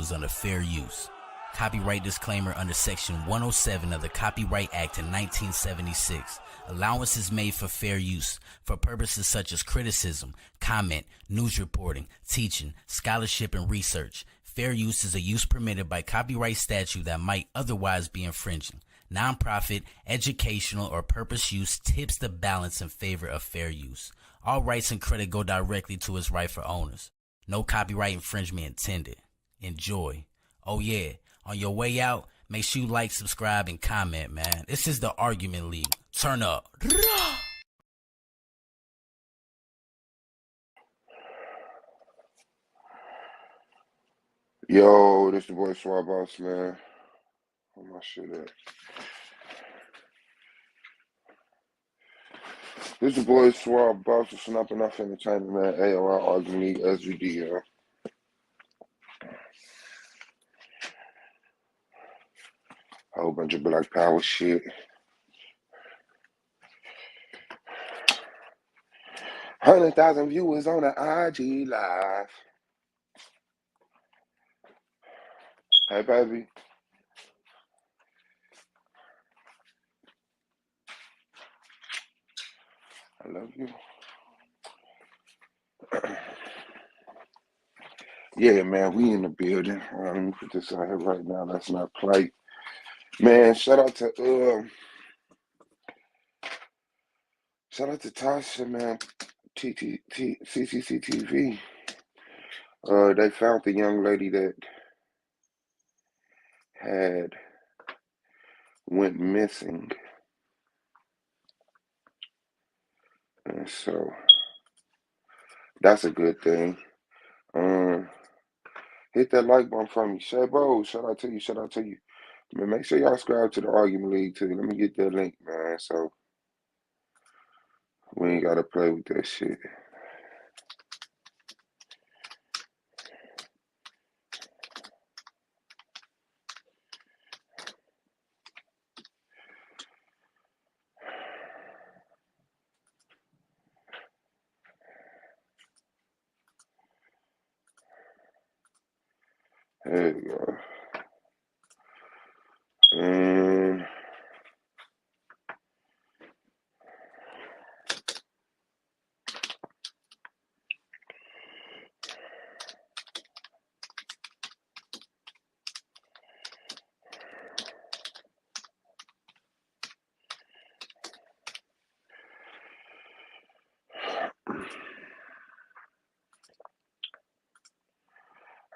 is under fair use. Copyright disclaimer under Section 107 of the Copyright Act in 1976. Allowance is made for fair use for purposes such as criticism, comment, news reporting, teaching, scholarship, and research. Fair use is a use permitted by copyright statute that might otherwise be infringing. Nonprofit, educational, or purpose use tips the balance in favor of fair use. All rights and credit go directly to its rightful owners. No copyright infringement intended. Enjoy. Oh yeah, on your way out, make sure you like, subscribe, and comment, man. This is the Argument League. Turn up. Yo, this the boy Swab Boss, man. Where my shit at? This the boy Swab Boss with Snap Enough Entertainment, man. AOL Argument League, SVD, a whole bunch of Black Power shit. 100,000 viewers on the IG Live. Hey, baby. I love you. Yeah, man, we in the building. Let me put this out here right now. Let's not play. Man, shout out to Tasha, man. CCCTV. They found the young lady that had went missing. And so that's a good thing. Hit that like button for me. Shabo, shout out to you. Man, make sure y'all subscribe to the Argument League too. Let me get that link, man. So we ain't gotta play with that shit. There you go.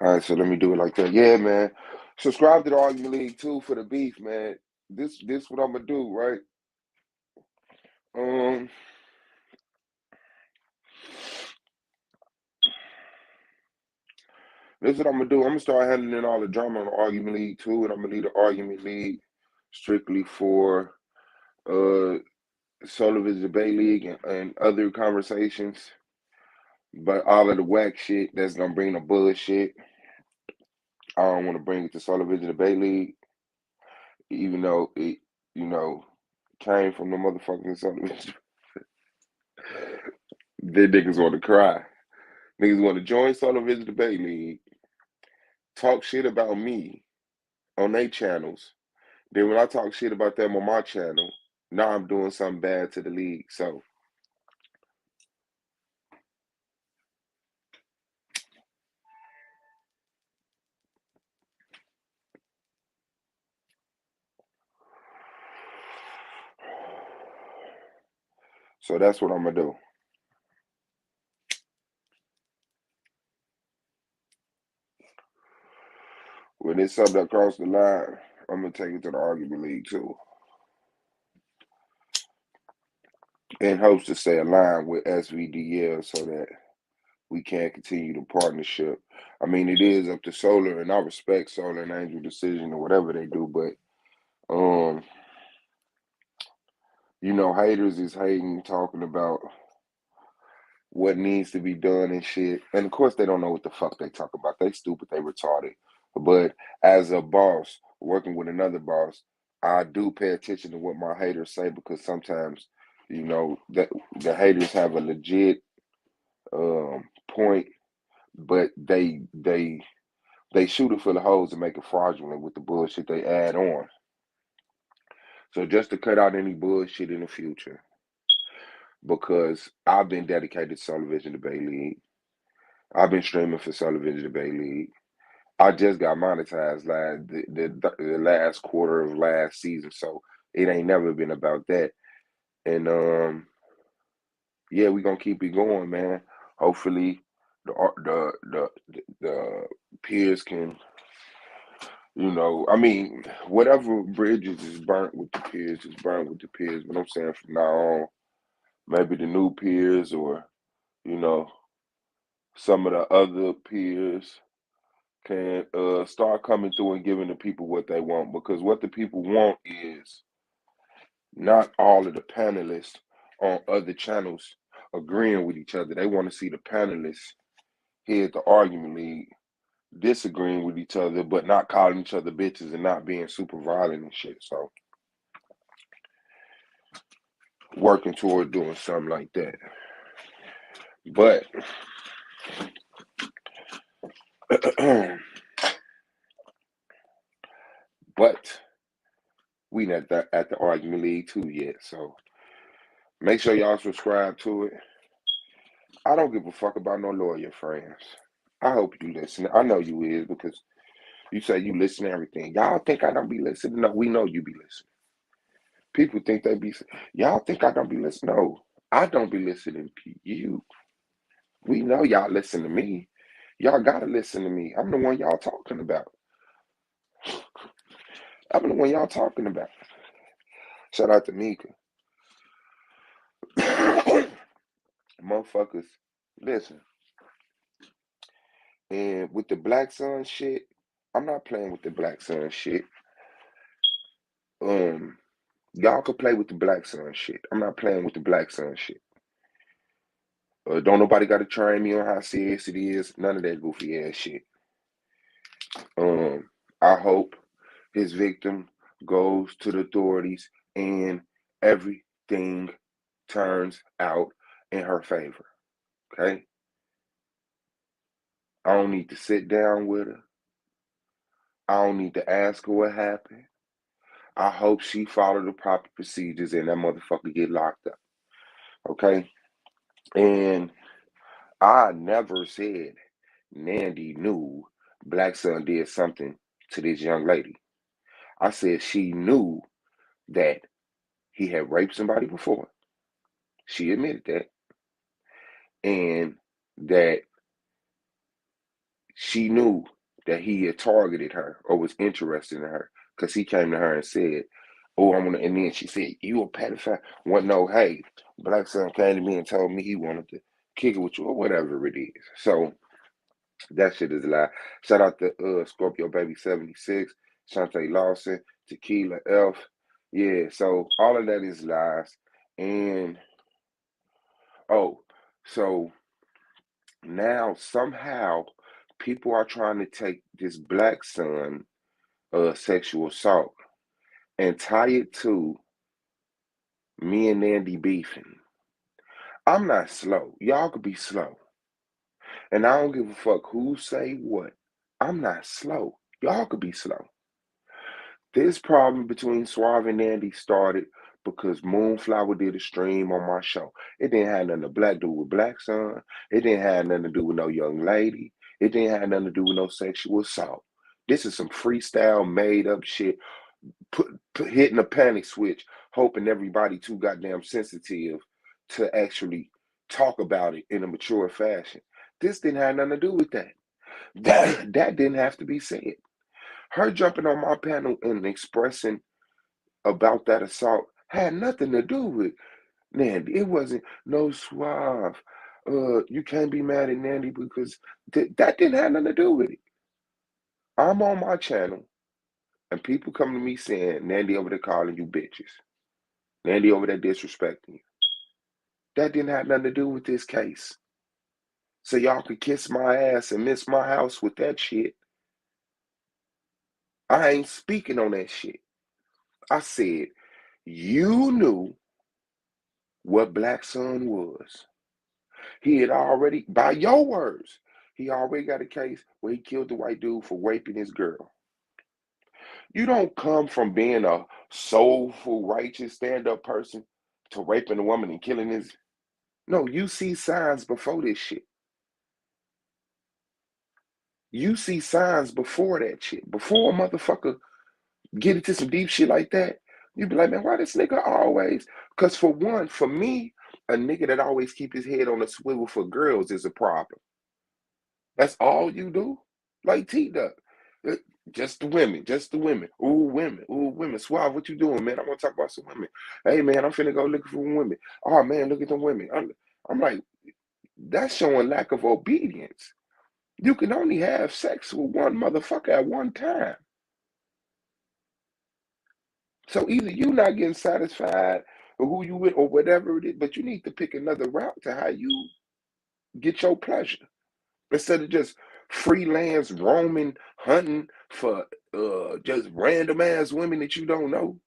All right, so let me do it like that. Yeah, man. Subscribe to the Argument League too for the beef, man. This what I'm gonna do, right? This is what I'm gonna do. I'm gonna start handling all the drama on the Argument League too, and I'm gonna leave the Argument League strictly for Sullivan's Debate League and other conversations. But all of the whack shit that's gonna bring the bullshit, I don't want to bring it to Sullivan's Debate League, even though it, came from the motherfucking Sullivan's. Then niggas want to cry. Niggas want to join Sullivan's Debate League, talk shit about me on their channels. Then when I talk shit about them on my channel, now I'm doing something bad to the league. So that's what I'm gonna do. When it's something that cross the line, I'm gonna take it to the Argument League too, in hopes to stay aligned with SVDL so that we can continue the partnership. I mean, it is up to Solar, and I respect Solar and Angel decision or whatever they do, but haters is hating, talking about what needs to be done and shit. And of course, they don't know what the fuck they talk about. They stupid, they retarded. But as a boss, working with another boss, I do pay attention to what my haters say, because sometimes, that the haters have a legit point, but they They shoot it full of holes and make it fraudulent with the bullshit they add on. So just to cut out any bullshit in the future, because I've been dedicated to Solar Vision Debate League. I've been streaming for Solar Vision Debate League. I just got monetized the last quarter of last season, so it ain't never been about that. And yeah, we gonna keep it going, man. Hopefully, the peers can, I mean, whatever bridges is burnt with the peers is burnt with the peers. But I'm saying from now on, maybe the new peers or you know some of the other peers can start coming through and giving the people what they want, because what the people want is not all of the panelists on other channels agreeing with each other. They want to see the panelists here at the argument league disagreeing with each other, but not calling each other bitches and not being super violent and shit. So working toward doing something like that. But but we not at the argument league too yet. So make sure y'all subscribe to it. I don't give a fuck about no lawyer friends. I hope you listen. I know you is, because you say you listen to everything. Y'all think I don't be listening? No, we know you be listening. People think y'all think I don't be listening. No, I don't be listening to you. We know y'all listen to me. Y'all gotta listen to me. I'm the one y'all talking about. I'm the one y'all talking about. Shout out to Mika. Motherfuckers, listen. And with the Black Sun shit, I'm not playing with the Black Sun shit. Y'all could play with the Black Sun shit. I'm not playing with the Black Sun shit. Don't nobody got to train me on how serious it is. None of that goofy ass shit. I hope his victim goes to the authorities and everything turns out in her favor. Okay? I don't need to sit down with her. I don't need to ask her what happened. I hope she followed the proper procedures and that motherfucker get locked up. Okay? And I never said Nandy knew Black Sun did something to this young lady. I said she knew that he had raped somebody before. She admitted that. And that she knew that he had targeted her or was interested in her, because he came to her and said, "Oh, I'm gonna," and then she said, "You a pedophile." Well, no, hey, Black Sun came to me and told me he wanted to kick it with you or whatever it is. So that shit is a lie. Shout out to Scorpio Baby 76, Shantae Lawson, Tequila Elf. Yeah, so all of that is lies. And so now somehow people are trying to take this Black Sun sexual assault and tie it to me and Nandy beefing. I'm not slow. Y'all could be slow. And I don't give a fuck who say what. I'm not slow. Y'all could be slow. This problem between Suave and Nandy started because Moonflower did a stream on my show. It didn't have nothing to do with Black Sun. It didn't have nothing to do with no young lady. It didn't have nothing to do with no sexual assault. This is some freestyle, made up shit, hitting a panic switch, hoping everybody too goddamn sensitive to actually talk about it in a mature fashion. This didn't have nothing to do with that. That didn't have to be said. Her jumping on my panel and expressing about that assault had nothing to do with Nandy. It wasn't no Suave. You can't be mad at Nandy because that didn't have nothing to do with it. I'm on my channel and people come to me saying, Nandy over there calling you bitches. Nandy over there disrespecting you. That didn't have nothing to do with this case. So y'all could kiss my ass and miss my house with that shit. I ain't speaking on that shit. I said, you knew what Black Sun was. He had already, by your words, He already got a case where he killed the white dude for raping his girl. You don't come from being a soulful, righteous, stand-up person to raping a woman and killing his. No, you see signs before this shit. You see signs before that shit. Before a motherfucker get into some deep shit like that, you be like, man, why this nigga always? Because for one, for me, a nigga that always keep his head on a swivel for girls is a problem. That's all you do? Like T-Duck. Just the women, just the women. Ooh, women, ooh, women. Suave, what you doing, man? I want to talk about some women. Hey, man, I'm finna go looking for women. Oh, man, look at them women. I'm like, that's showing lack of obedience. You can only have sex with one motherfucker at one time. So either you not getting satisfied with who you with or whatever it is, but you need to pick another route to how you get your pleasure. Instead of just freelance roaming, hunting for just random ass women that you don't know,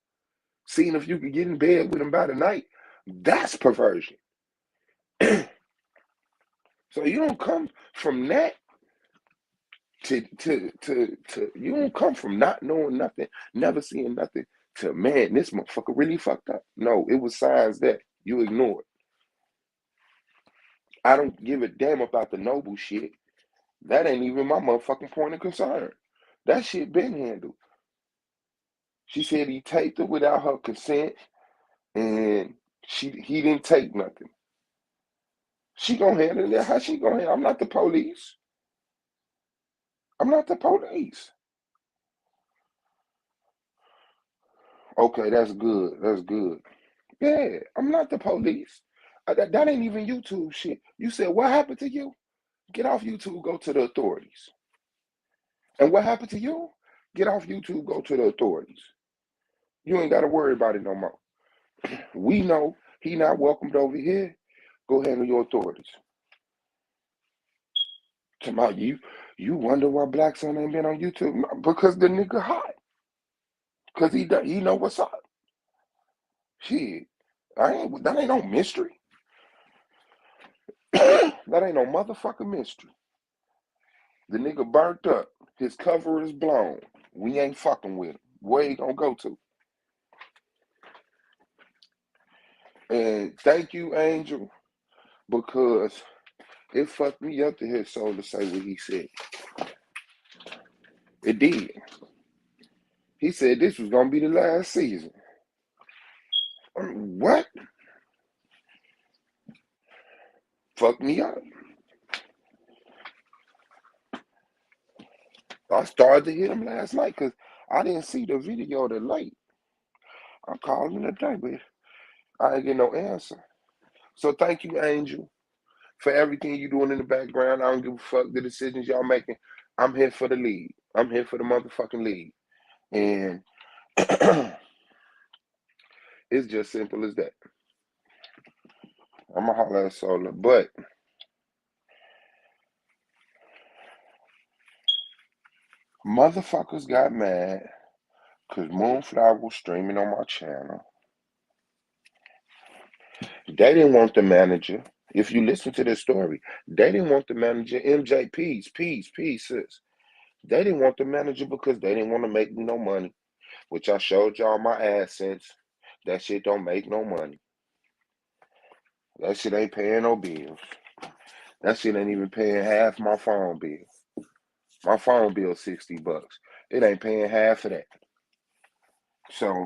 seeing if you can get in bed with them by the night, that's perversion. So you don't come from that to you don't come from not knowing nothing, never seeing nothing to man, this motherfucker really fucked up. No, it was signs that you ignored. I don't give a damn about the noble shit. That ain't even my motherfucking point of concern. That shit been handled. She said he taped her without her consent, and he didn't take nothing. She gonna handle that. How she gonna handle? I'm not the police. I'm not the police. Okay, that's good. That's good. Yeah, I'm not the police. That ain't even YouTube shit. You said what happened to you? Get off YouTube. Go to the authorities. And what happened to you? Get off YouTube. Go to the authorities. You ain't got to worry about it no more. We know he not welcomed over here. Go handle your authorities. Tomorrow you wonder why Black Son ain't been on YouTube? No, because the nigga hot. Because he know what's up. Shit. That ain't no mystery. That ain't no motherfucking mystery. The nigga burnt up. His cover is blown. We ain't fucking with him. Where he gonna go to? And thank you, Angel, because it fucked me up to hear Soul to say what he said. It did. He said this was gonna be the last season. What? Fucked me up. I started to hit him last night because I didn't see the video that late. I called him today, but I ain't get no answer. So thank you, Angel, for everything you doing in the background. I don't give a fuck the decisions y'all making. I'm here for the league. I'm here for the motherfucking league. And it's just simple as that. I'm going to holler at Solar. But motherfuckers got mad because Moonflower was streaming on my channel. They didn't want the manager. If you listen to this story, they didn't want the manager. MJ, peace, sis. They didn't want the manager because they didn't want to make me no money, which I showed y'all my AdSense. That shit don't make no money. That shit ain't paying no bills. That shit ain't even paying half my phone bill. My phone bill $60. It ain't paying half of that. So,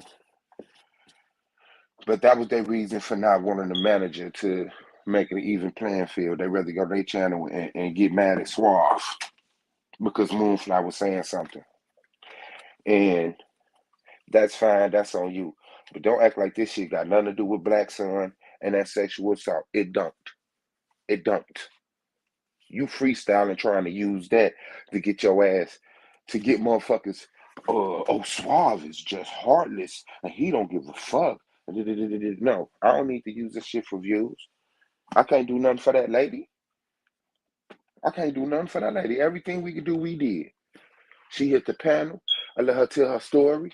but that was their reason for not wanting the manager to make an even playing field. They rather go to their channel and get mad at Suave because Moonfly was saying something. And that's fine. That's on you. But don't act like this shit got nothing to do with Black Son and that sexual assault. It don't. It don't. You freestyling trying to use that to get your ass, to get motherfuckers, oh, Suave is just heartless and he don't give a fuck. No, I don't need to use this shit for views. I can't do nothing for that lady. I can't do nothing for that lady. Everything we could do, we did. She hit the panel. I let her tell her story.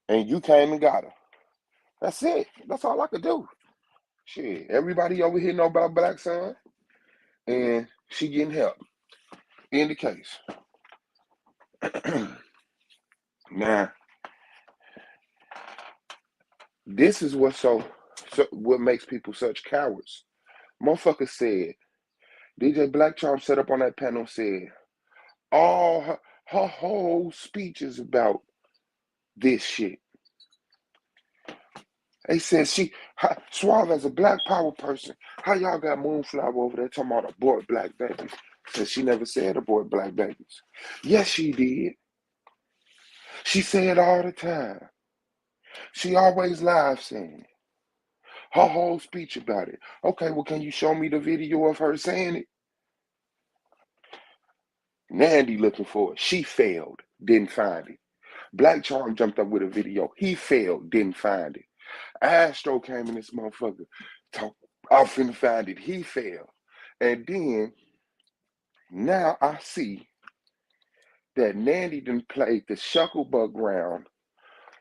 And you came and got her. That's it. That's all I could do. Shit. Everybody over here know about Black Son. and she getting help. In the case. Now, this is so what makes people such cowards. Motherfucker said, DJ Black Charm set up on that panel, said all her whole speech is about this shit. They said Suave as a black power person, how y'all got Moonflower over there talking about abort black babies? Said she never said abort black babies. Yes, she did. She said all the time. She always live saying it. Her whole speech about it. Okay, well, can you show me the video of her saying it? Nandy looking for it. She failed, didn't find it. Black Charm jumped up with a video. He failed, didn't find it. Astro came in this motherfucker. I'm finna find it. He failed. And then, now I see that Nandy done played the Shucklebuck round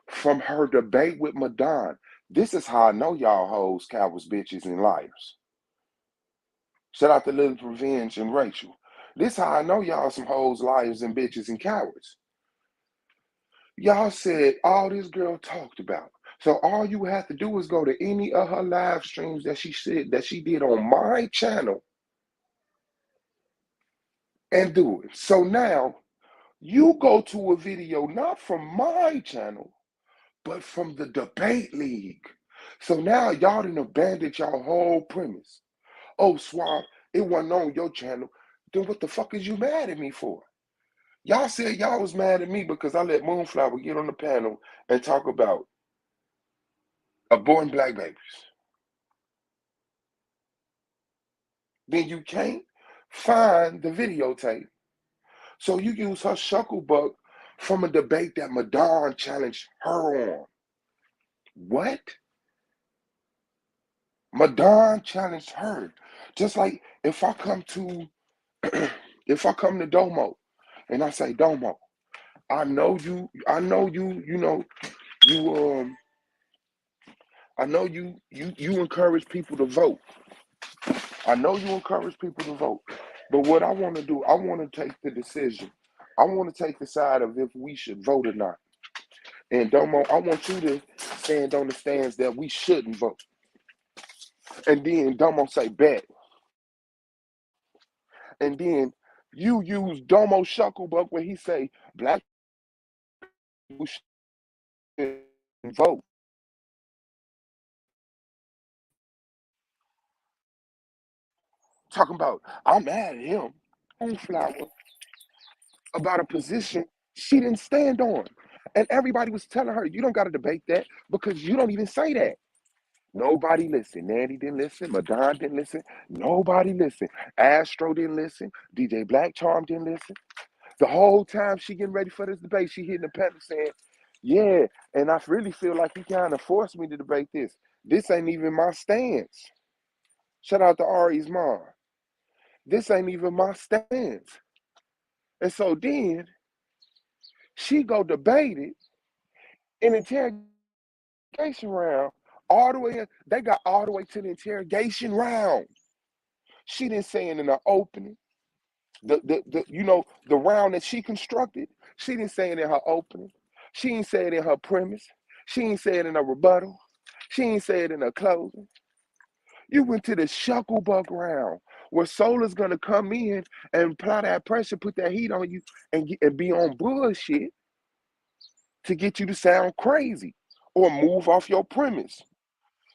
from her debate with Madon. This is how I know y'all hoes, cowards, bitches, and liars. Shout out to Lilith Revenge and Rachel. This how I know y'all some hoes, liars, and bitches, and cowards. Y'all said all this girl talked about. So all you have to do is go to any of her live streams that she said that she did on my channel and do it. So now you go to a video not from my channel, but from the debate league. So now y'all done abandoned y'all whole premise. Oh, Swab, it wasn't on your channel. Then what the fuck is you mad at me for? Y'all said y'all was mad at me because I let Moonflower get on the panel and talk about aborting black babies. Then you can't find the videotape. So you use her Shucklebuck from a debate that Madon challenged her on. What? Madon challenged her. Just like if I come to Domo and I say, Domo, I know you encourage people to vote. I know you encourage people to vote. But what I want to do, I want to take the decision. I want to take the side of if we should vote or not. And Domo, I want you to stand on the stands that we shouldn't vote. And then Domo say bet. And then you use Domo Shucklebuck where he say black people should vote. Talking about, I'm mad at him, Moonflower, about a position she didn't stand on. And everybody was telling her, you don't got to debate that because you don't even say that. Nobody listened. Nandy didn't listen. Madon didn't listen. Nobody listened. Astro didn't listen. DJ Black Charm didn't listen. The whole time she getting ready for this debate, she hitting the pedal saying, yeah, and I really feel like he kind of forced me to debate this. This ain't even my stance. Shout out to Ari's mom. This ain't even my stance. And so then she go debate it in interrogation round all the way. They got all the way to the interrogation round. She didn't say it in the opening. The round that she constructed, she didn't say it in her opening. She didn't say it in her premise. She didn't say it in a rebuttal. She didn't say it in her closing. You went to the Shucklebuck round where Solar's gonna come in and apply that pressure, put that heat on you, and be on bullshit to get you to sound crazy or move off your premise.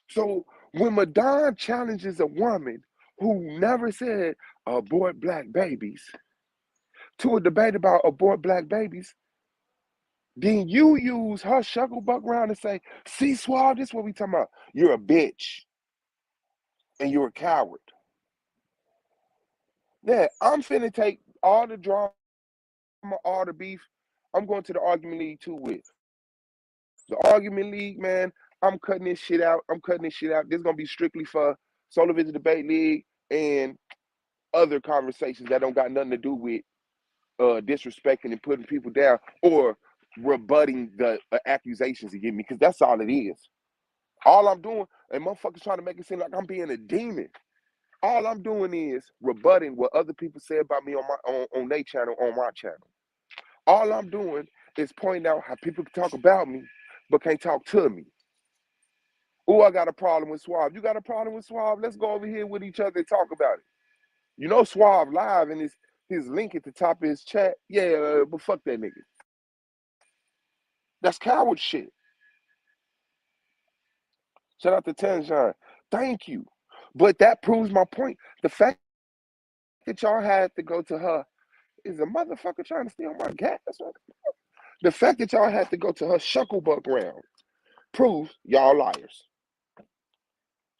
So when Madon challenges a woman who never said abort black babies to a debate about abort black babies, then you use her Shucklebuck round and say, see, Suave, this is what we talking about. You're a bitch and you're a coward. Yeah, I'm finna take all the drama, all the beef. I'm going to the argument league too with. The argument league, man, I'm cutting this shit out. This is gonna be strictly for Solar Vision Debate League and other conversations that don't got nothing to do with disrespecting and putting people down or rebutting the accusations against me, because that's all it is. All I'm doing, and motherfuckers trying to make it seem like I'm being a demon. All I'm doing is rebutting what other people say about me on their channel, on my channel. All I'm doing is pointing out how people can talk about me, but can't talk to me. Oh, I got a problem with Suave. You got a problem with Suave? Let's go over here with each other and talk about it. You know Suave live and his link at the top of his chat. Yeah, but fuck that nigga. That's coward shit. Shout out to Tanjan. Thank you. But that proves my point. The fact that y'all had to go to her is a motherfucker trying to steal my gas. The fact that y'all had to go to her shucklebuck round proves y'all liars.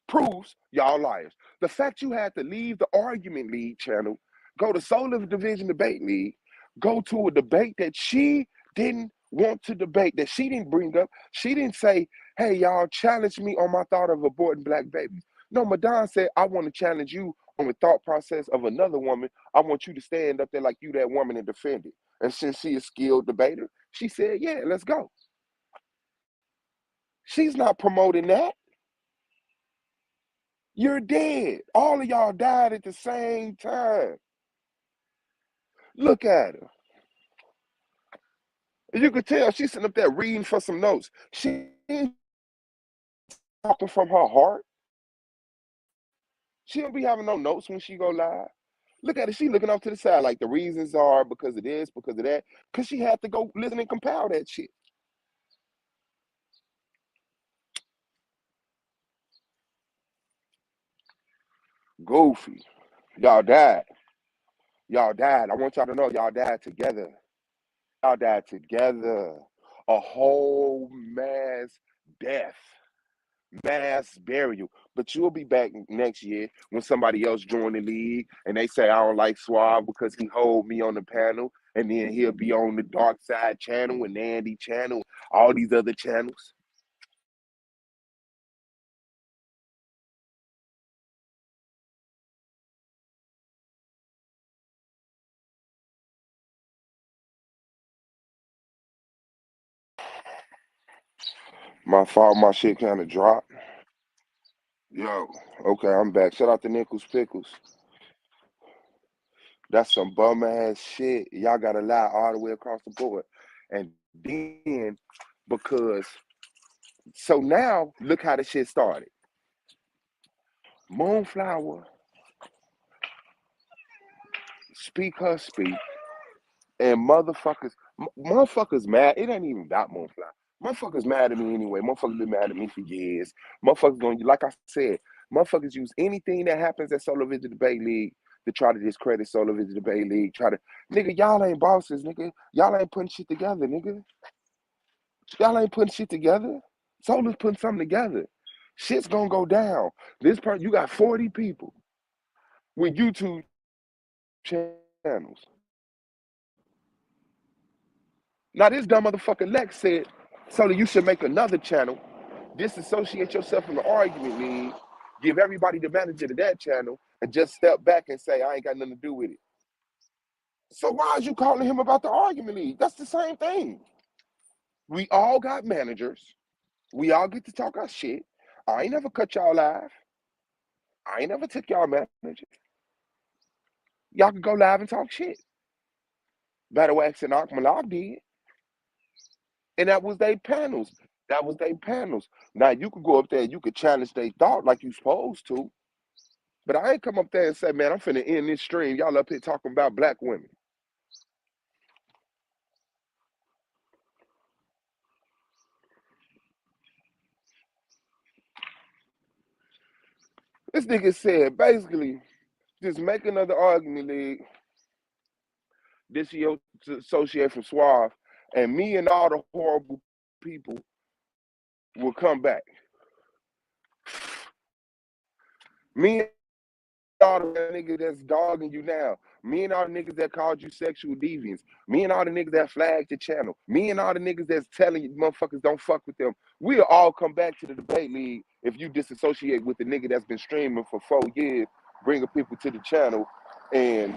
Proves y'all liars. The fact you had to leave the Argument League channel, go to Soul of Division Debate League, go to a debate that she didn't want to debate, that she didn't bring up. She didn't say, hey, y'all challenge me on my thought of aborting black babies. No, Madonna said, I want to challenge you on the thought process of another woman. I want you to stand up there like you that woman and defend it. And since she is a skilled debater, she said, yeah, let's go. She's not promoting that. You're dead. All of y'all died at the same time. Look at her. You could tell she's sitting up there reading for some notes. She ain't talking from her heart. She don't be having no notes when she go live. Look at it. She looking off to the side like the reasons are because of this, because of that. Because she had to go listen and compile that shit. Goofy. Y'all died. Y'all died. I want y'all to know y'all died together. Y'all died together. A whole mass death. Mass burial. But you'll be back next year when somebody else join the league and they say I don't like Suave because he hold me on the panel, and then he'll be on the Dark Side channel and Andy channel, all these other channels. My fault, my shit kind of dropped. Yo, okay, I'm back. Shout out to Nichols Pickles. That's some bum ass shit. Y'all gotta lie all the way across the board. And then because so now look how the shit started. Moonflower speak her speak, and motherfuckers mad. It ain't even about Moonflower. Motherfuckers mad at me anyway. Motherfuckers been mad at me for years. Motherfuckers gonna, like I said, motherfuckers use anything that happens at Solar Vision Debate League to try to discredit Solar Vision Debate League. Nigga, y'all ain't bosses, nigga. Y'all ain't putting shit together, nigga. Y'all ain't putting shit together. Solar's putting something together. Shit's gonna go down. This part, you got 40 people with YouTube channels. Now this dumb motherfucker Lex said, Solar, you should make another channel, disassociate yourself from the Argument League, give everybody the manager to that channel, and just step back and say, I ain't got nothing to do with it. So why is you calling him about the Argument League? That's the same thing. We all got managers. We all get to talk our shit. I ain't never cut y'all live. I ain't never took y'all manager. Y'all can go live and talk shit. Battle Wax and Akmalak did. And that was their panels. That was their panels. Now you could go up there and you could challenge their thought like you supposed to. But I ain't come up there and say, man, I'm finna end this stream. Y'all up here talking about black women. This nigga said, basically, just make another Argument League, disassociate from Suave, and me and all the horrible people will come back. Me and all the niggas that's dogging you now. Me and all the niggas that called you sexual deviants. Me and all the niggas that flagged your channel. Me and all the niggas that's telling you motherfuckers don't fuck with them. We'll all come back to the debate league if you disassociate with the nigga that's been streaming for 4 years, bringing people to the channel. And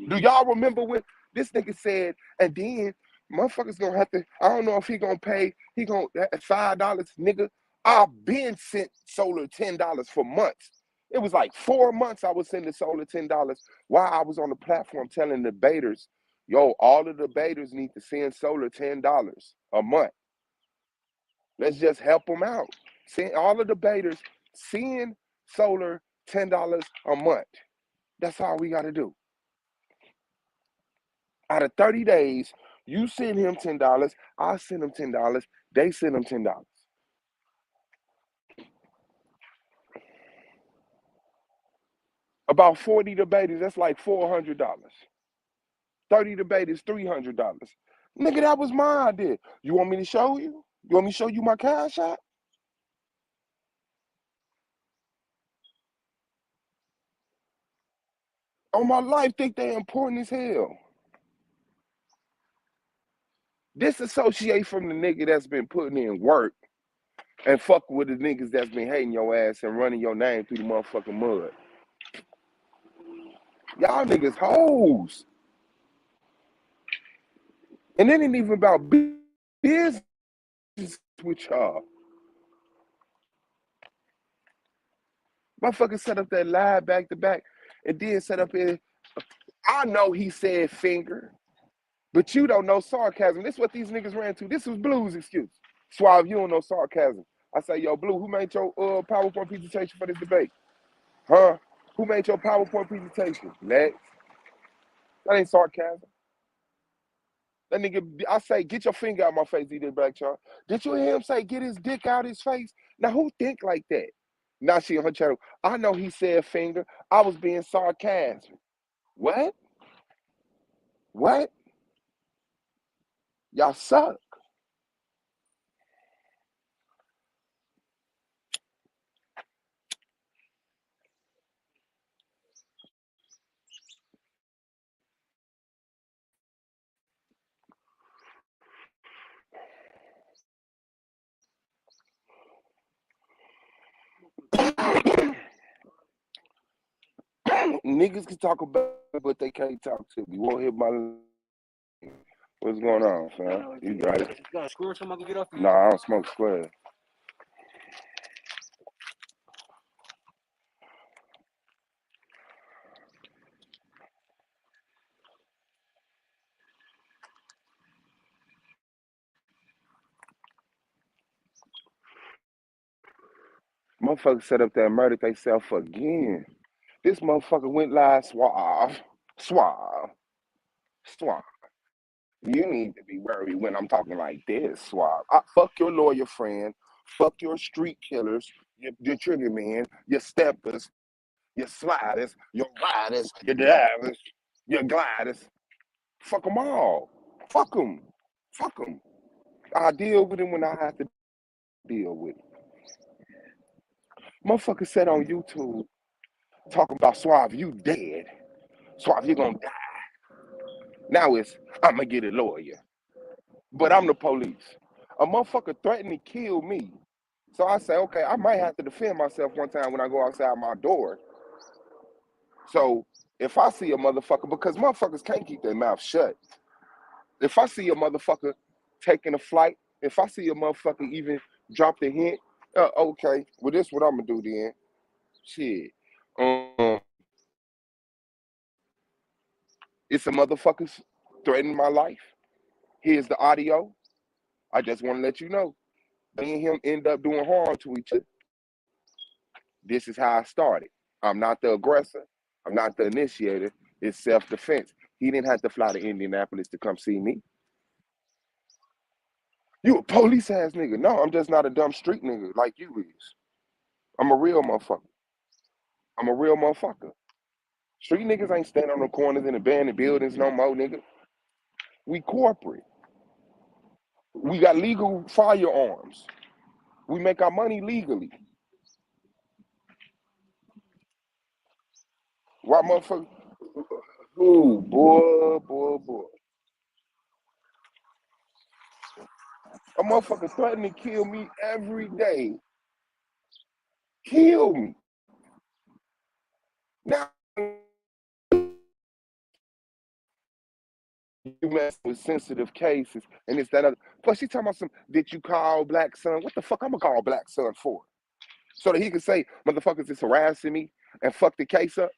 do y'all remember when this nigga said, and then motherfuckers gonna have to, I don't know if he gonna pay, he gonna $5, nigga. I've been sent solar $10 for months. It was like 4 months I was sending solar $10 while I was on the platform telling debaters, yo, all the debaters need to send solar $10 a month. Let's just help them out. Send all the debaters, send solar $10 a month. That's all we got to do. Out of 30 days, you send him $10, I send him $10, they send him $10. About 40 debaters, that's like $400. 30 debaters, $300. Nigga, that was my idea. You want me to show you? You want me to show you my cash app? On my life, think they important as hell. Disassociate from the nigga that's been putting in work and fuck with the niggas that's been hating your ass and running your name through the motherfucking mud. Y'all niggas hoes. And it ain't even about business with y'all. Motherfucker set up that live back to back and then set up here. I know he said finger, but you don't know sarcasm. This is what these niggas ran to. This was Blue's excuse. Suave, you don't know sarcasm. I say, yo, Blue, who made your PowerPoint presentation for this debate? Huh? Who made your PowerPoint presentation? Lex. That ain't sarcasm. That nigga, I say, get your finger out my face, he did Black Char. Did you hear him say, get his dick out his face? Now, who think like that? Now she on her channel. I know he said finger. I was being sarcastic. What? What? Y'all suck. Niggas can talk about it, but they can't talk to me. You won't hit my. What's going on, fam? You got it. You got a square or something I can get off of you? Nah, I don't smoke square. Motherfucker set up there and murdered themselves again. This motherfucker went live suave. Suave. Suave. You need to be worried when I'm talking like this, Suave. Fuck your lawyer friend. Fuck your street killers, your trigger men, your steppers, your sliders, your riders, your drivers, your gliders. Fuck them all. Fuck them. Fuck them. I deal with them when I have to deal with them. Motherfucker said on YouTube, talking about Suave, you dead. Suave, you gonna die. Now it's, I'm gonna get a lawyer. But I'm the police. A motherfucker threatened to kill me. So I say, okay, I might have to defend myself one time when I go outside my door. So if I see a motherfucker, because motherfuckers can't keep their mouth shut. If I see a motherfucker taking a flight, if I see a motherfucker even drop the hint, okay, well, this what I'm gonna do then. Shit. It's a motherfuckers threatening my life. Here's the audio. I just want to let you know. Me and him end up doing harm to each other. This is how I started. I'm not the aggressor. I'm not the initiator. It's self-defense. He didn't have to fly to Indianapolis to come see me. You a police ass nigga. No, I'm just not a dumb street nigga like you is. I'm a real motherfucker. I'm a real motherfucker. Street niggas ain't standing on the corners in abandoned buildings no more, nigga. We corporate. We got legal firearms. We make our money legally. Why motherfucker? Ooh, boy. A motherfucker threatening to kill me every day. Kill me. Now You mess with sensitive cases, and it's that other. Plus, she talking about some. Did you call Black Son? What the fuck? I'm gonna call Black Son for? So that he can say, motherfuckers is harassing me and fuck the case up.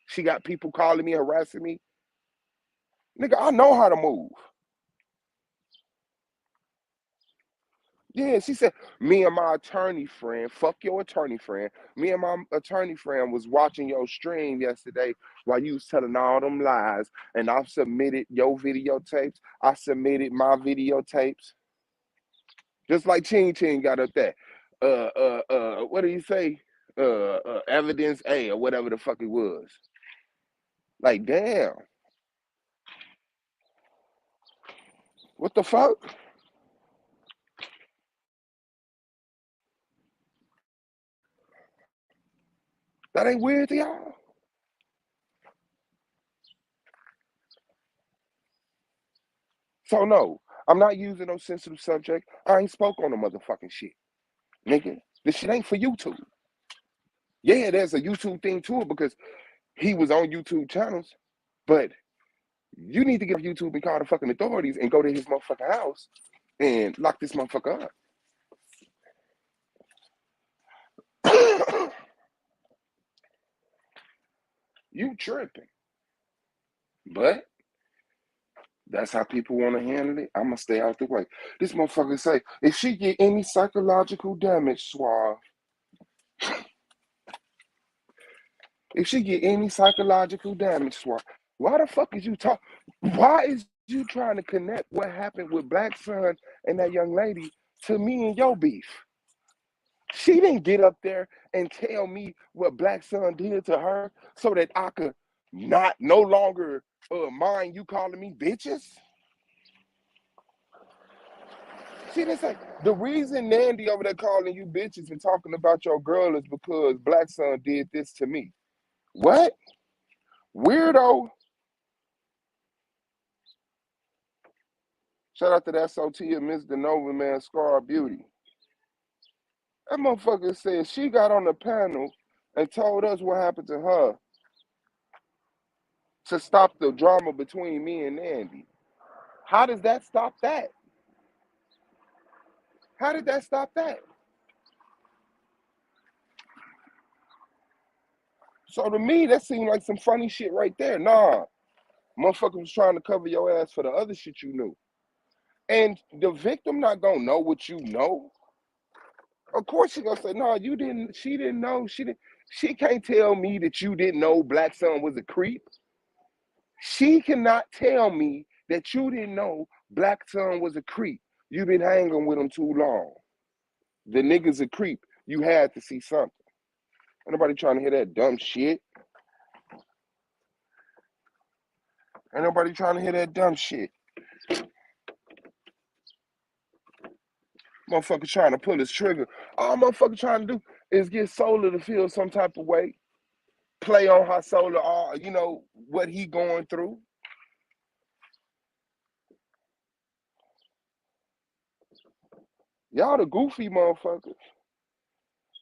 She got people calling me, harassing me. Nigga, I know how to move. Yeah, she said, me and my attorney friend, fuck your attorney friend. Me and my attorney friend was watching your stream yesterday while you was telling all them lies. And I submitted your videotapes. I submitted my videotapes. Just like Ching Ching got up there. What did he say? Evidence A or whatever the fuck it was. Like, damn. What the fuck? That ain't weird to y'all? So no, I'm not using no sensitive subject. I ain't spoke on the motherfucking shit. Nigga, this shit ain't for YouTube. Yeah, there's a YouTube thing to it because he was on YouTube channels, but you need to get off YouTube and call the fucking authorities and go to his motherfucking house and lock this motherfucker up. You tripping. But that's how people want to handle it. I'm gonna stay out the way. This motherfucker say, if she get any psychological damage, Suave, if she get any psychological damage, Suave, why the fuck is you talk? Why is you trying to connect what happened with Black Son and that young lady to me and your beef? She didn't get up there and tell me what Black Son did to her so that I could not no longer mind you calling me bitches. See, that's like the reason Nandy over there calling you bitches and talking about your girl is because Black Son did this to me. What? Weirdo. Shout out to that SOT and Miss Denova, man, Scar Beauty. That motherfucker said she got on the panel and told us what happened to her to stop the drama between me and Nandy. How does that stop that? How did that stop that? So to me, that seemed like some funny shit right there. Nah, motherfucker was trying to cover your ass for the other shit you knew. And the victim not gonna know what you know. Of course she gonna say, no, you didn't, she didn't know, she can't tell me that you didn't know Black Son was a creep. She cannot tell me that you didn't know Black Son was a creep. You've been hanging with him too long. The nigga's a creep. You had to see something. Ain't nobody trying to hear that dumb shit. Ain't nobody trying to hear that dumb shit. Motherfucker trying to pull his trigger. All motherfucker trying to do is get Solar to feel some type of way. Play on how Solar are, you know, what he going through. Y'all the goofy motherfuckers.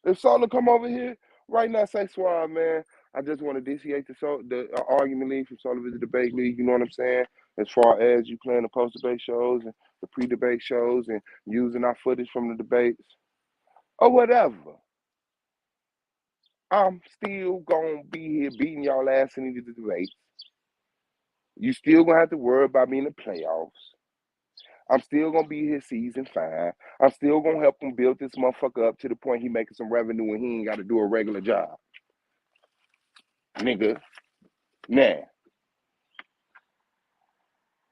If Solar come over here right now, say, Suave, man, I just want to initiate the argument league from Solar Visit Debate League, you know what I'm saying? As far as you playing the post-debate shows and the pre-debate shows and using our footage from the debates or whatever. I'm still gonna be here beating y'all ass in the debates. You still gonna have to worry about me in the playoffs. I'm still gonna be here season 5. I'm still gonna help him build this motherfucker up to the point he making some revenue and he ain't gotta do a regular job. Nigga. Nah.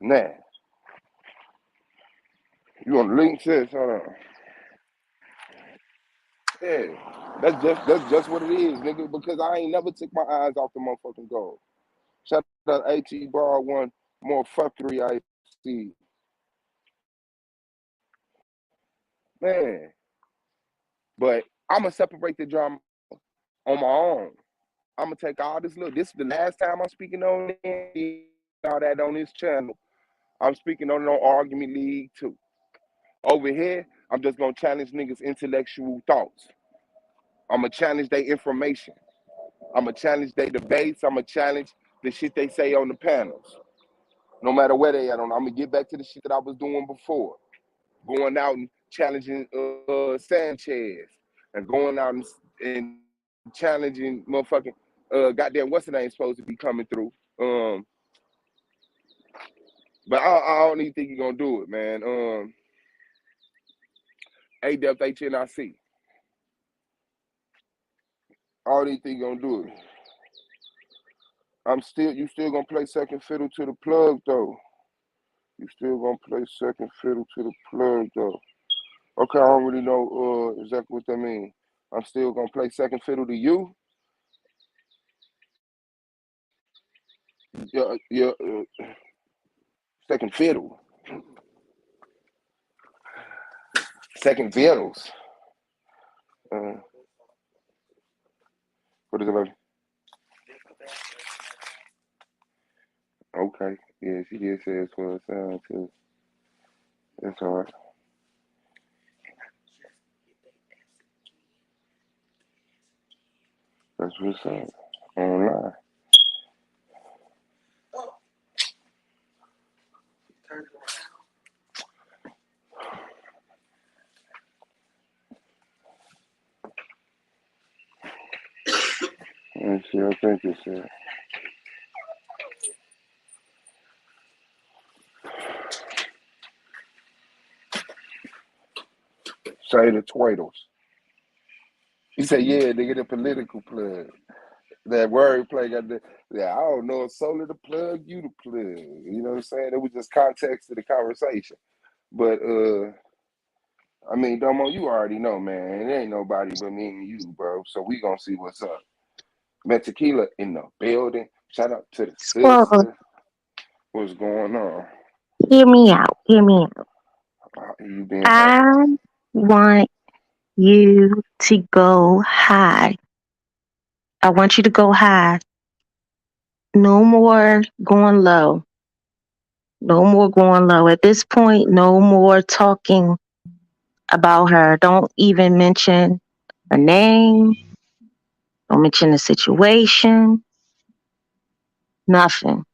Nah. You on the link sis? Hold on. Yeah. That's just what it is, nigga, because I ain't never took my eyes off the motherfucking goal. Shout out AT Bar one more fuckery I see. Man. But I'ma separate the drama on my own. I'm gonna take all this. Look, this is the last time I'm speaking on all that on this channel. I'm speaking on no argument league too. Over here, I'm just gonna challenge niggas' intellectual thoughts. I'm gonna challenge their information. I'm gonna challenge their debates. I'm gonna challenge the shit they say on the panels. No matter where they at, I'm gonna get back to the shit that I was doing before. Going out and challenging Sanchez and going out and challenging motherfucking goddamn what's the name supposed to be coming through. But I don't even think you're gonna do it, man. A-Depth HNIC. I don't even think you're gonna do it. You still gonna play second fiddle to the plug though. You still gonna play second fiddle to the plug though. Okay, I don't really know exactly what that means. I'm still gonna play second fiddle to you. Yeah, second fiddle. Second fiddles. Uh, what is it, baby? Okay. Yeah, she did say it's for a sound too. That's all right. That's what's up. Online. Let's see, I think it's say the twaddles. He said, yeah, nigga, the political plug. That word play got the yeah, I don't know if Solar the plug, you the plug. You know what I'm saying? It was just context to the conversation. But I mean, Domo, you already know, man. It ain't nobody but me and you, bro. So we gonna see what's up. Man, Tequila in the building. Shout out to the Squirrel, sister. What's going on? hear me out. Hear me out. You being heard? I want you to go high. I want you to go high. No more going low. No more going low. At this point, no more talking about her. Don't even mention her name. Don't mention the situation. Nothing.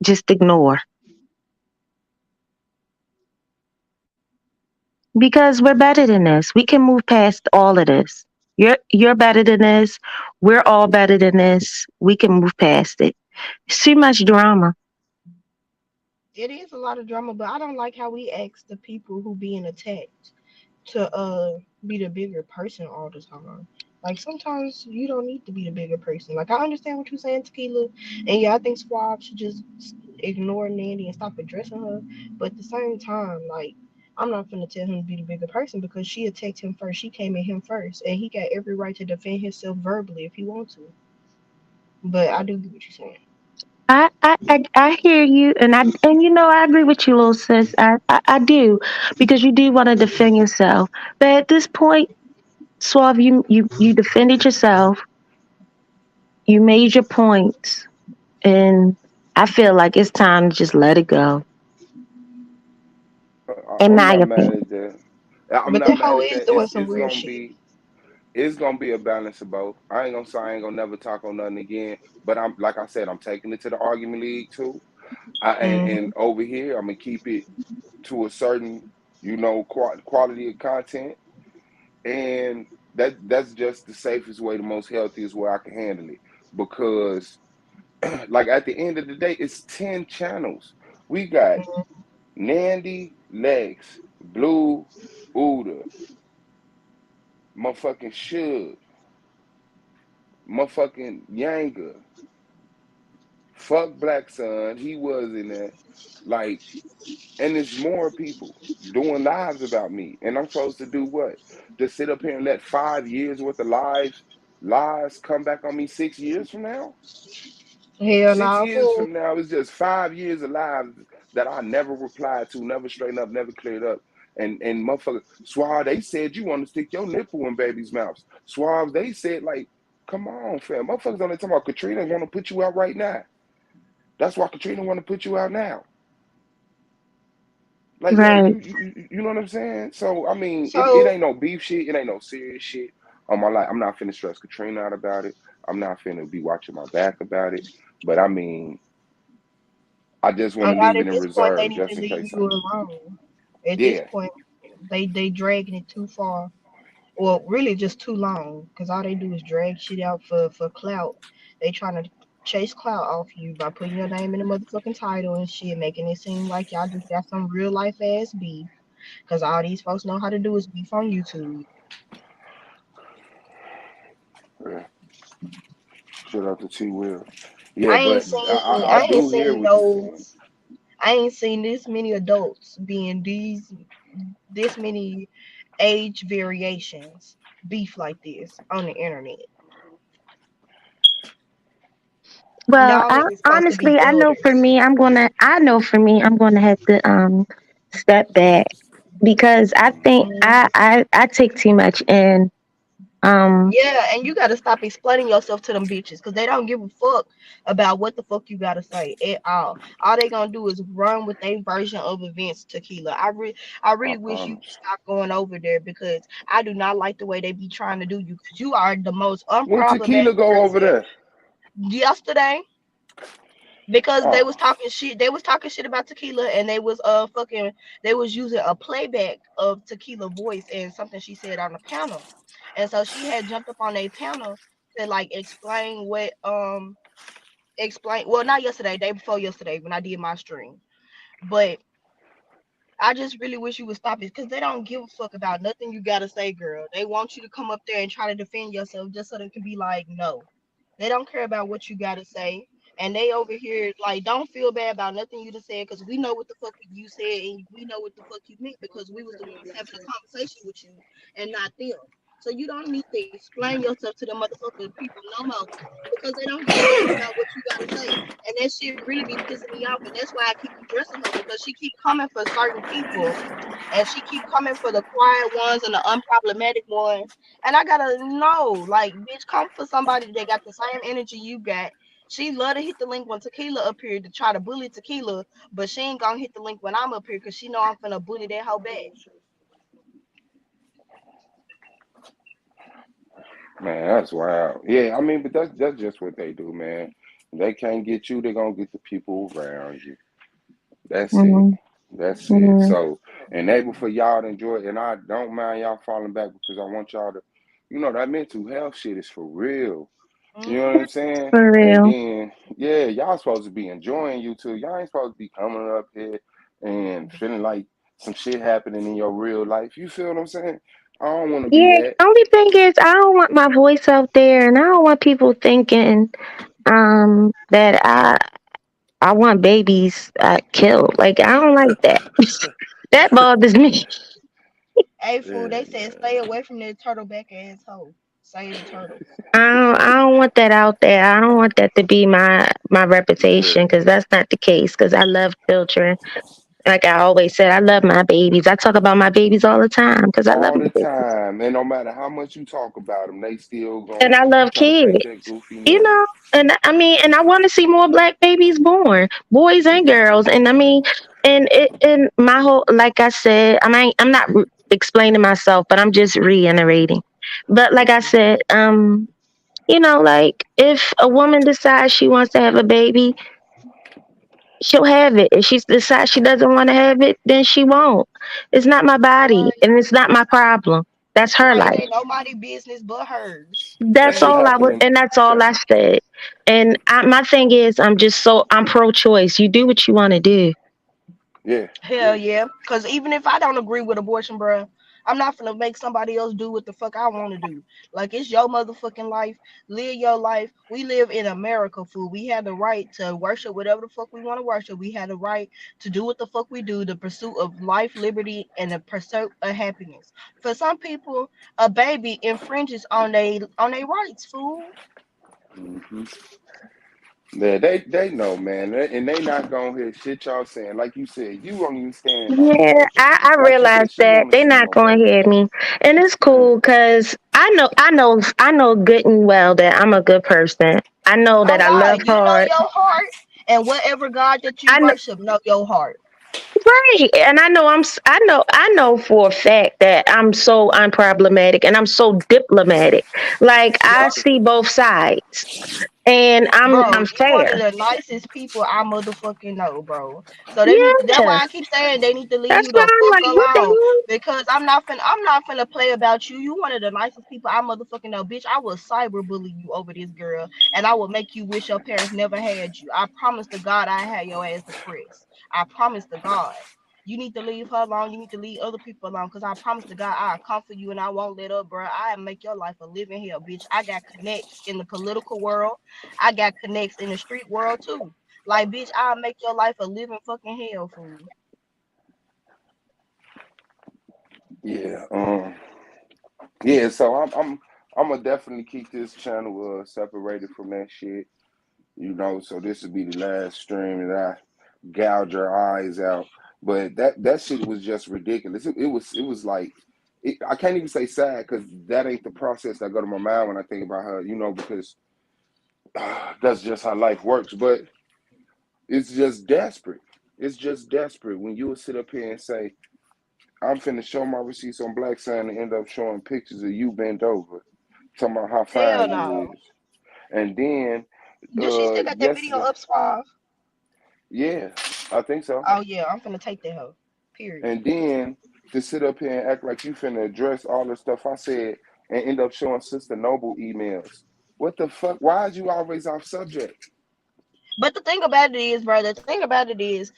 Just ignore. Because we're better than this. We can move past all of this. You're better than this. We're all better than this. We can move past it. It's too much drama. It is a lot of drama, but I don't like how we ask the people who being attacked to be the bigger person all the time. Like sometimes you don't need to be the bigger person. Like I understand what you're saying, Tequila, and yeah, I think Swab should just ignore Nandy and stop addressing her. But at the same time, like I'm not gonna tell him to be the bigger person because she attacked him first. She came at him first, and he got every right to defend himself verbally if he wants to. But I do get what you're saying. I hear you, and I agree with you, little sis. I do because you do want to defend yourself, but at this point, Suave, you defended yourself. You made your points, and I feel like it's time to just let it go. In I'm my not mad opinion, at that. I'm But not that mad hoe at is that. doing some weird shit. It's gonna be a balance of both. I ain't gonna say I ain't gonna never talk on nothing again. But I'm like I said, I'm taking it to the argument league too. And Hmm. over here, I'm gonna keep it to a certain, quality of content, and that's just the safest way, the most healthiest way I can handle it. Because, like at the end of the day, it's 10 channels. We got Nandy, Lex, Blue, Uda, motherfucking Suge, motherfucking Yanga. Fuck Black Sun, he was in there. Like, and there's more people doing lives about me. And I'm supposed to do what? Just sit up here and let 5 years worth of lies come back on me 6 years from now? Hell Six nah, years fool. from now, it's just 5 years of lives that I never replied to, never straightened up, never cleared up. And motherfucker, Suave, they said you want to stick your nipple in babies' mouths. Suave, they said, like, come on, fam. Motherfuckers only talking about Katrina want to put you out right now. That's why Katrina want to put you out now. Like right? you know what I'm saying? So I mean, it So ain't no beef shit. It ain't no serious shit on my life. I'm not finna stress Katrina out about it. I'm not finna be watching my back about it. But I mean, I just want Oh to God, leave it at in this point, they reserve need just to in leave case you something. alone. At this Yeah. point, they dragging it too far. Well, really just too long, because all they do is drag shit out for clout. They trying to chase clout off you by putting your name in the motherfucking title and shit, making it seem like y'all just got some real life ass beef. Because all these folks know how to do is beef on YouTube. Yeah. Shout out to T Will. Yeah, I ain't but seen I I ain't do hear seen what you're no saying. I ain't seen this many adults being this many age variations beef like this on the internet. Well, Y'all I niggas supposed to be honestly, elders. I know for me, I'm gonna have to step back because I think Mhm. I take too much in. Um, Yeah, and you gotta stop explaining yourself to them bitches because they don't give a fuck about what the fuck you gotta say at all. All they gonna do is run with their version of events, Tequila. I I really wish you promise. stop going over there because I do not like the way they be trying to do you because you are the most When unproblematic Tequila go over person. there? Yesterday, because they was Oh, talking shit. They was talking shit about Tequila, and they was fucking. They was using a playback of Tequila voice and something she said on the panel, and so she had jumped up on a panel to like explain. Well, not yesterday, day before yesterday when I did my stream, but. I just really wish you would stop it because they don't give a fuck about nothing you gotta say, girl. They want you to come up there and try to defend yourself just so they can be like, no. They don't care about what you gotta say, and they over here like don't feel bad about nothing you just said because we know what the fuck you said and we know what the fuck you meant because we was the ones having a conversation with you and not them. So you don't need to explain yourself to the motherfucking people no more because they don't give a damn about what you gotta say, and that shit really be pissing me off, and that's why I keep addressing her because she keep coming for certain people, and she keep coming for the quiet ones and the unproblematic ones, and I gotta know, like, bitch, come for somebody that got the same energy you got. She love to hit the link when Tequila up here to try to bully Tequila, but she ain't gonna hit the link when I'm up here because she know I'm finna bully that hoe back. man, that's wild. Yeah, I mean, but that's just what they do, man. They can't get you, they're gonna get the people around you. That's it. mhm, That's it. mhm. So, enable for y'all to enjoy it. And I don't mind y'all falling back because I want y'all to, that mental health shit is for real. You know what I'm Hmm. saying? For And real. then, yeah, y'all supposed to be enjoying you too. Y'all ain't supposed to be coming up here and feeling like some shit happening in your real life. You feel what I'm saying? I don't want to be Yeah. that. Only thing is, I don't want my voice out there, and I don't want people thinking that I want babies killed. Like I don't like that. That bothers me. Hey, fool, Yeah, they said stay away from that turtleback asshole. Save the turtles. I don't want that out there. I don't want that to be my reputation yeah. because that's not the case. Because I love children. Like I always said, I love my babies. I talk about my babies all the time because I love All my the babies, time. And no matter how much you talk about them, they still and gonna I love try to kids. paint that goofy You know, narrative. and I mean, and I want to see more black babies born, boys and girls. And I mean, and my whole, like I said, I'm not explaining myself, but I'm just reiterating. But like I said, like if a woman decides she wants to have a baby, she'll have it. If she decides she doesn't want to have it, then she won't. It's not my body, Right. and it's not my problem. That's her Right. It life. ain't nobody business but hers. That That's shit all I And was, happening. and that's all That I said. And my thing is, I'm pro-choice. You do what you want to do. yeah, hell yeah. yeah. Cause even if I don't agree with abortion, bruh, I'm not gonna make somebody else do what the fuck I want to do. Like it's your motherfucking life. Live your life. We live in America, fool. We have the right to worship whatever the fuck we want to worship. We have the right to do what the fuck we do. The pursuit of life, liberty, and the pursuit of happiness. For some people, a baby infringes on their rights, fool. hmm Yeah, they know, man, and they not gonna hear shit y'all saying. Like you said, you won't even stand on Yeah, abortion. I Like you said, realize she that want to they're see not more going to babies. hear me, and it's Yeah, cool because I know good and well that I'm a good person. I know that Oh I love God, you know hard. your heart, and whatever God that you I know worship, know your heart. right, and I know I know for a fact that I'm so unproblematic and I'm so diplomatic. Like I Yup. see both sides. And Bro, I'm you one of fair. the nicest people I motherfucking know, bro. So they need to, that's Yeah. why I keep saying they need to leave That's you why the I'm fuck like, what the alone. hell? Because I'm not finna play about you. You one of the nicest people I motherfucking know. Bitch, I will cyberbully you over this girl and I will make you wish your parents never had you. I promise to God I had your ass depressed. I promise to God. You need to leave her alone. You need to leave other people alone. Cause I promise to God I'll comfort you and I won't let up, bro. I'll make your life a living hell, bitch. I got connects in the political world. I got connects in the street world too. Like, bitch, I'll make your life a living fucking hell, fool. Yeah. Yeah. So I'm gonna definitely keep this channel separated from that shit. You know. So this will be the last stream that I gouge her eyes out. But that shit was just ridiculous. It was like I can't even say sad because that ain't the process that go to my mind when I think about her. You know, because that's just how life works. But it's just desperate. It's just desperate when you would sit up here and say, I'm finna show my receipts on Black Sun and end up showing pictures of you bent over, talking about how Hell fine no. you is. And then Do she still got that video yesterday, up, Suave? yeah, I think so. Oh yeah, I'm finna take that hoe. Period. And then to sit up here and act like you finna address all the stuff I said and end up showing Sister Noble emails. What the fuck? Why is you always off subject? But the thing about it is, bro, the thing about it is,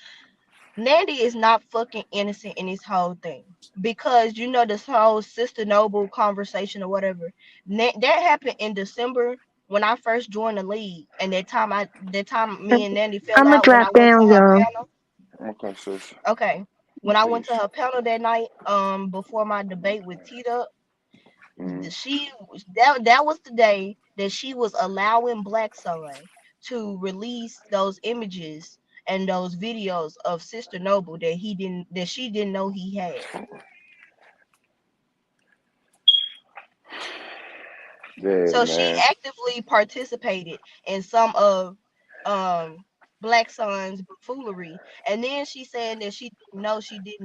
Nandy is not fucking innocent in this whole thing. Because you know this whole Sister Noble conversation or whatever. That happened in December when I first joined the league. And that time me and Nandy fell I'm gonna out when drop I went to down, her y'all. panel. Okay, sis. Okay. When I went to Peace. her panel that night, before my debate with Tita, Mm. that was the day that she was allowing Black Sun to release those images and those videos of Sister Noble that she didn't know he had. Yeah, So she man. actively participated in some of um Black Sun's buffoonery. And then she said that she didn't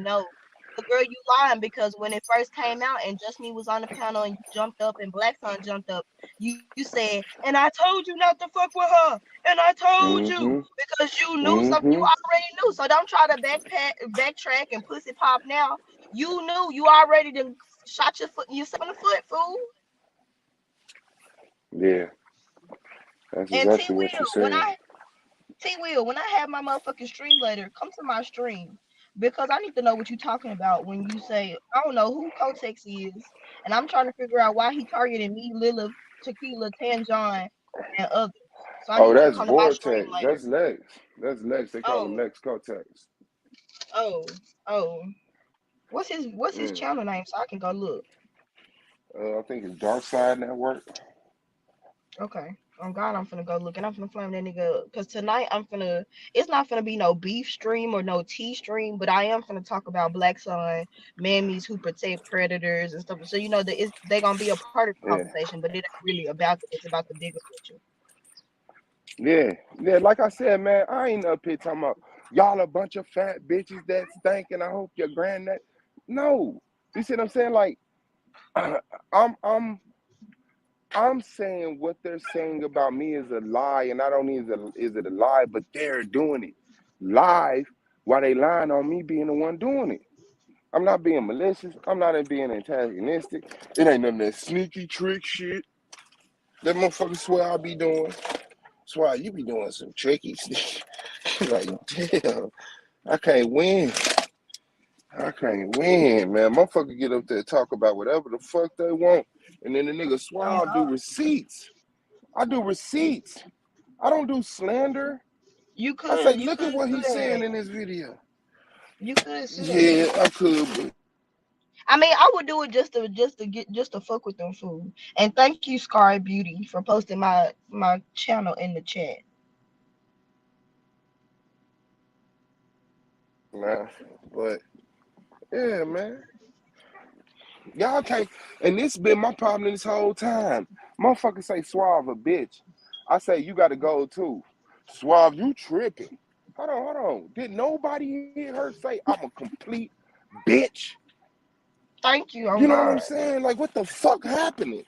know. But girl, you lying, because when it first came out and Just Me was on the panel and you jumped up and Black Sun jumped up, you said, and I told you not to fuck with her. And I told you Mm-hmm. because you knew something you Mm-hmm. already knew. So don't try to backtrack and pussy pop now. You knew you already done shot yourself in the foot, fool. Yeah, that's And exactly what you said. When I have my motherfucking stream later, come to my stream because I need to know what you're talking about when you say I don't know who Kotex is, and I'm trying to figure out why he targeted me, Lilith, Tequila, Tanjon, and others. So I Oh, need you to that's come to my stream Vortex. later. That's Lex. That's Lex. They call him Oh, Lex Kotex. oh, oh. What's his Mm. channel name so I can go look? I think it's Dark Side Network. Okay. On God, I'm finna go look and I'm finna flame that nigga up. Cause tonight it's not finna be no beef stream or no tea stream, but I am finna talk about Black Sun, mammies who protect predators and stuff. So you know that they gonna be a part of the Yeah. conversation, but it ain't really about that. It's about the bigger picture. Yeah. Yeah. Like I said, man, I ain't up here talking about y'all a bunch of fat bitches that stink and I hope your granddad. No. You see what I'm saying? Like, I'm I'm I'm saying what they're saying about me is a lie, and not only is it a lie, but they're doing it live while they lying on me being the one doing it. I'm not being malicious. I'm not being antagonistic. It ain't none of that sneaky trick shit that motherfuckers swear I be doing. Swear you be doing some tricky shit. Like, damn, I can't win. I can't win, man. Motherfucker get up there and talk about whatever the fuck they want. And then the nigga swear Oh I'll do God, receipts. I do receipts. I don't do slander. you I say, could you look could at what do he's saying that. in this video. You could say that. Yeah, I could, but I mean, I would do it just to fuck with them food. And thank you, Scar Beauty, for posting my channel in the chat. nah. But yeah, man. Y'all can't, and this been my problem this whole time. Motherfucker say Suave a bitch. I say you got to go too. Suave, you tripping. Hold on. Did nobody hear her say I'm a complete bitch? Thank you, You on know what I'm God. saying? Like, what the fuck happening?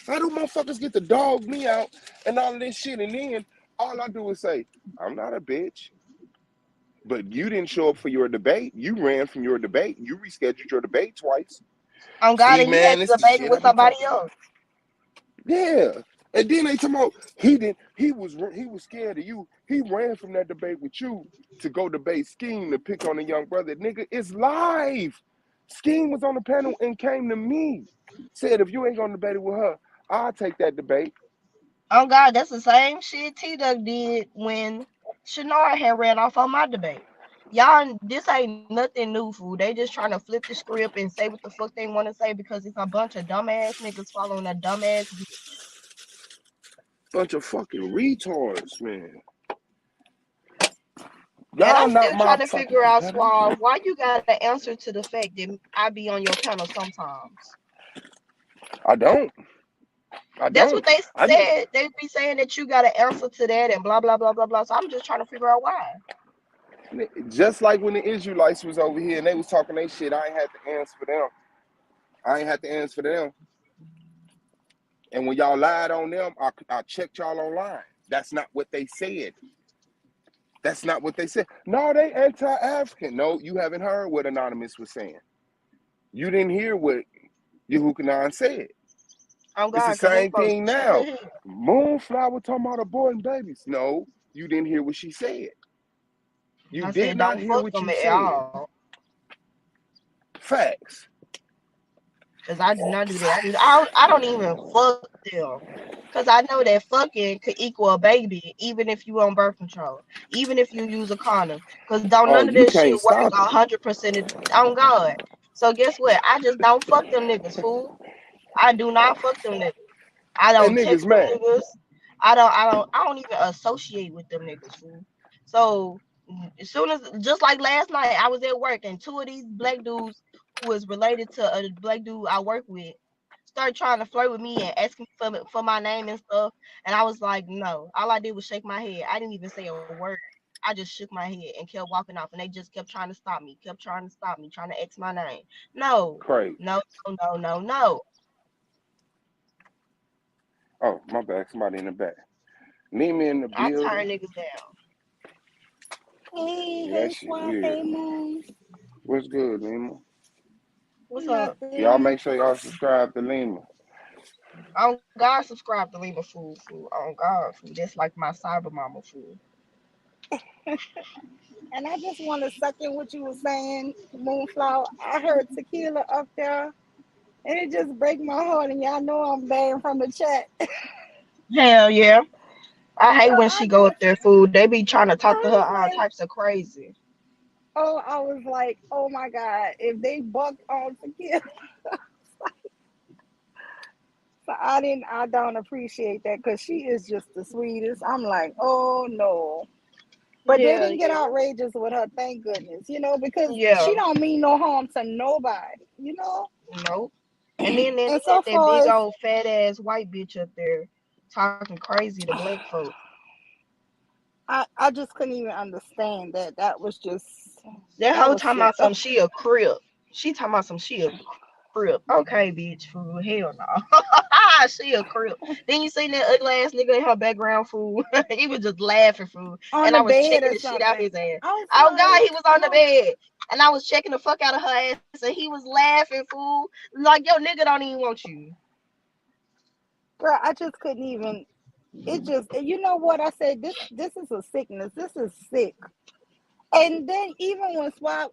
How do motherfuckers get to dog me out and all of this shit? And then all I do is say, I'm not a bitch. But you didn't show up for your debate. You ran from your debate. You rescheduled your debate twice. On God, See, and you had man, to this the debate shit I with be somebody talking. else. Yeah. And then they talking about he was scared of you. He ran from that debate with you to go debate Scheme to pick on a young brother. Nigga, it's live. Scheme was on the panel and came to me. Said if you ain't gonna debate it with her, I'll take that debate. On God, that's the same shit T-Duck did when Shannara had ran off on my debate. Y'all, this ain't nothing new, fool. They just trying to flip the script and say what the fuck they want to say because it's a bunch of dumbass niggas following a dumbass bitch. Bunch of fucking retards, man. And Y'all I'm not still my trying to fucking figure out, competitor. Suave, why you got to answer to the fact that I be on your panel sometimes. I don't. That's what they I just said. They be saying that you got to answer to that and blah, blah, blah, blah, blah. So I'm just trying to figure out why. just like when the Israelites was over here and they was talking their shit, I ain't had to answer for them. I ain't had to answer for them. And when y'all lied on them, I checked y'all online. That's not what they said. That's not what they said. No, they anti-African. No, you haven't heard what Anonymous was saying. You didn't hear what Yehukanan said. Oh It's the God, because them same folks thing cheap now. as hell. Moonflower talking about aborting babies. No, you didn't hear what she said. You I did said, not don't hear fuck what them you at said. all. Facts. Because I do not do that. I don't even fuck them. Because I know that fucking could equal a baby, even if you on birth control, even if you use a condom. Because don't Oh, none of you this shit can't work stop it. 100% on God. So guess what? I just don't fuck them niggas, fool. I do not fuck them niggas. I And don't niggas text them mad. niggas. I don't even associate with them niggas, fool. So as soon as just like last night, I was at work and two of these black dudes who was related to a black dude I work with started trying to flirt with me and asking for my name and stuff. And I was like, no. All I did was shake my head. I didn't even say a word. I just shook my head and kept walking off. And they just kept trying to stop me, trying to ask my name. No, Crazy. no, no, no, no, no. Oh, my bad. Somebody in the back. Nima in the I building. turn niggas down. Hey, Yeah, hey, that shit Swamp, weird. hey, Moon. What's good, Nima? What's up? Y'all Nothing. make sure y'all subscribe to Lima. On God, subscribe to Lima Food. On God, food. That's like my cyber mama food. And I just want to suck in what you were saying, Moonflower. I heard Tequila up there, and it just break my heart. And y'all know I'm banned from the chat. Hell yeah. I hate So when she go up there, food. They be trying to talk to I her was all like, types of crazy. I was like, oh my God, if they bucked on Tequila. So I don't appreciate that because she is just the sweetest. I'm like, oh no. But they Hell didn't get yeah. outrageous with her, thank goodness, because she Yeah. don't mean no harm to nobody. Nope. And then they And had so that far big as old fat ass white bitch up there talking crazy to black folk. I just couldn't even understand that. That That whole was time sick. about some she a crip. She talking about some she a crip. Okay, bitch, fool. Hell no. She a crip. Then you seen that ugly ass nigga in her background, fool. He was just laughing, fool. On And the I was bed checking or the shit out something. his ass. I was Oh God, he like, was on the bed. And I was checking the fuck out of her ass. And he was laughing, fool. Like your nigga don't even want you. girl, I just couldn't even. It just, you know what I said? This is a sickness. This is sick. And then even when Swap,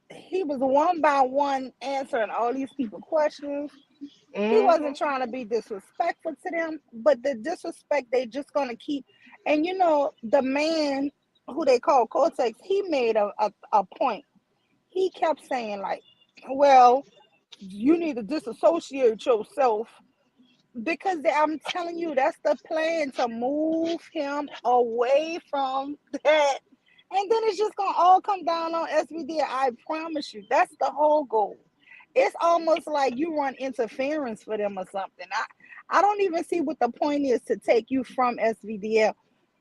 he was one by one answering all these people questions. He wasn't Mm-hmm. trying to be disrespectful to them, but the disrespect they just gonna keep. And the man who they call Cortex, he made a point. He kept saying like, well, you need to disassociate yourself because I'm telling you, that's the plan to move him away from that. And then it's just gonna all come down on SVD. I promise you, that's the whole goal. It's almost like you run interference for them or something. I don't even see what the point is to take you from SVDL,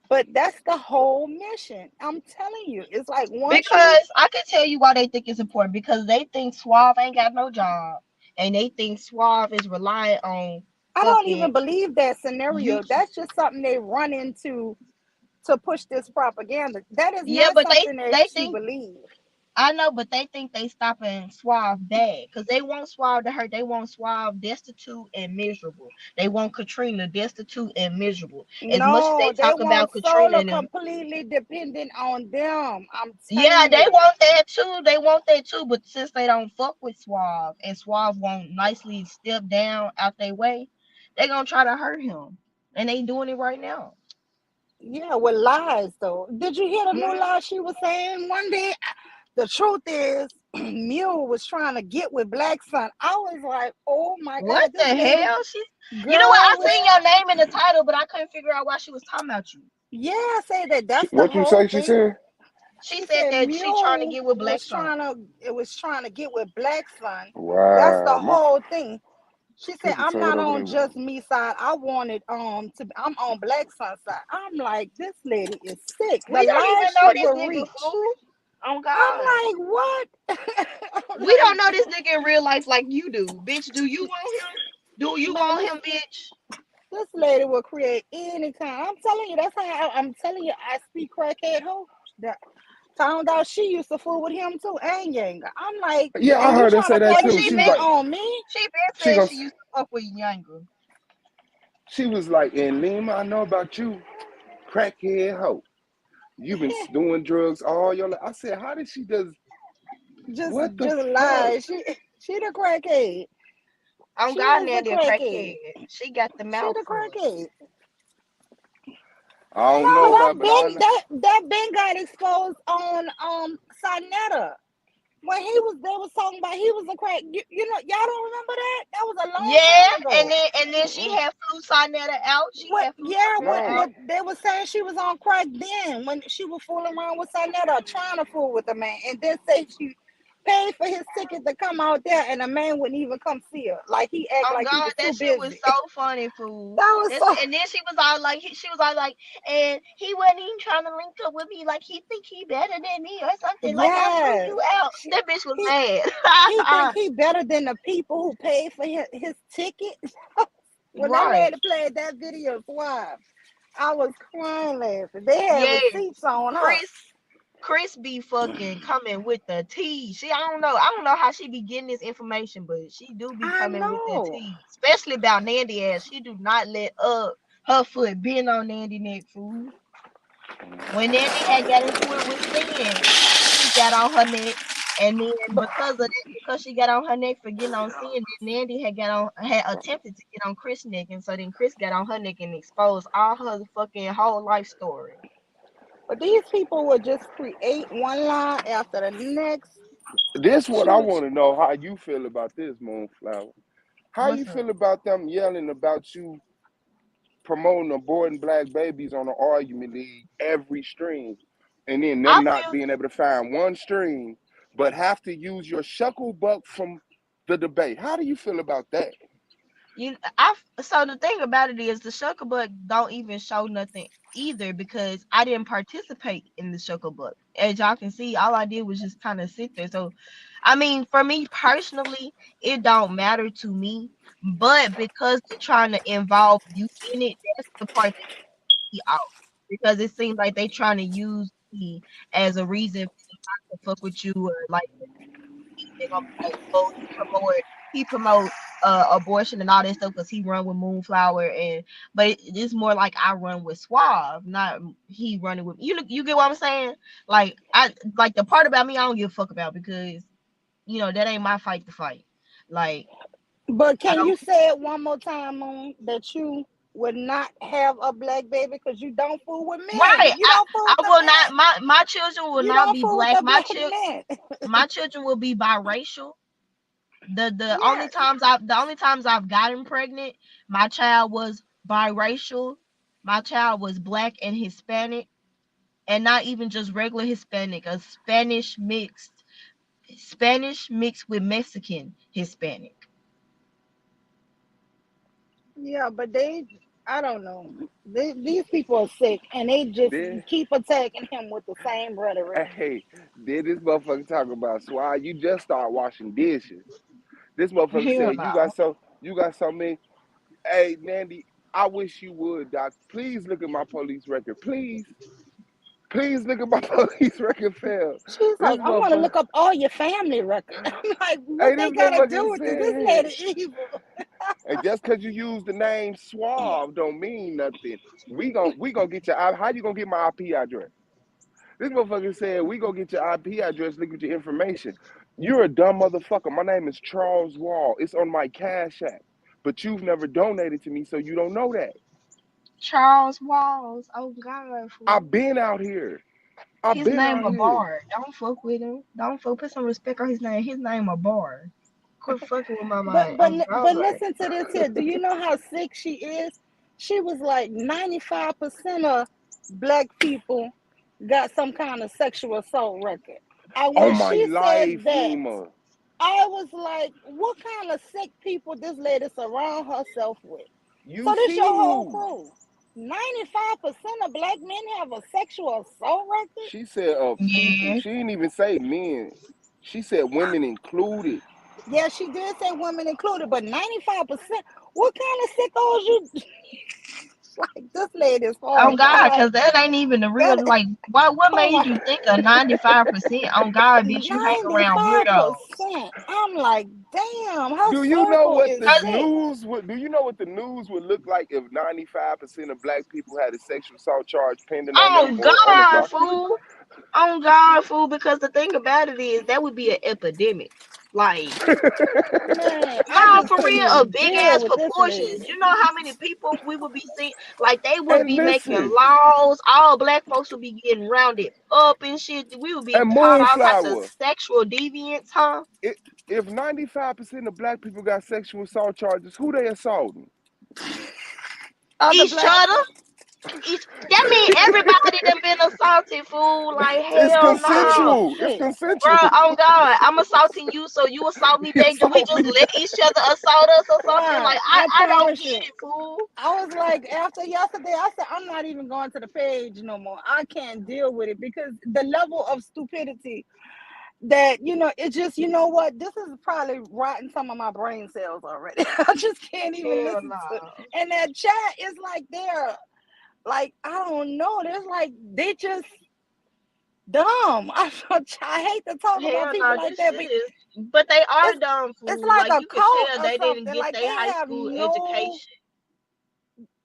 but that's the whole mission. I'm telling you, it's like once you Because I can tell you why they think it's important. Because they think Suave ain't got no job. And they think Suave is relying on I don't even fucking believe that scenario. YouTube. That's just something they run into to push this propaganda. That is Yeah, not but something that they she think believes. I know, but they think they stopping Suave bad because they want Suave to hurt. They want Suave destitute and miserable. They want Katrina destitute and miserable. As much as they No, they talk about want Katrina Solar and them, completely dependent on them. I'm yeah, telling they you. want that too. They want that too. But since they don't fuck with Suave and Suave won't nicely step down out their way, they gonna try to hurt him, and they doing it right now. Yeah, with lies though. Did you hear the new Mhm. lie she was saying one day? The truth is, Mule was trying to get with Black Sun. I was like, oh my What God, the this lady, hell? You know what? girl I was, seen your name in the title, but I couldn't figure out why she was talking about you. yeah, say that that's the What you whole say? She thing. said. She She said said that she trying to Mule get with Black was Son. trying to, it was trying to get with Black Sun. That's the Wow, my whole thing. She said, people I'm turn it not over on there. just me side. I wanted to I'm on Black Sun side. I'm like, this lady is sick. The We don't lies even know she this will nigga reach. fool. Oh I'm God. like, what? I'm We like, don't know this nigga in real life like you do. Bitch, do you want him? Do you man, want this him, bitch? this lady will create any kind. I'm telling you, that's how I'm telling you, I speak crackhead hoe. That found out she used to fool with him too, and Yanga. I'm like, Yeah, I and you heard her trying say to that Yeah, too. focus she She was in like, been on me? she said she goes, used to fuck with younger. she was like, in Lima, I know about you, crackhead hoe. You've been doing drugs all your life. I said, how did she does? just What the just fuck? lie. She the crackhead. On She God, is the Nandy a crackhead. crackhead. She got the She mouth the for it. crackhead. I don't No, know that about, but I Ben that Ben got exposed on Sonetta. When they was talking about he was a crack. You know, y'all don't remember that? That was a long Yeah, time ago. and then she know. had flew Sonetta out. She What? had flew Yeah, Sonetta No, what out. they were saying she was on crack then when she was fooling around with Sonetta, trying to fool with the man, and then say she paid for his ticket to come out there, and the man wouldn't even come see her. Like he act Oh like he God, was too that shit was busy. so funny, fool. That was so. And then she was all like, she was all like, and he wasn't even trying to link up with me, like he think he better than me or something. Like I flew Yes, you out. she, That bitch was he think mad. he better than the people who paid for his ticket. When that Right? lady played that video twice, I was crying laughing. They had Yes. receipts on her. Chris be fucking coming with the tea. I don't know how she be getting this information, but she do be I coming with the know. tea. Especially about Nandy ass. She do not let up her foot bend on Nandy neck, fool. When Nandy had got into it with Sin, she got on her neck. And then But because she got on her neck for getting on Sin, then Nandy had attempted to get on Chris' neck, and so then Chris got on her neck and exposed all her fucking whole life story. these people would just create one lie after the next. this what She I was want to know. How you feel about this, Moonflower? How you What's up? feel about them yelling about you promoting aborting black babies on the argument league every stream, and then I them not feel being able to find one stream, but have to use your shuckle buck from the debate? How do you feel about that? so the thing about it is the Shucklebuck don't even show nothing either because I didn't participate in the Shucklebuck. As y'all can see, all I did was just kind of sit there. So I mean, for me personally, it don't matter to me. But because they're trying to involve you in it, that's the part that me out. Because it seems like they trying to use me as a reason to fuck with you or like they gonna be like, oh, he promote abortion and all that stuff because he run with Moonflower but it's more like I run with Suave, not he running with you get what I'm saying? Like I like the part about me I don't give a fuck about because that ain't my fight to fight. Like But I can don't you say it one more time, Moon, that you would not have a black baby because you don't fool with men? right. You don't fool I with the will not men. my children will You not don't be fool with black. the black men. My children will be biracial. Yes. The only times I've gotten pregnant, my child was biracial. My child was black and Hispanic, and not even just regular Hispanic, a Spanish mixed with Mexican Hispanic. Yeah, but I don't know. These people are sick, and they just Then, keep attacking him with the same rhetoric. hey, then this motherfucker talk about Swag. You just start washing dishes. This motherfucker Hell said no. you got so many. Hey, Nandy, I wish you would, Doc. Please look at my police record. Please. Please look at my police record, fam. She's This like, I want to motherfucker. look up all your family record. I'm like, Hey, what this they got to do motherfucker with this? This said. lady evil. And just because you use the name Suave don't mean nothing. We gonna get your how you gonna get my IP address? This motherfucker said we gonna get your IP address, look at your information. You're a dumb motherfucker. My name is Charles Wall. It's on my Cash App. But you've never donated to me, so you don't know that. Charles Walls. Oh God, fool. I've been out here. I've His been name out a here. Bar. Don't fuck with him. Don't fuck. Put some respect on his name. His name a Bar. Quit fucking with my mind. But Oh but God. listen to this here. Do you know how sick she is? She was like 95% of black people got some kind of sexual assault record. And On when my she said life, that, Uma. I was like, what kind of sick people this lady surround herself with? You So this your see whole who? crew. 95% of black men have a sexual assault record? She said people. Yeah. She didn't even say men. She said women included. Yeah, she did say women included, but 95%, what kind of sickos you like? This lady is Oh horrible. I'm God, like, cause that ain't even the real. that, Like, what oh made my, you think of 95%? On God, bitch, you hang around weirdos. 95%. I'm like, damn, her Do you know circle what is the sick. news would? Do you know what the news would look like if 95% of black people had a sexual assault charge pending on them Oh or on the God, docket? fool. On God, fool. Because the thing about it is that would be an epidemic. Like, Man, I nah, just for couldn't real, a even big deal ass with this lady. proportions. You know how many people we would be seeing? Like, they would And be making listen, laws. All black folks would be getting rounded up and shit. We would be and caught all types of Moonflower, sexual deviants, huh? it, if 95% of black people got sexual assault charges, who they assaulting? Other Each black, other. That mean everybody done been assaulted, fool. Like, It's hell no. oh consensual. It's shit. Bro, consensual. oh God, I'm assaulting you, so you assault me You back. Do we assault just me let back. each other assault us or something? Right. Like, I I don't promise get you. it, fool. I was like, after yesterday, I said, I'm not even going to the page no more. I can't deal with it because the level of stupidity that, it's just, you know what? This is probably rotting some of my brain cells already. I just can't even Hell listen to it. no. And that chat is like they're like, I don't know. There's like, they just dumb. I hate to talk about Hell people no, like this that, shit but is. But they are it's dumb, it's fool. like Like, a you can cult tell or they didn't something. get Like their they high have school no, education.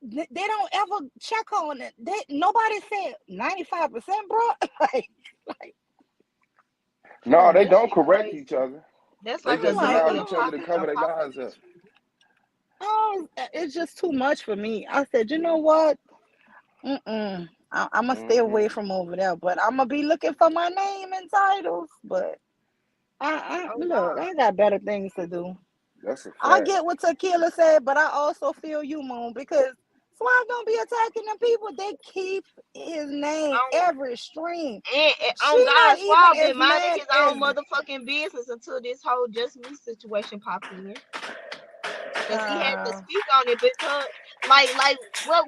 they don't ever check on it. Nobody said 95%, bro. like, No, they That don't shit correct each crazy. other. That's They like a just I'm like, allow nuclear each other to cover their lies up. apocalypse. oh, it's just too much for me. I said, you know what? I'm gonna stay away Mm-mm. from over there, but I'm gonna be looking for my name and titles. But I Oh look, God. I got better things to do. That's a I fact. get what Tequila said, but I also feel you, Moon, because Swag don't be attacking them people. They keep his name On, every stream. and on She not God, even Swab as been minding mad his as own motherfucking business until this whole Just Me situation popped in. Cause he had to uh speak on it because, like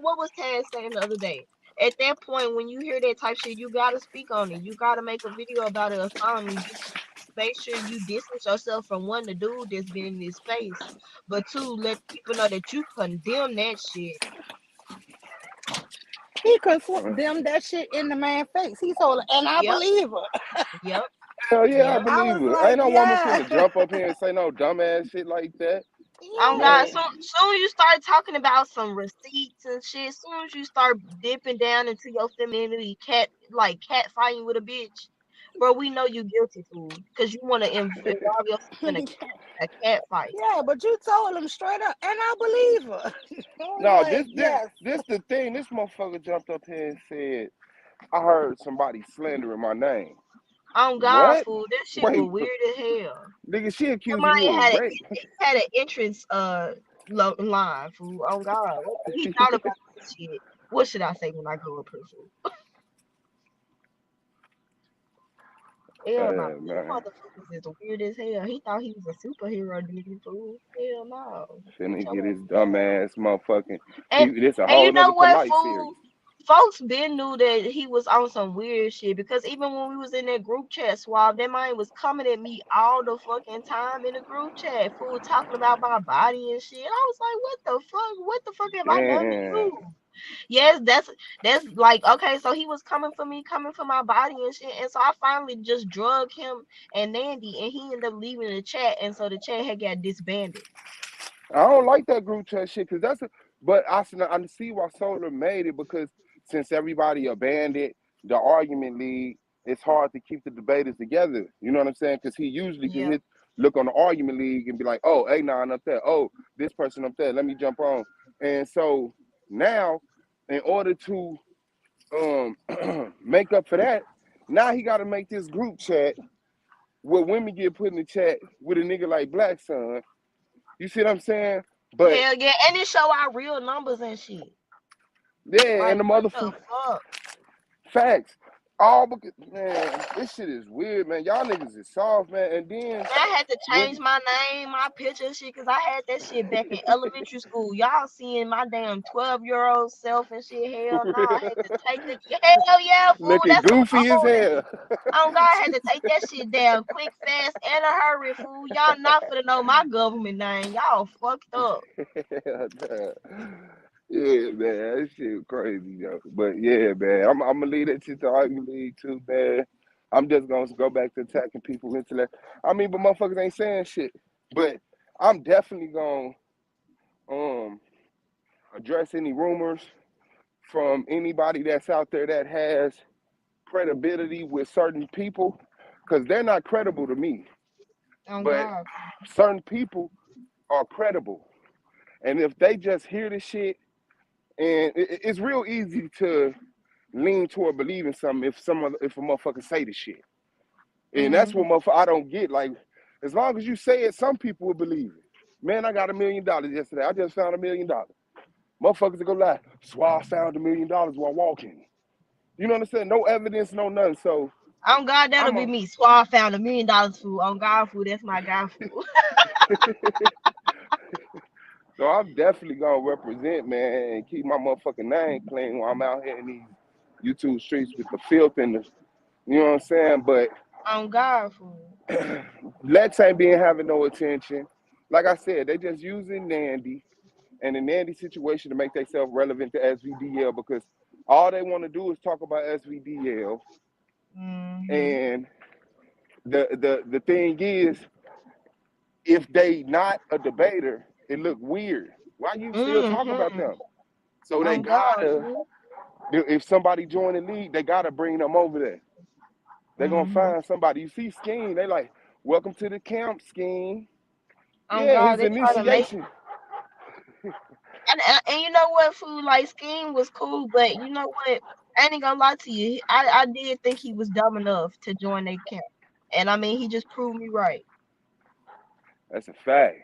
what was Taz saying the other day? At that point, when you hear that type shit, you gotta speak on it. You gotta make a video about it or something. Just make sure you distance yourself from one, the dude that's been in his face, but two, let people know that you condemn that shit. he condemned that shit in the man's face. He told her, and I Yep, believe her. yep, Hell yeah, I yep. I believe was it. like, Ain't no woman yeah. finna jump up here and say no dumbass shit like that. Oh God, Yeah. soon you start talking about some receipts and shit, soon as you start dipping down into your femininity, cat fighting with a bitch, bro, we know you guilty, fool, because you want to involve yourself in a cat fight. Yeah, but you told him straight up, and I believe her. I was No, like, yes. this the thing. This motherfucker jumped up here and said, I heard somebody slandering my name. Oh God, What? fool, that shit Wait, was weird as hell. nigga, she accusing Somebody you of rape. had an entrance line, fool. Oh God, he thought about this shit. What should I say when I go up here, fool? Hell no. Them Man, motherfuckers is weird as hell. He thought he was a superhero, nigga, fool. Hell no. finna Shut get up. his dumb ass motherfucking. And This a and you whole know nother what, polite fool? series. folks been knew that he was on some weird shit because even when we was in that group chat swab, that man was coming at me all the fucking time in the group chat, fool, talking about my body and shit. I was like, what the fuck? What the fuck have I done to Damn. you? Yes, that's like okay. So he was coming for me, coming for my body and shit, and so I finally just drug him and Nandy, and he ended up leaving the chat, and so the chat had got disbanded. I don't like that group chat shit because but I see why Solar made it because since everybody abandoned the argument league, it's hard to keep the debaters together. You know what I'm saying? Because he usually Yeah, can look on the argument league and be like, oh, A9 up there. Oh, this person up there. Let me jump on. And so now, in order to make up for that, now he got to make this group chat where women get put in the chat with a nigga like Black Sun. You see what I'm saying? But hell yeah, and it show our real numbers and shit. yeah, and Like the what the motherfucker fuck? facts. All because man, this shit is weird, man. Y'all niggas is soft, man. And then I had to change when my name, my picture and shit, cause I had that shit back in elementary school. Y'all seeing my damn 12-year-old self and shit. Hell no, I had to take the hell yeah, fool. looking That's some goofy as old hell. ass. Oh God, I had to take that shit down quick, fast, and a hurry, fool. Y'all not finna know my government name. Y'all fucked up. Yeah, man, that shit crazy, yo. But yeah, man, I'm gonna leave that shit to argument league too, man. I'm just gonna go back to attacking people intellect. I mean, but motherfuckers ain't saying shit. But I'm definitely gonna um address any rumors from anybody that's out there that has credibility with certain people, because they're not credible to me. Oh But God. certain people are credible, and if they just hear the shit, and it's real easy to lean toward believing something if a motherfucker say the shit. And that's what Mm-hmm. motherfucker I don't get. Like, as long as you say it, some people will believe it. Man, I got $1 million yesterday. I just found $1 million. Motherfuckers are gonna lie. Swab found $1 million while walking. You know what I'm saying? No evidence, no nothing. So On God, that'll I'm be a me. Swab found $1 million fool. On God, fool. That's my guy, fool. so I'm definitely gonna represent, man, and keep my motherfucking name clean while I'm out here in these YouTube streets with the filth and the, you know what I'm saying? But On God, fool. Lex ain't being having no attention. Like I said, they just using Nandy and the Nandy situation to make themselves relevant to SVDL because all they want to do is talk about SVDL. Mm-hmm. And the thing is, if they not a debater, it look weird. Why you still talking about Mm-hmm. them? So they On God, gotta, fool. if somebody join the league, they gotta bring them over there. They gonna Mm-hmm. find somebody. You see Scheme, they like, welcome to the camp, Scheme. On Yeah, God, his they try to make initiation. and you know what, fool? Like Scheme was cool, but you know what? I ain't gonna lie to you. I did think he was dumb enough to join their camp, and I mean, he just proved me right. That's a fact.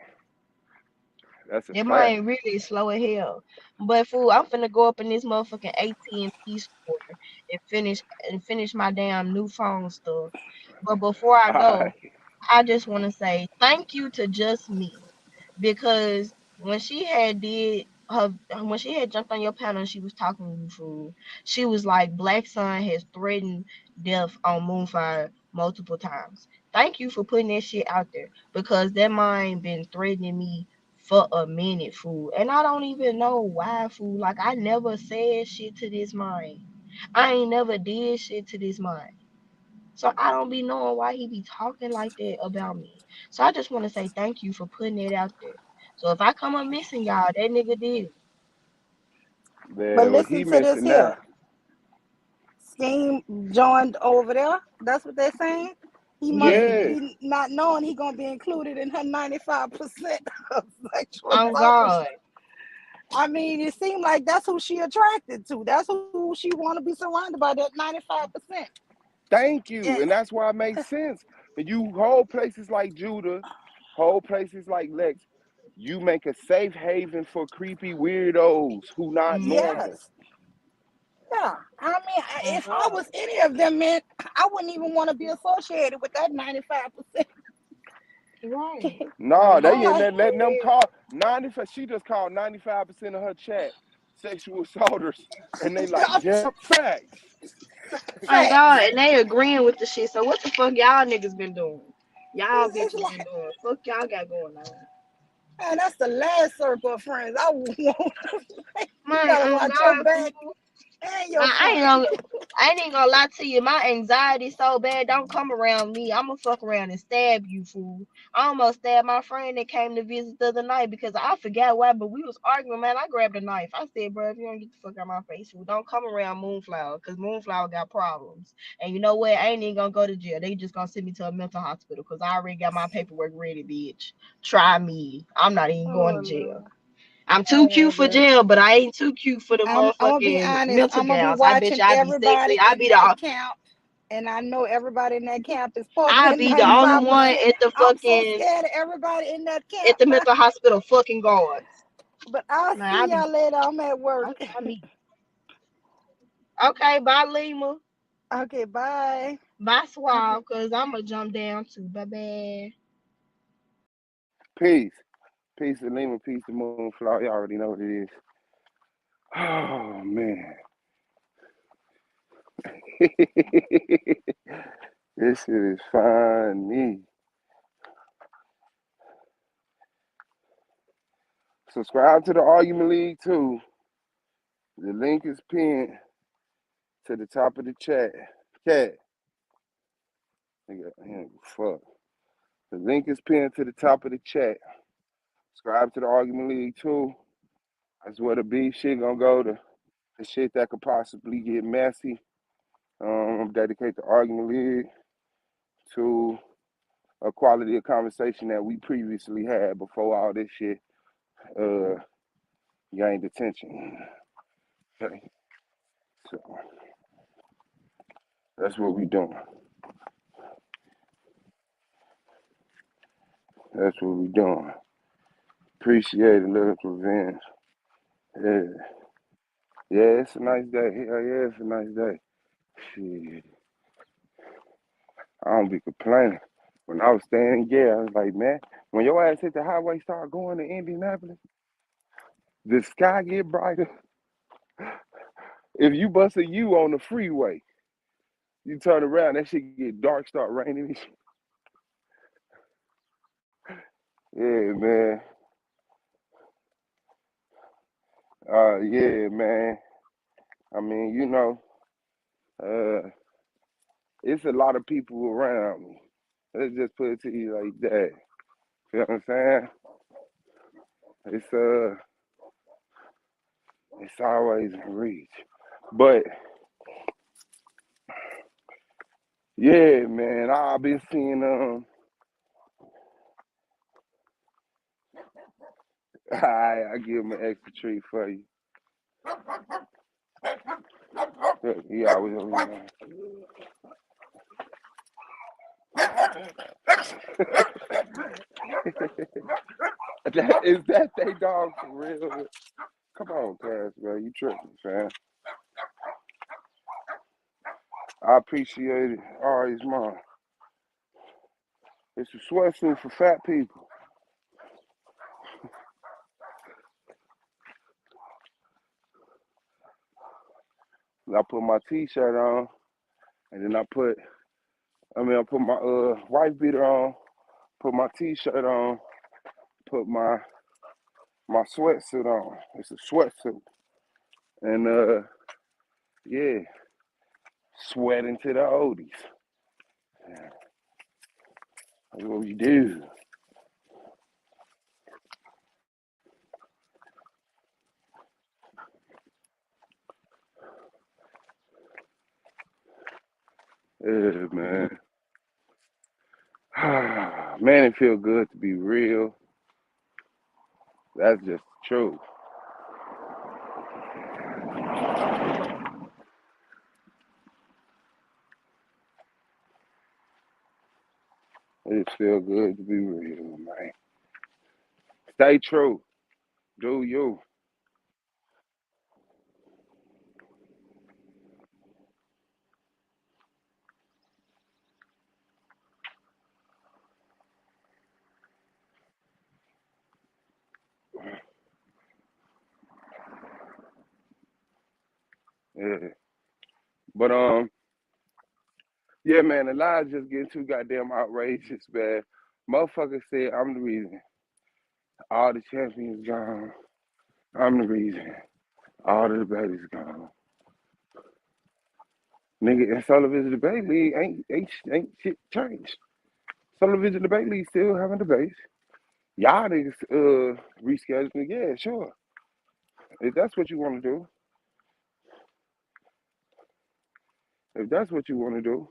That's a That fact. mind really slow as hell. But fool, I'm finna go up in this motherfucking AT&T store and finish my damn new phone stuff. But before I All right. go, I just want to say thank you to Just Me because when she had jumped on your panel and she was talking to you, fool, she was like, Black Sun has threatened death on Moonfire multiple times. Thank you for putting that shit out there because that mind been threatening me for a minute, fool. And I don't even know why, fool. Like I never said shit to this mind. I ain't never did shit to this mind. So I don't be knowing why he be talking like that about me. So I just want to say thank you for putting it out there. So if I come up missing, y'all, that nigga did it. But Man, well, he listen to this missing here. now. Scheme joined over there. That's what they're saying. He must Yeah, Yeah. be not knowing he gonna be included in her 95% of sexual on television. God. I mean, it seemed like that's who she attracted to. That's who she want to be surrounded by. That 95%. Thank Yeah, you. And that's why it makes sense. And you hold places like Judah, hold places like Lex, you make a safe haven for creepy weirdos who not Mm-hmm. normal. yes, yeah. I mean, On if I God. was any of them men, I wouldn't even want to be associated with that 95%. Right. Nah, On they God, in like, there for letting them real. call 95. She just called 95% of her chat sexual assaulters, and they like, yeah, facts. My God, Facts. and they agreeing with the shit. So what the fuck y'all niggas been doing? Y'all It's bitches been like, doing. Fuck y'all got going on. man, that's the last circle of friends. I want. You Man, better oh watch your God, back fool. and Man, your front. I ain't even gonna lie to you. My anxiety so bad. Don't come around me. I'ma fuck around and stab you, fool. I almost stabbed my friend that came to visit the other night because I forgot why, but we was arguing. Man, I grabbed a knife. I said, bro, if you don't get the fuck out of my face, fool, don't come around Moonflower because Moonflower got problems. And you know what? I ain't even gonna go to jail. They just gonna send me to a mental hospital because I already got my paperwork ready, bitch. Try me. I'm not even going to Oh jail. Lord. I'm too cute for Whatever. jail, but I ain't too cute for the I'm gonna be motherfucking honest. mental I'm gonna be gowns. I bet watching you I be everybody sexy. in that camp, and I know everybody in that camp is part of I that be the only one 95%. at the I'm so fucking scared of everybody in that at camp. the mental hospital fucking guards. But I'll Man, I see be y'all later. I'm at work. don't try me. Okay, bye Lima. Okay, bye. Bye Swab, cause I'ma jump down too. Bye bye. Peace. Peace to Lima, peace to Moonflower. You already know what it is. Oh, man. This shit is funny. Subscribe to the Argument League, too. The link is pinned to the top of the chat. Cat. Fuck. The link is pinned to the top of the chat. Subscribe to the Argument League, too. That's where the beef shit gonna go. The shit that could possibly get messy. Dedicate the Argument League to a quality of conversation that we previously had before all this shit gained attention. Okay, so that's what we doing. That's what we doing. Appreciate a little revenge. Yeah, yeah, it's a nice day. Hell yeah, it's a nice day. Shit, I don't be complaining. When I was staying in Gary, I was like, man, when your ass hit the highway, start going to Indianapolis, the sky get brighter. If you bust a U on the freeway, you turn around, that shit get dark, start raining and shit. Yeah, man. Yeah, man. I mean, it's a lot of people around me. Let's just put it to you like that. You know what I'm saying? It's always in reach. But yeah, man, I've been seeing I give him an extra treat for you. He always over here. Is that they dog for real? Come on, Cass, bro. You tripping, fam. I appreciate it. All right, it's mine. It's a sweatsuit for fat people. I put my t-shirt on, and then I put my wife beater on, put my t-shirt on, put my sweatsuit on. It's a sweatsuit. And yeah, sweating to the oldies. That's what we do. Yeah, man. Man, it feel good to be real. That's just the truth. It feel good to be real, man. Stay true. Do you. Yeah. But yeah, man, the lies just getting too goddamn outrageous, man. Motherfucker said I'm the reason all the champions gone. I'm the reason all the babies gone. Nigga, in Sullivan's debate league ain't shit changed. Sullivan's debate league still having debates. Y'all niggas rescheduling, yeah, sure. If that's what you want to do, if that's what you want to do,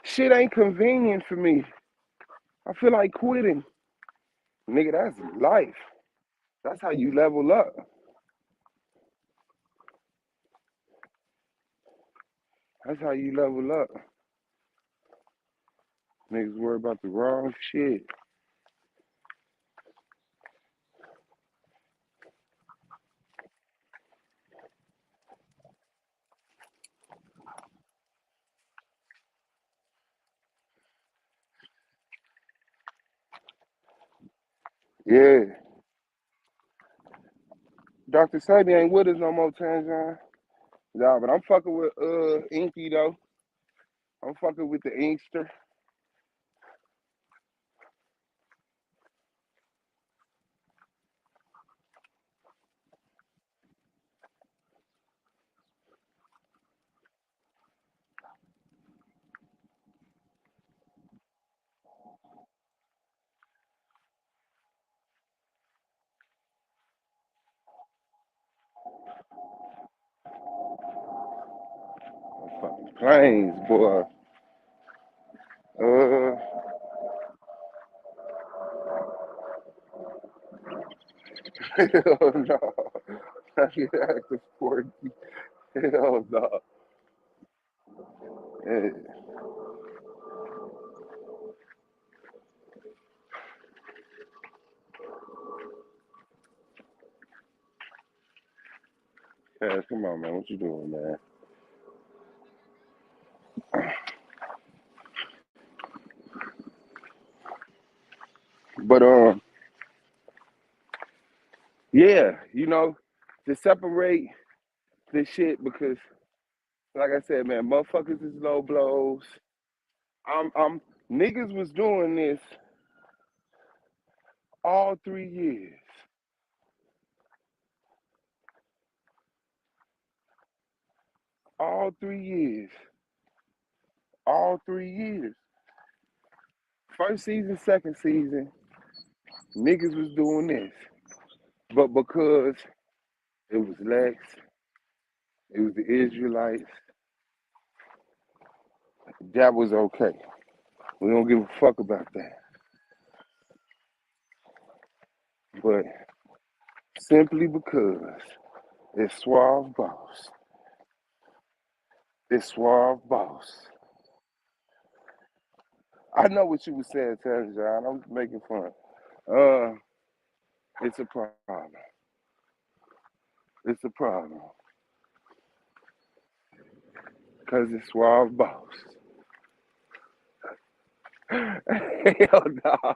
shit ain't convenient for me. I feel like quitting. Nigga, that's life. That's how you level up. That's how you level up. Niggas worry about the wrong shit. Yeah. Dr. Sadie ain't with us no more, Tanzan. Nah, but I'm fucking with Inky though. I'm fucking with the Inkster. Fucking planes, boy. Hell no. I get active Porky. Hell no. Yeah, yeah, come on, man. What you doing, man? But yeah, to separate this shit because, like I said, man, motherfuckers is low blows. I'm niggas was doing this all 3 years. All 3 years. All 3 years. First season, second season, niggas was doing this. But because it was Lex, it was the Israelites, that was okay. We don't give a fuck about that. But simply because it's Suave Boss. It's Suave Boss. I know what you were saying, John. I'm just making fun. It's a problem. It's a problem. Because it's Suave Boss. Hell nah.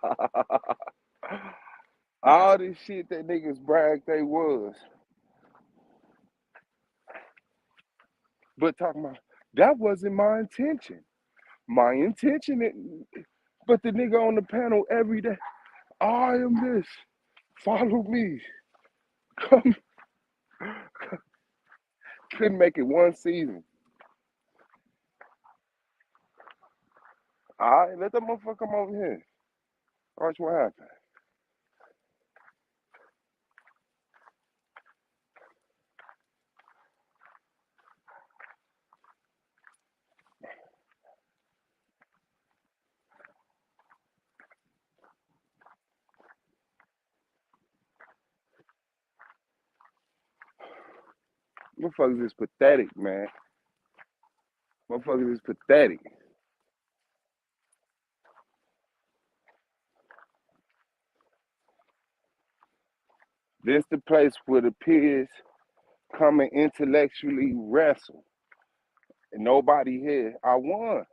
All this shit that niggas bragged they was. But talking about, that wasn't my intention. My intention, but the nigga on the panel every day, I am this. Follow me. Come. Couldn't make it one season. All right, let that motherfucker come over here. Watch what happened. Motherfuckers is pathetic, man. Motherfuckers is pathetic. This the place where the peers come and intellectually wrestle. And nobody here. I won.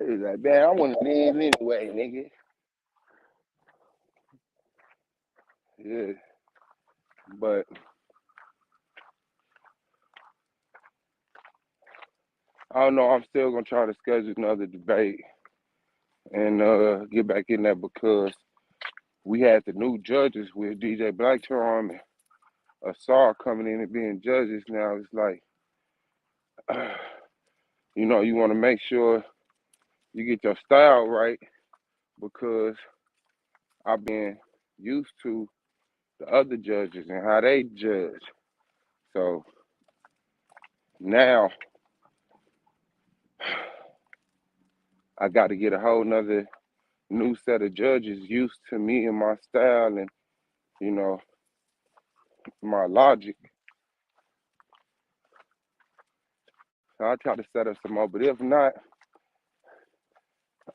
He's like, man, I want to live anyway, nigga. Yeah, but I don't know. I'm still gonna try to schedule another debate and get back in there because we had the new judges with DJ Black Charm and Asar coming in and being judges now. It's like, you know, you want to make sure you get your style right because I've been used to the other judges and how they judge. So now I got to get a whole nother new set of judges used to me and my style and, you know, my logic. So I try to set up some more, but if not,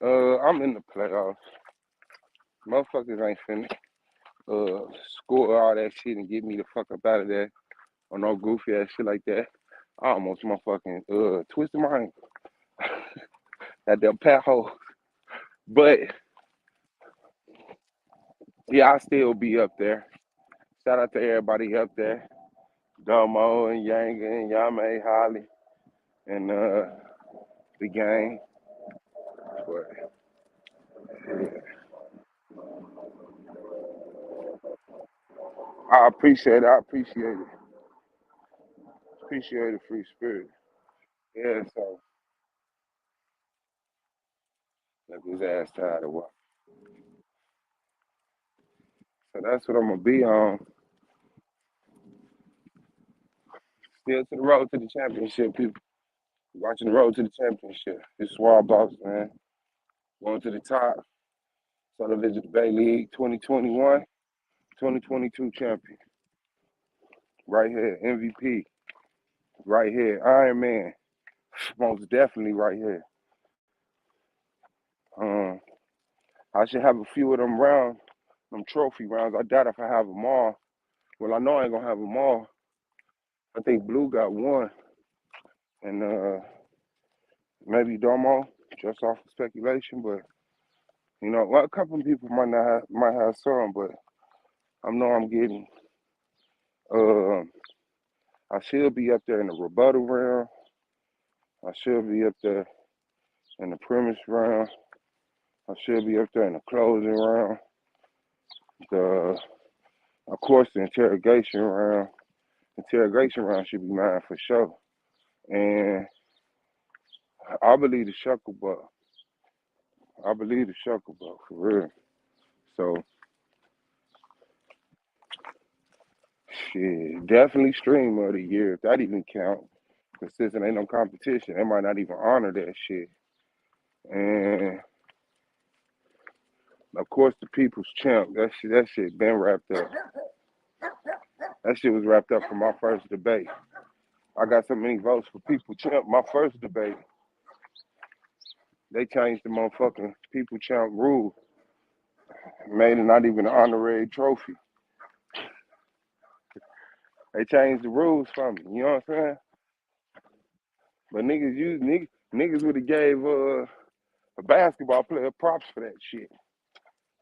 I'm in the playoffs. Motherfuckers ain't finna score all that shit and get me the fuck up out of there or no goofy ass shit like that. I almost motherfucking twisted my ankle at that pat hole. But yeah, I still be up there. Shout out to everybody up there. Domo and Yanga and Yame, Holly, and the gang. But I appreciate it. I appreciate it. Appreciate the free spirit. Yeah, so like his ass tired of what. So that's what I'm gonna be on. Still to the road to the championship, people. Watching the road to the championship. This is Wild Boss, man. Going to the top. Southern Vision Bay League 2021, 2022 champion. Right here, MVP. Right here, Iron Man. Most definitely right here. I should have a few of them rounds, them trophy rounds. I doubt if I have them all. Well, I know I ain't gonna have them all. I think Blue got one, and maybe Domo, just off of speculation. But you know, well, a couple of people might have some, but I know I'm getting. I should be up there in the rebuttal round. I should be up there in the premise round. I should be up there in the closing round. Of course, the interrogation round. Interrogation round should be mine for sure. And I believe the Shucklebuck. I believe the Shucklebuck for real. So, shit, definitely stream of the year if that even count. Because since it ain't no competition, they might not even honor that shit. And of course, the People's Champ. That shit been wrapped up. That shit was wrapped up for my first debate. I got so many votes for People Champ. My first debate, they changed the motherfucking People Champ rule. Made it not even an honorary trophy. They changed the rules for me. You know what I'm saying? But niggas would have gave a basketball player props for that shit.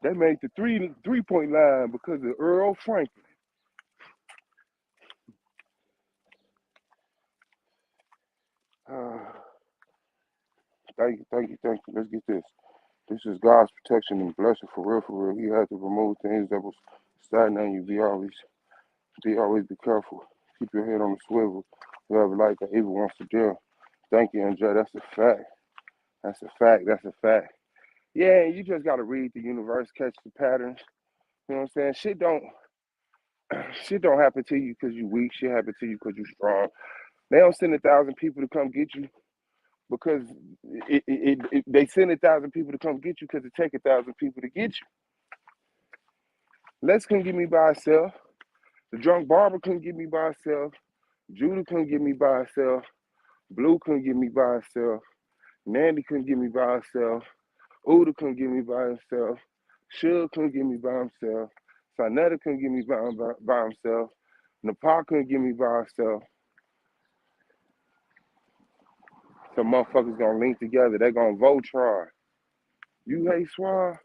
They made the three-point line because of Earl Franklin. Thank you. Let's get this. This is God's protection and blessing for real. He had to remove things that was stagnating you. Be always be careful. Keep your head on the swivel. Whoever like or evil wants to deal. Thank you, Andre. That's a fact. Yeah, you just gotta read the universe, catch the patterns. You know what I'm saying? Shit don't happen to you because you weak. Shit happen to you because you strong. They don't send 1,000 people to come get you because they send 1,000 people to come get you because it take 1,000 people to get you. Les couldn't get me by herself. The drunk barber couldn't get me by herself. Judah couldn't get me by herself. Blue couldn't get me by herself. Nandy couldn't get me by herself. Uda couldn't get me by himself. Suge couldn't get me by himself. Sonetta couldn't get me by himself. Nepal couldn't get me by herself. Some motherfuckers gonna link together. They gonna Voltron. You hate Suave?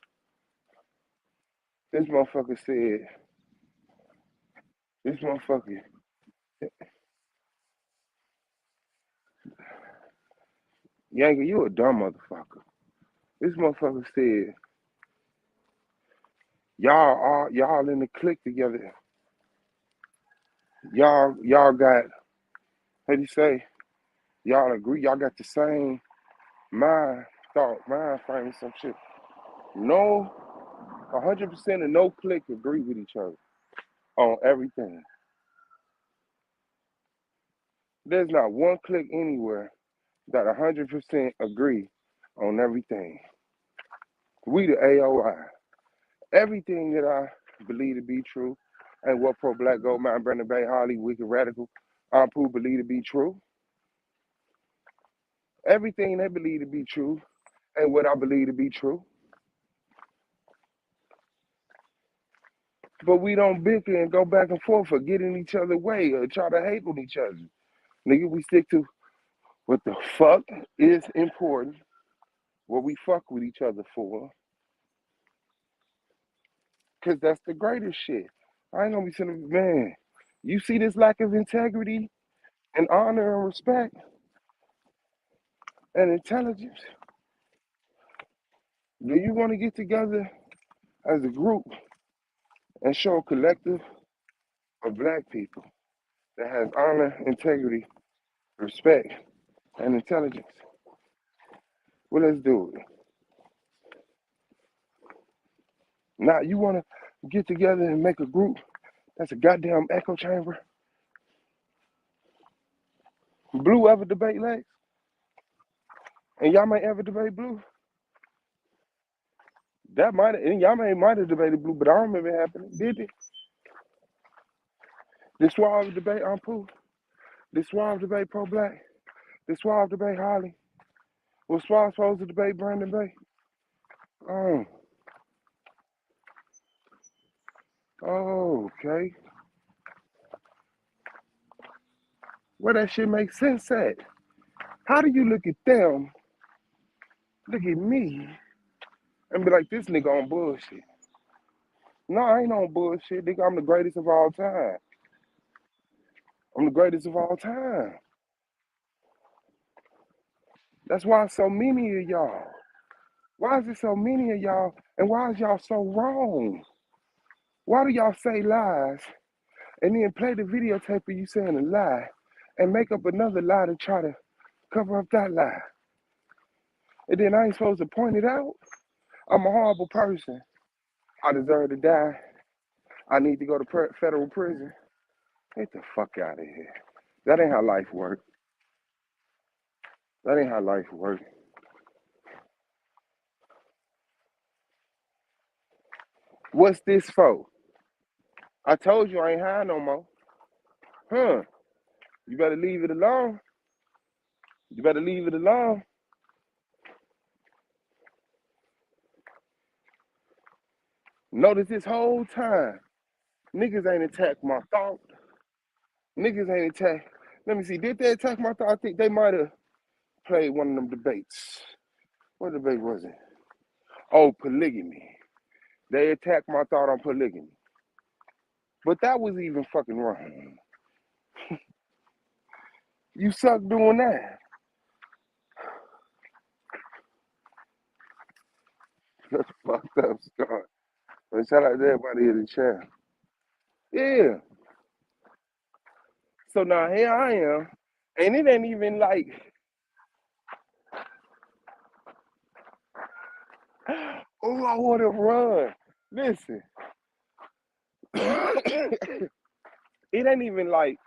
This motherfucker said, this motherfucker, Yankee, you a dumb motherfucker. This motherfucker said, y'all in the clique together. Y'all got, how do you say? Y'all agree, y'all got the same mind frame or some shit. No, 100% of no clique agree with each other on everything. There's not one clique anywhere that 100% agree on everything. We the AOI. Everything that I believe to be true, and what Pro Black Gold Mine, Brandon Bay, Harley, Wicked Radical, Ampu believe to be true. Everything they believe to be true, and what I believe to be true. But we don't bicker and go back and forth or get in each other's way or try to hate on each other. Nigga, we stick to what the fuck is important, what we fuck with each other for. Cause that's the greatest shit. I ain't gonna be sitting, man. You see this lack of integrity and honor and respect and intelligence? Do you want to get together as a group and show a collective of black people that has honor, integrity, respect, and intelligence? Well, let's do it. Now, you want to get together and make a group that's a goddamn echo chamber? Blue ever debate Lex? And y'all may ever debate Blue? That might have, and y'all might have debated Blue, but I don't remember it happening. Did it? Did Suave debate Ampu? Did Suave debate Pro Black? Did Suave debate Holly? Was Suave supposed to debate Brandon Bay? Oh, okay. Where that shit make sense at? How do you look at them, look at me, and be like, this nigga on bullshit? No, I ain't on bullshit, nigga. I'm the greatest of all time. I'm the greatest of all time. That's why so many of y'all. Why is it so many of y'all, and why is y'all so wrong? Why do y'all say lies and then play the videotape of you saying a lie and make up another lie to try to cover up that lie? And then I ain't supposed to point it out? I'm a horrible person. I deserve to die. I need to go to federal prison. Get the fuck out of here. That ain't how life works. That ain't how life works. What's this for? I told you I ain't high no more. Huh? You better leave it alone. You better leave it alone. Notice this whole time, niggas ain't attacked my thought. Niggas ain't attacked. Let me see, did they attack my thought? I think they might have played one of them debates. What debate was it? Oh, polygamy. They attacked my thought on polygamy. But that was even fucking wrong. You suck doing that. That's fucked up, Scott. But shout out to everybody in the chat. Yeah. So now here I am. And it ain't even like, oh, I want to run. Listen. It ain't even like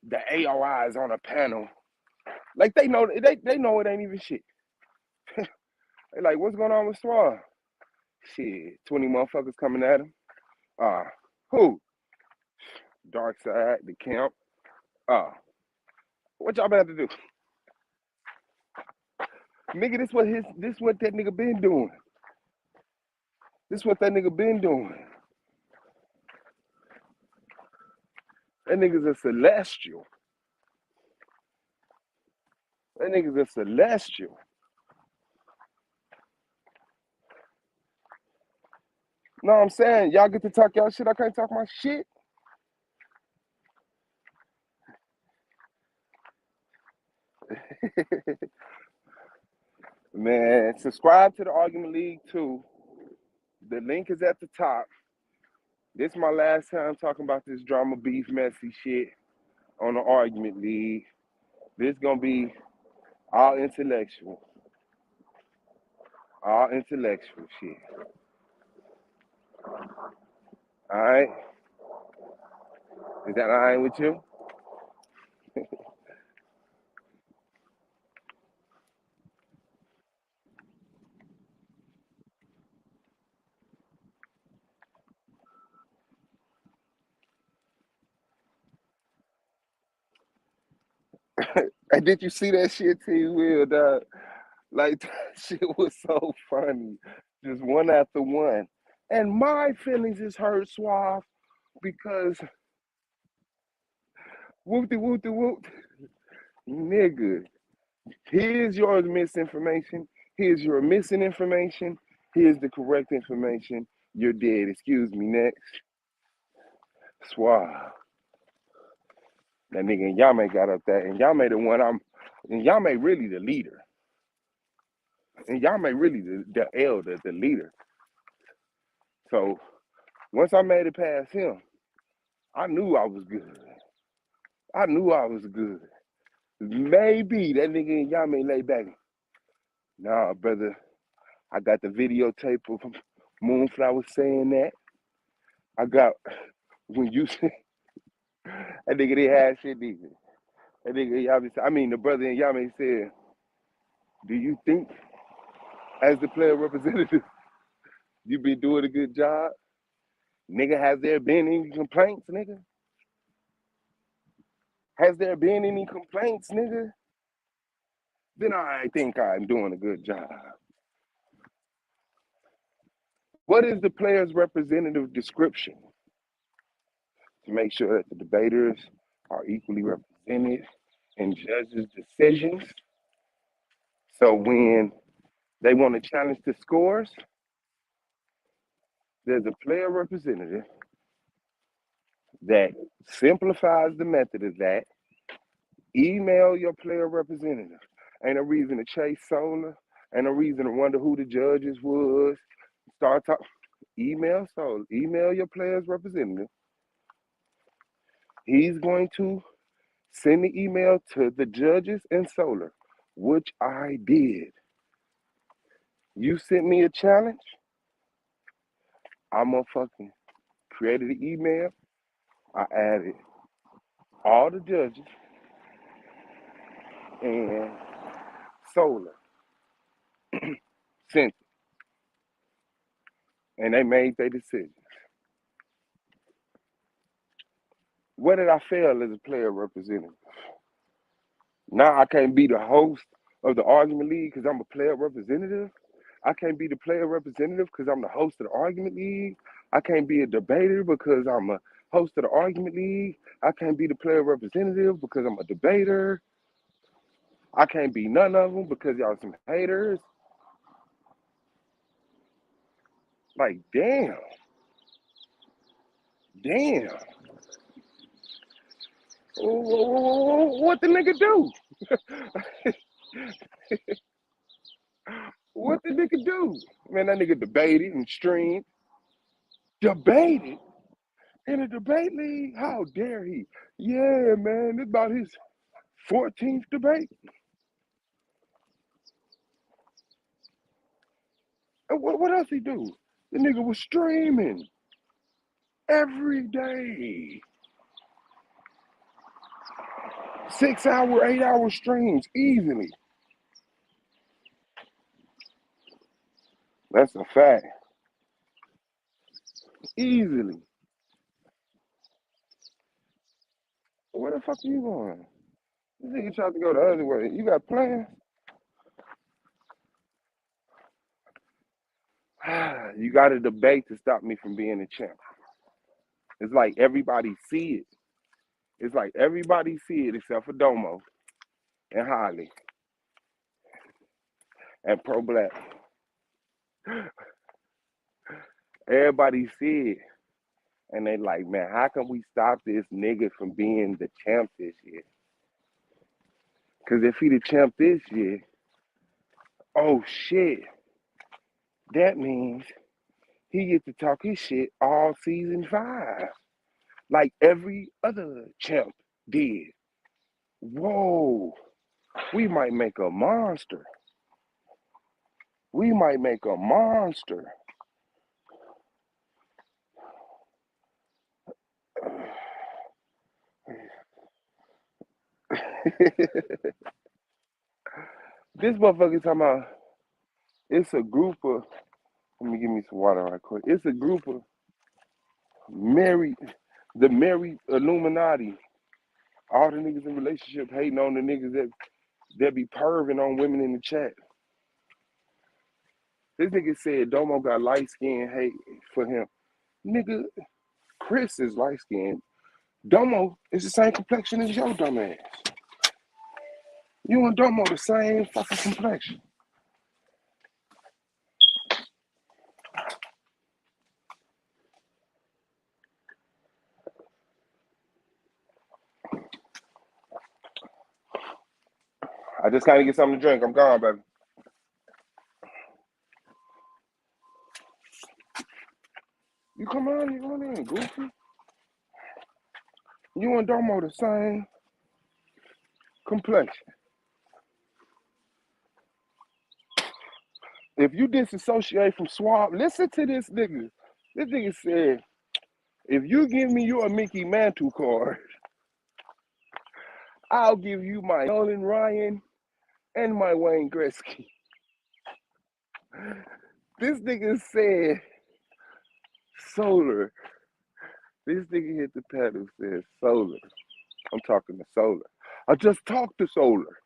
the AOI is on a panel. Like they know they know it ain't even shit. They like, what's going on with Suave? Shit, 20 motherfuckers coming at him. Who? Dark Side, the camp. What y'all about to do? Nigga, this what that nigga been doing. This what that nigga been doing. That nigga's a celestial. That nigga's a celestial. No, I'm saying y'all get to talk y'all shit. I can't talk my shit. Man, subscribe to the Argument League too. The link is at the top. This is my last time talking about this drama beef messy shit on the Argument League. This gonna be all intellectual. All intellectual shit. Alright? Is that alright with you? And did you see that shit, T Will, dog? Like, that shit was so funny. Just one after one. And my feelings is hurt, Suave, because whoop-de whoop-de whoop. Nigga, here's your misinformation. Here's your missing information. Here's the correct information. You're dead. Excuse me, next. Suave. That nigga Yame got up there, and Yame the one and Yame really the leader. And Yame really the elder, the leader. So once I made it past him, I knew I was good. I knew I was good. Maybe that nigga and Yame lay back. Nah, brother, I got the videotape of Moonflower saying that. I got when you said that nigga didn't have shit either. That nigga Yame, I mean the brother in Yame said, do you think as the player representative you been doing a good job? Nigga, has there been any complaints, nigga? Has there been any complaints, nigga? Then I think I'm doing a good job. What is the player's representative description? To make sure that the debaters are equally represented in judges' decisions. So when they want to challenge the scores, there's a player representative that simplifies the method of that. Email your player representative. Ain't a reason to chase Solar. Ain't a reason to wonder who the judges was. Start talking. Email Solar. Email your player's representative. He's going to send the email to the judges and Solar, which I did. You sent me a challenge. I'm gonna fucking created an email. I added all the judges and Solar. Sent it. And they made their decision. Where did I fail as a player representative? Now I can't be the host of the Argument League because I'm a player representative. I can't be the player representative because I'm the host of the Argument League. I can't be a debater because I'm a host of the Argument League. I can't be the player representative because I'm a debater. I can't be none of them because y'all some haters. Like, damn. Damn. What the nigga do? What the nigga do? Man, that nigga debated and streamed. Debated? In a debate league? How dare he? Yeah, man, it's about his 14th debate. And what else he do? The nigga was streaming every day. 6 hour, 8 hour streams easily. That's a fact. Easily. Where the fuck are you going? This nigga tried to go the other way. You got plans? You got a debate to stop me from being a champ. It's like everybody see it. It's like everybody see it except for Domo and Holly. and pro-black. Everybody see it, and they like, man, how can we stop this nigga from being the champ this year? Because if he the champ this year, oh shit, that means he gets to talk his shit all season 5, like every other champ did. Whoa, we might make a monster. We might make a monster. This motherfucker talking about it's a group of, let me give me some water right quick. It's a group of married Illuminati. All the niggas in relationship hating on the niggas that be perving on women in the chat. This nigga said Domo got light skin hate for him. Nigga, Chris is light skinned. Domo is the same complexion as your dumb ass. You and Domo the same fucking complexion. I just kind of get something to drink. I'm gone, baby. You come on in, goofy. You and Domo the same complexion. If you disassociate from Swab, listen to this nigga. This nigga said, if you give me your Mickey Mantle card, I'll give you my Nolan Ryan and my Wayne Gretzky. This nigga said, Solar. This nigga hit the pedal, said Solar. I'm talking to Solar. I just talked to Solar.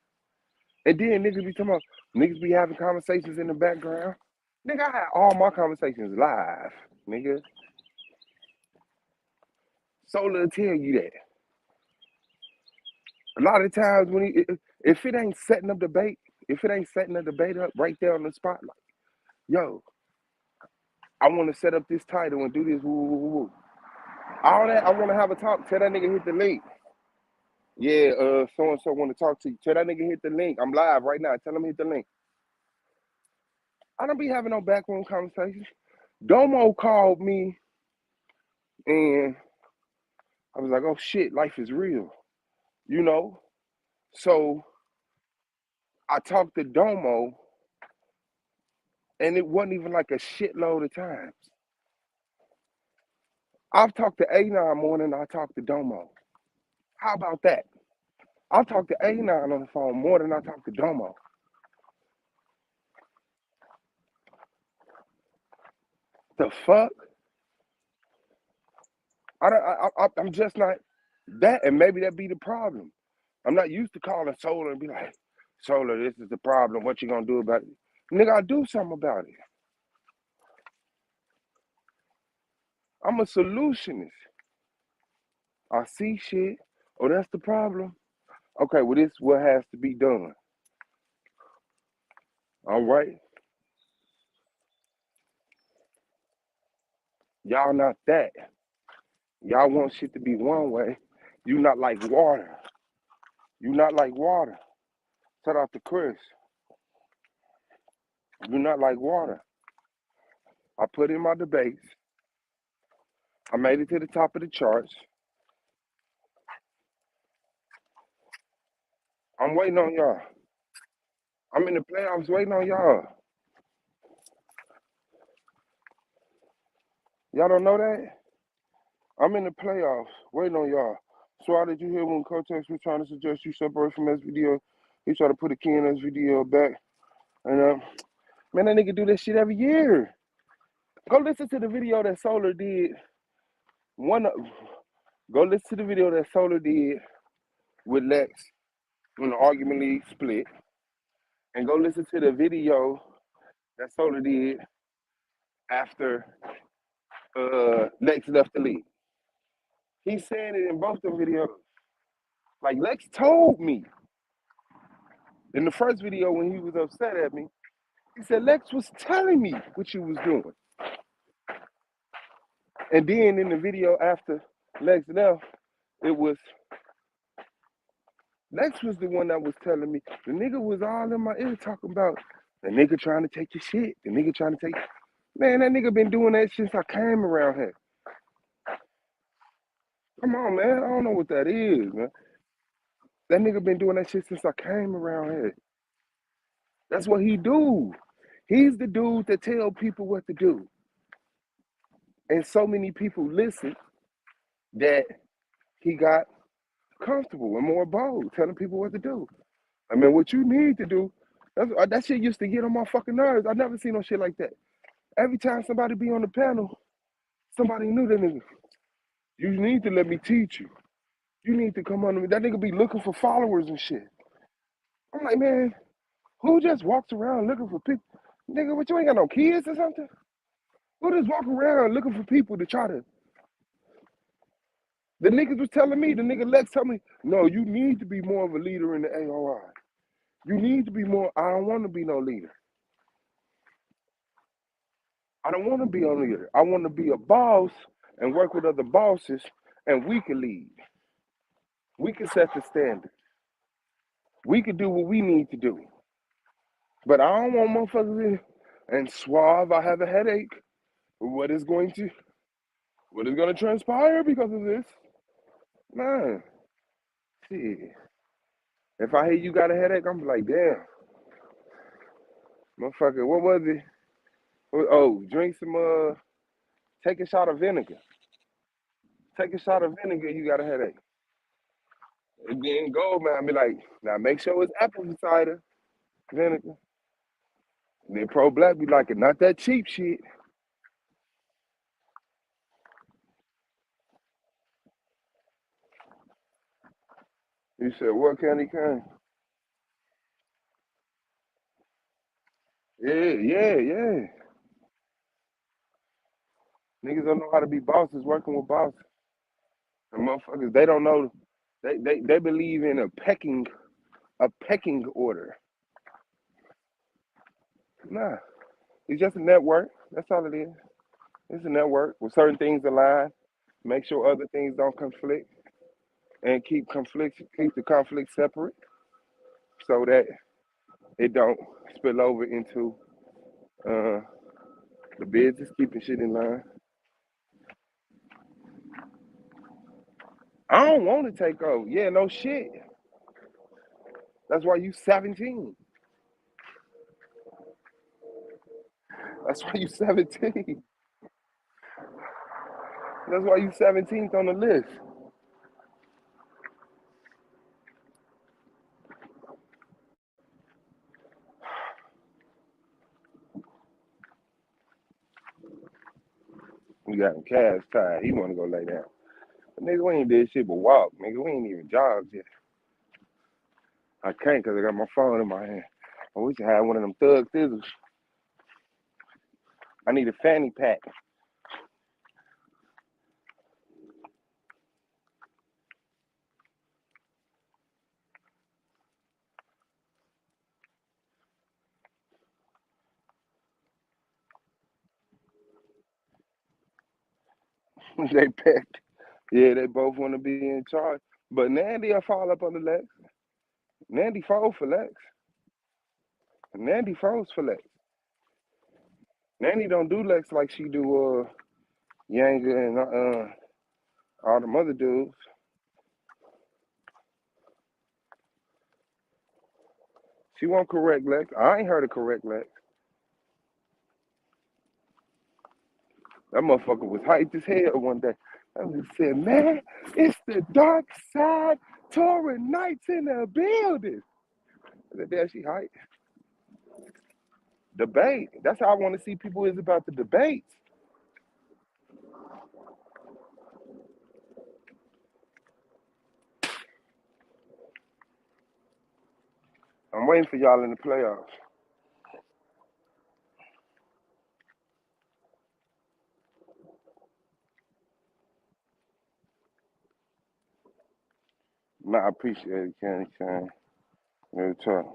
And then niggas be talking about, niggas be having conversations in the background. Nigga, I had all my conversations live, nigga. Solar will tell you that. A lot of times when if it ain't setting up debate, if it ain't setting a debate up right there on the spotlight, yo, I want to set up this title and do this, woo, woo, woo, woo. All that, I want to have a talk. Tell that nigga hit the link. Yeah, so-and-so want to talk to you. Tell that nigga hit the link. I'm live right now. Tell him hit the link. I don't be having no backroom conversations. Domo called me and I was like, oh shit, life is real. You know? So I talked to Domo and it wasn't even like a shitload of times. I've talked to A9 more than I talked to Domo. How about that? I've talked to A9 on the phone more than I talked to Domo. The fuck? I'm just not that, and maybe that be the problem. I'm not used to calling Solar and be like, Solar, this is the problem. What you gonna do about it? Nigga, I'll do something about it. I'm a solutionist. I see shit. Oh, that's the problem. Okay, well, this is what has to be done. All right. Y'all not that. Y'all want shit to be one way. You not like water. You not like water. Shout out to Chris. You not like water. I put in my debates. I made it to the top of the charts. I'm waiting on y'all. I'm in the playoffs waiting on y'all. Y'all don't know that? I'm in the playoffs waiting on y'all. So how did you hear when Cortex was trying to suggest you separate from SVDO? He tried to put a key in SVDO back. And man, that nigga do this shit every year. Go listen to the video that Solar did. Go listen to the video that Solar did with Lex when the argument league split. And go listen to the video that Solar did after Lex left the league. He's saying it in both the videos. Like Lex told me in the first video when he was upset at me, He said, Lex was telling me what you was doing. And then in the video after Lex left, it was Lex was the one that was telling me. The nigga was all in my ear talking about the nigga trying to take your shit. The nigga trying to take. Man, that nigga been doing that since I came around here. Come on, man. I don't know what that is, man. That nigga been doing that shit since I came around here. That's what he do. He's the dude that tell people what to do. And so many people listen that he got comfortable and more bold, telling people what to do. I mean, what you need to do, that shit used to get on my fucking nerves. I never seen no shit like that. Every time somebody be on the panel, somebody knew that nigga. You need to let me teach you. You need to come on to me. That nigga be looking for followers and shit. I'm like, man, who just walks around looking for people? Nigga, what, you ain't got no kids or something? Who just walk around looking for people to try to... The niggas was telling me, the nigga Lex told me, no, you need to be more of a leader in the AOI. You need to be more, I don't want to be no leader. I don't want to be a leader. I want to be a boss and work with other bosses, and we can lead. We can set the standard. We can do what we need to do. But I don't want motherfuckers in and suave, I have a headache. What is going to transpire because of this? Man, shit. If I hear you got a headache, I'm like, damn. Motherfucker, what was it? Oh, drink some, take a shot of vinegar. Take a shot of vinegar, you got a headache. And then go, man, be like, now make sure it's apple cider vinegar. And then Pro Black be like, not that cheap shit. You said, what candy cane? Yeah. Niggas don't know how to be bosses working with bosses. And motherfuckers, they don't know. They believe in a pecking order. Nah, it's just a network. That's all it is. It's a network with certain things aligned. Make sure other things don't conflict, and keep the conflict separate, so that it don't spill over into the business, keeping shit in line. I don't want to take over. Yeah, no shit. That's why you 17. That's why you 17. That's why you 17th on the list. We got him Cash tired. He want to go lay down. But nigga, we ain't did shit but walk. Nigga, we ain't even jogged yet. I can't because I got my phone in my hand. I wish I had one of them thug scissors. I need a fanny pack. They packed. Yeah, they both want to be in charge. But Nandy'll fall up on the Lex. Nandy falls for Lex. Nandy falls for Lex. Nandy don't do Lex like she do Yanga and all them other dudes. She won't correct Lex. I ain't heard her correct Lex. That motherfucker was hyped as hell one day. I said, man, it's the dark side touring nights in the building. I said, damn, she hyped. Debate. That's how I want to see people is about the debates. I'm waiting for y'all in the playoffs. Nah, I appreciate it, Candy Cane. Real talk.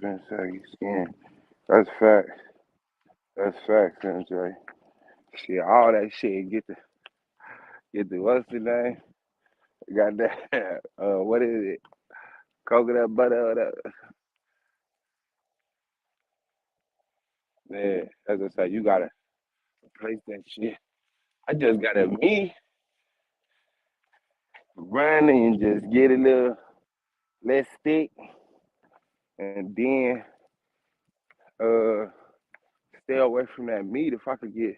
and saggy skin. That's facts. That's facts, MJ. Shit, all that shit get the what's the name? Got that what is it? Coconut butter or that. Man, as I say, you gotta replace that shit. I just gotta me run and just get a little less stick and then uh stay away from that meat if I could get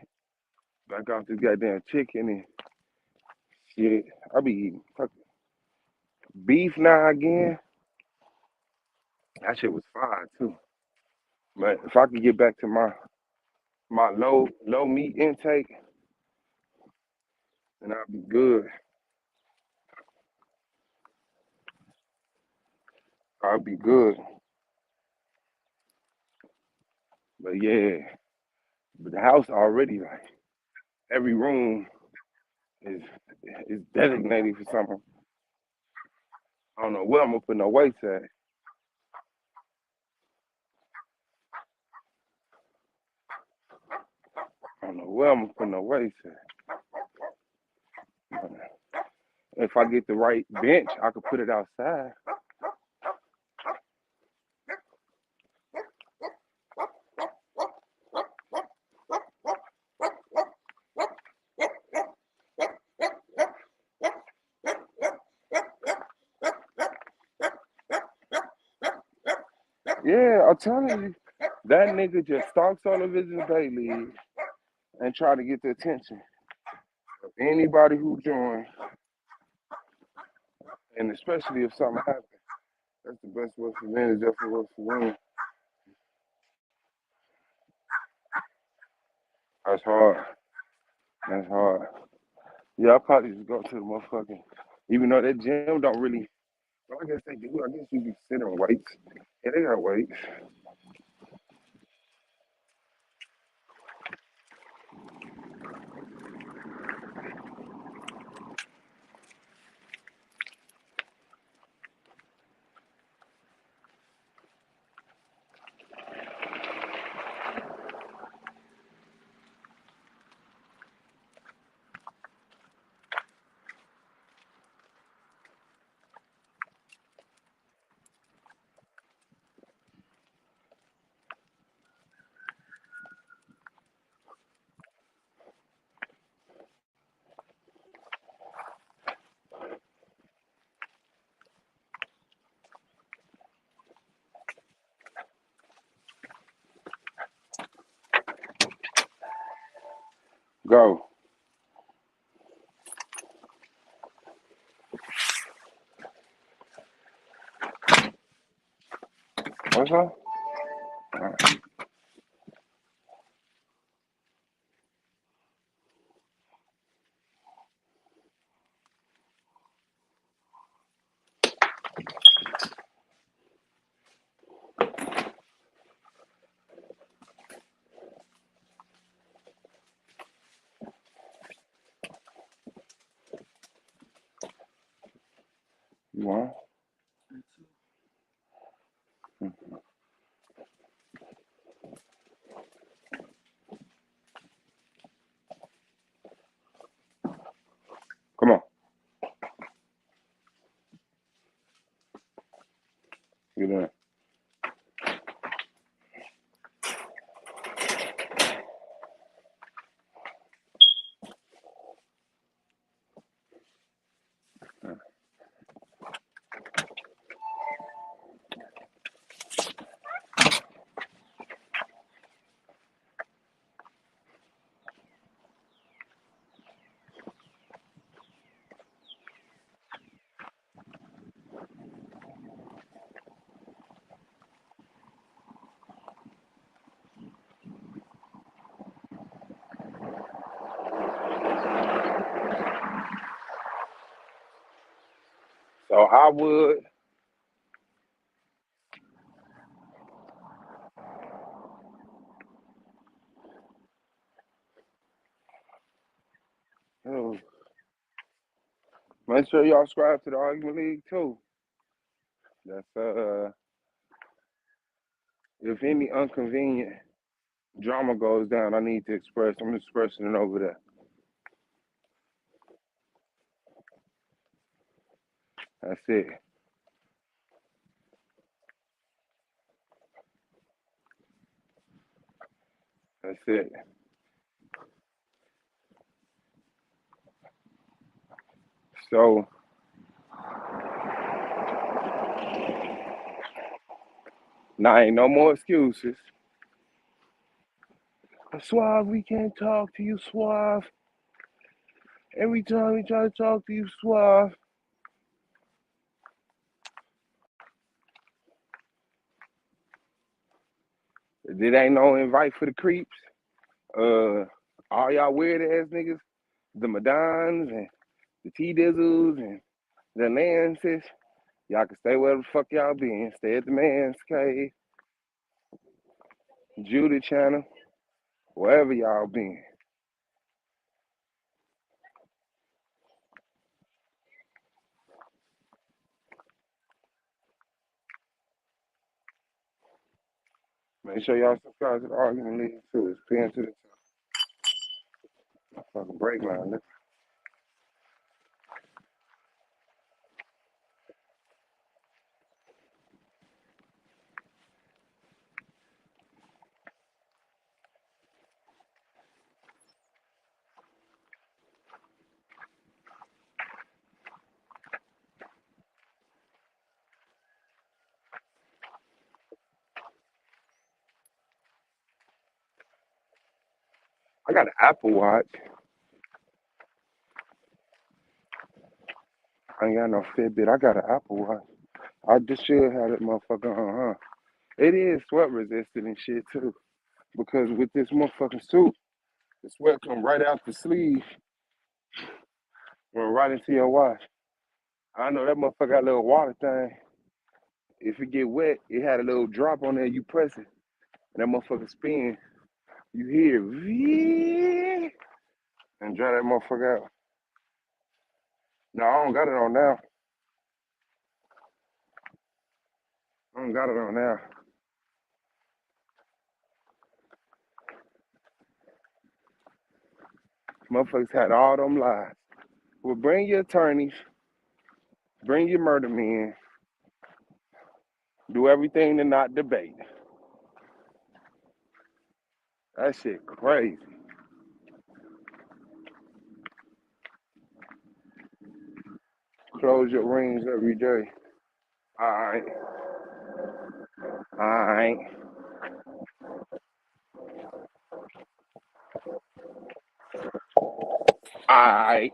back off this goddamn chicken and shit. I be eating fucking beef now again. That shit was fine too. But if I could get back to my low meat intake, then I'll be good. I'll be good. But yeah, but the house already like every room is is designated for something. I don't know where I'm gonna put no weights at. I don't know where I'm gonna put no weights at. If I get the right bench, I could put it outside. Yeah, I'm telling you, that nigga just stalks on the Vision Bay League and try to get the attention of anybody who joins, and especially if something happens. That's the best way for men is definitely works for women. That's hard. That's hard. Yeah, I probably just go to the motherfucking, even though that gym don't really, well, I guess they do. I guess you be sitting on weights. Yeah, they got weights. Go. What's up? All right. You want? Come on. Get in. So I would, oh, make sure y'all subscribe to the Argument League too. That's If any inconvenient drama goes down, I need to express. I'm expressing it over there. That's it. That's it. So now ain't no more excuses. Suave, we can't talk to you, Suave. Every time we try to talk to you, Suave. It ain't no invite for the creeps. All y'all weird ass niggas, the Madons and the T Dizzles and the Lances, y'all can stay wherever the fuck y'all been. Stay at the man's cave, Judy channel, wherever y'all been. Make sure y'all subscribe to the Argument League too. It's pinned to the fucking break line. I got an Apple Watch. I ain't got no Fitbit. I got an Apple Watch. I just should have that motherfucker on, huh? It is sweat resistant and shit too. Because with this motherfucking suit, the sweat come right out the sleeve, run right into your watch. I know that motherfucker got a little water thing. If it get wet, it had a little drop on there, you press it, and that motherfucker spin. You hear V and dry that motherfucker out. No, I don't got it on now. I don't got it on now. Motherfuckers had all them lies. Well, bring your attorneys, bring your murder men, do everything to not debate. That shit crazy. Close your rings every day. Alright. Alright. Alright.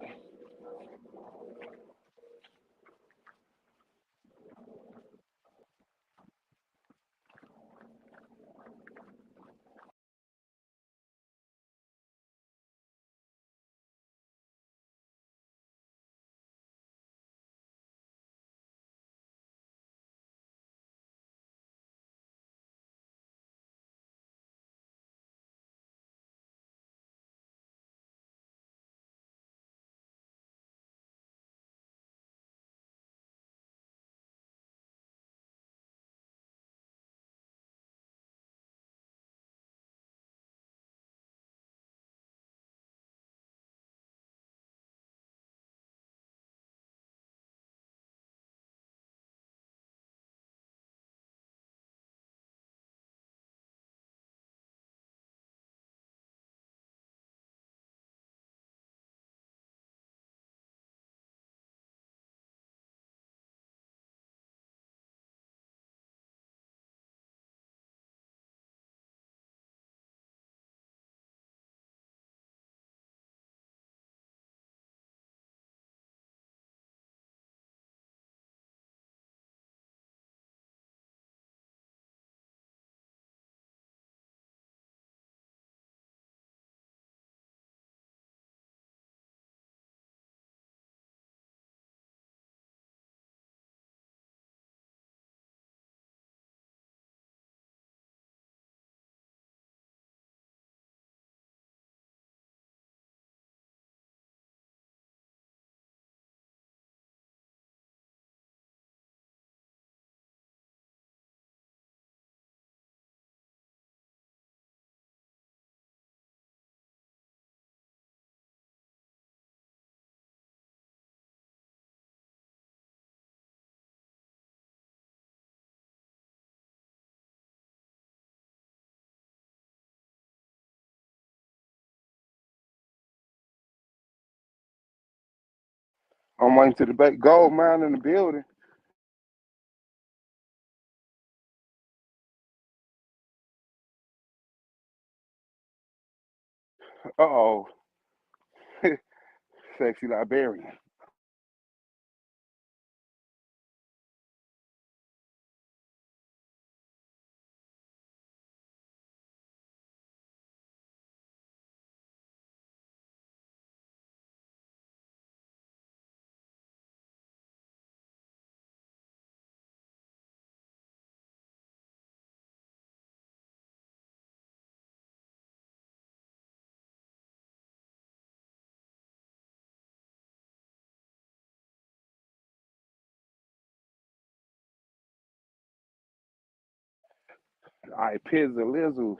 I'm waiting to the back. Gold mine in the building. Uh-oh. Sexy Liberian. I pizza lizzles.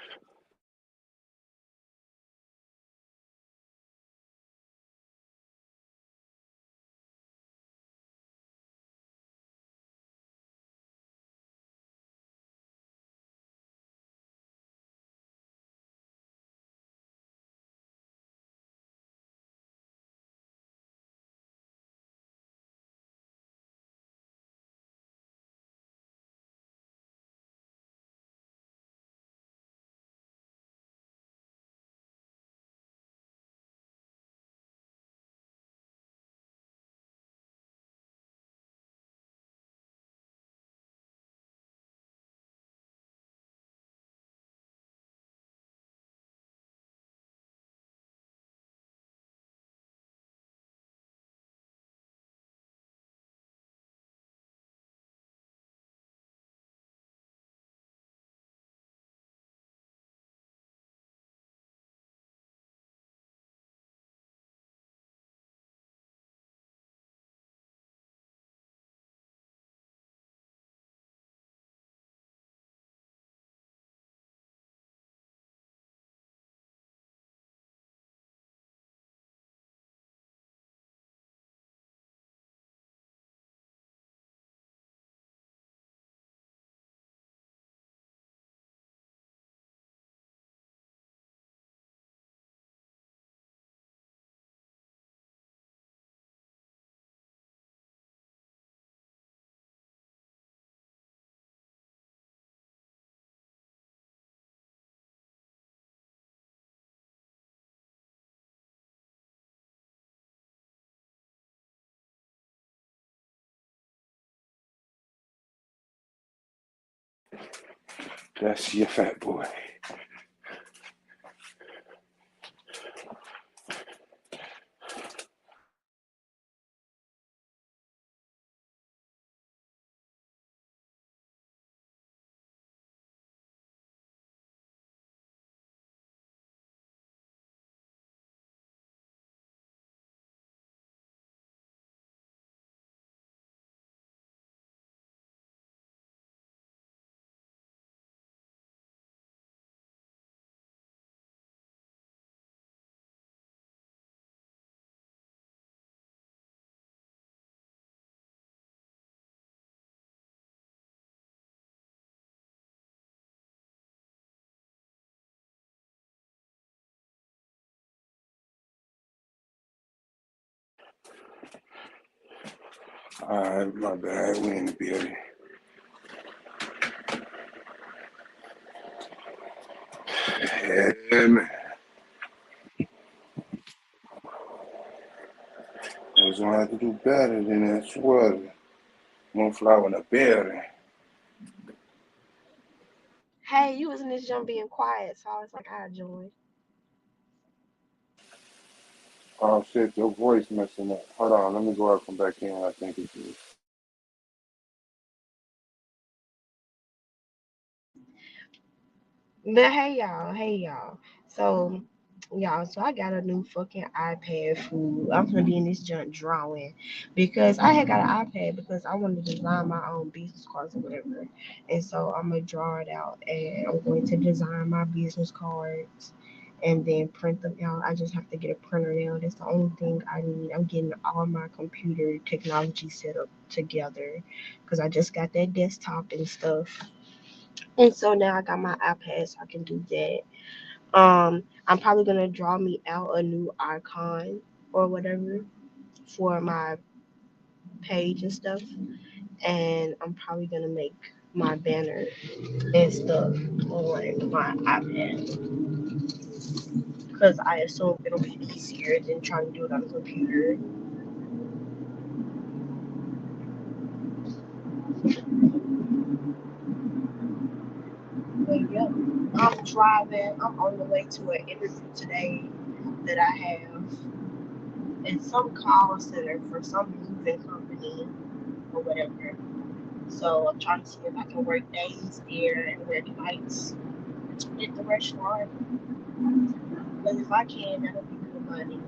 That's your fat boy. All right, my bad. We in the building. Yeah, man. I was gonna have to do better than that sweater. Moonflower in the building. Hey, you was in this jump being quiet, so I was like, I joined. Oh shit, your voice messing up. Hold on, let me go out, come back in. I think it's you. But hey y'all. So y'all, so I got a new fucking iPad fool. I'm gonna be in this junk drawing because I had got an iPad because I wanted to design my own business cards or whatever. And so I'm gonna draw it out and I'm going to design my business cards and then print them out. I just have to get a printer now. That's the only thing I need. I'm getting all my computer technology set up together because I just got that desktop and stuff. And so now I got my iPad, so I can do that. I'm probably gonna draw me out a new icon or whatever for my page and stuff, and I'm probably gonna make my banner and stuff on my iPad because I assume it'll be easier than trying to do it on a computer. But yeah, I'm driving. I'm on the way to an interview today that I have in some call center for some moving company or whatever. So I'm trying to see if I can work days there and work nights at the restaurant. Because if I can, that'll be good money.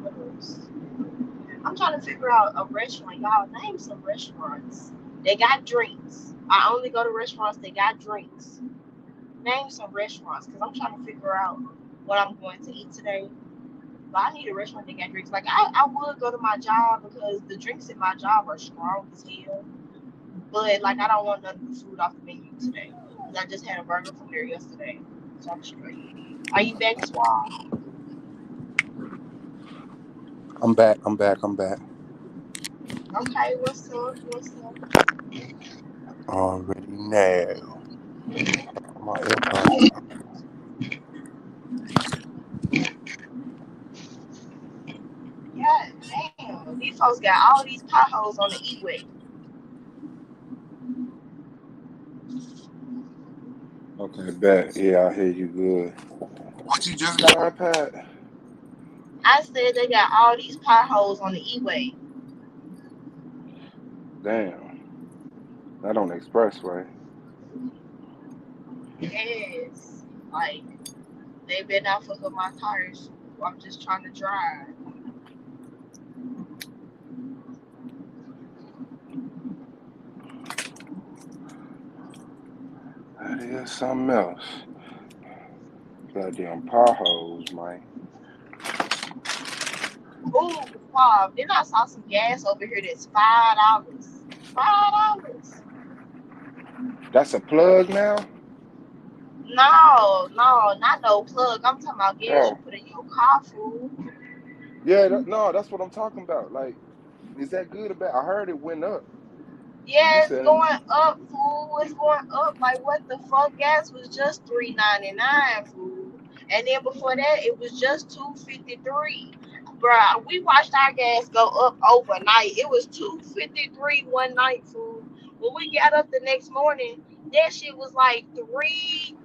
What else? I'm trying to figure out a restaurant. Y'all name some restaurants. They got drinks. I only go to restaurants that got drinks. Name some restaurants because I'm trying to figure out what I'm going to eat today. But I need a restaurant that got drinks. Like I would go to my job because the drinks at my job are strong as hell. But like I don't want none of the food off the menu today. Because I just had a burger from there yesterday. So I'm straight. Are you back, Swab? I'm back. Okay, what's up? Already know. My AirPods. God damn. These folks got all these potholes on the E-way. Okay, bet. Yeah, I hear you good. What you just got on iPad? I said they got all these potholes on the E-way. Damn. That on the expressway. Yes. Like, they better not fuck up my tires. I'm just trying to drive. That is something else. Goddamn potholes, man. Ooh, wow. Then I saw some gas over here that's $5. $5. That's a plug now? No, not no plug. I'm talking about gas you Oh. put in your car, fool. Yeah, that's what I'm talking about. Like, is that good or bad? I heard it went up. Yeah, You it's said going up, fool. It's going up. Like, what the fuck? Gas was just $3.99, fool. And then before that, it was just $2.53. Bruh, we watched our gas go up overnight. It was $2.53 one night, fool. When we got up the next morning, that shit was like $3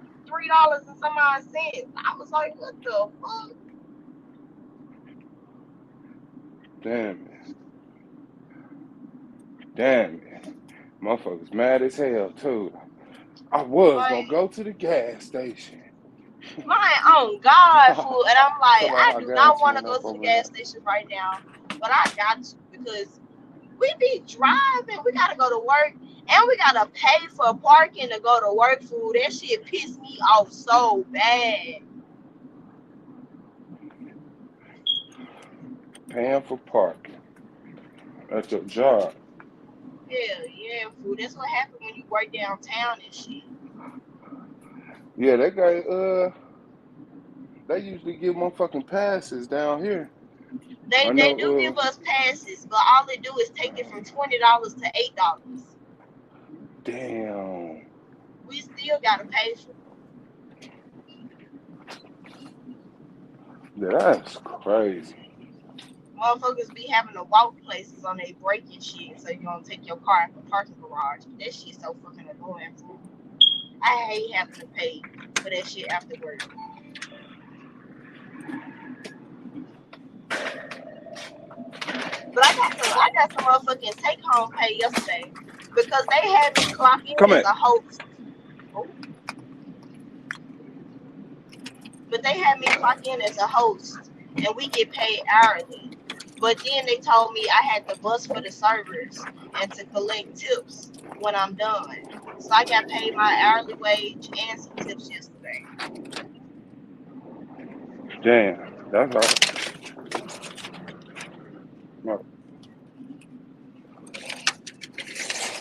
and some odd cents. I was like, what the fuck? damn it. Motherfuckers mad as hell, too. I was gonna Like, go to the gas station. mine on God, fool. And I'm like, Tell her I how do not gas want to went go up to the overnight. gas station right now, but I got to because we be driving. We gotta go to work, and we gotta pay for parking to go to work, fool. That shit pissed me off so bad. Paying for parking at your job. Hell yeah, fool. That's what happened when you work downtown and shit. Yeah, that guy, they usually give motherfucking passes down here. They I do know, give us passes, but all they do is take it from $20 to $8. damn. We still gotta pay for it. Yeah, that's crazy. Motherfuckers be having to walk places on their break and shit, so you don't take your car at the parking garage. That shit so fucking annoying. I hate having to pay for that shit after work. But I got some motherfucking take home pay yesterday because they had me clock in Come as in. a host. Oh. But they had me clock in as a host, and we get paid hourly. But then they told me I had to bus for the servers and to collect tips when I'm done. So I got paid my hourly wage and some tips yesterday. Damn, that's right. No.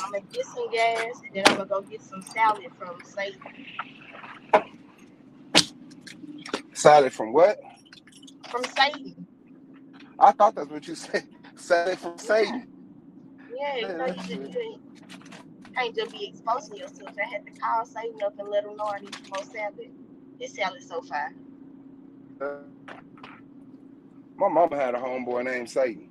I'm gonna get some gas and then I'm gonna go get some salad from Satan. Salad from what? From Satan. I thought that's what you said. Satan from Yeah, Satan. yeah. You know, Yeah, that shit. you can't just be exposing yourself. I had to call Satan up and let him know I need some more salad. This salad's so fine. My mama had a homeboy named Satan.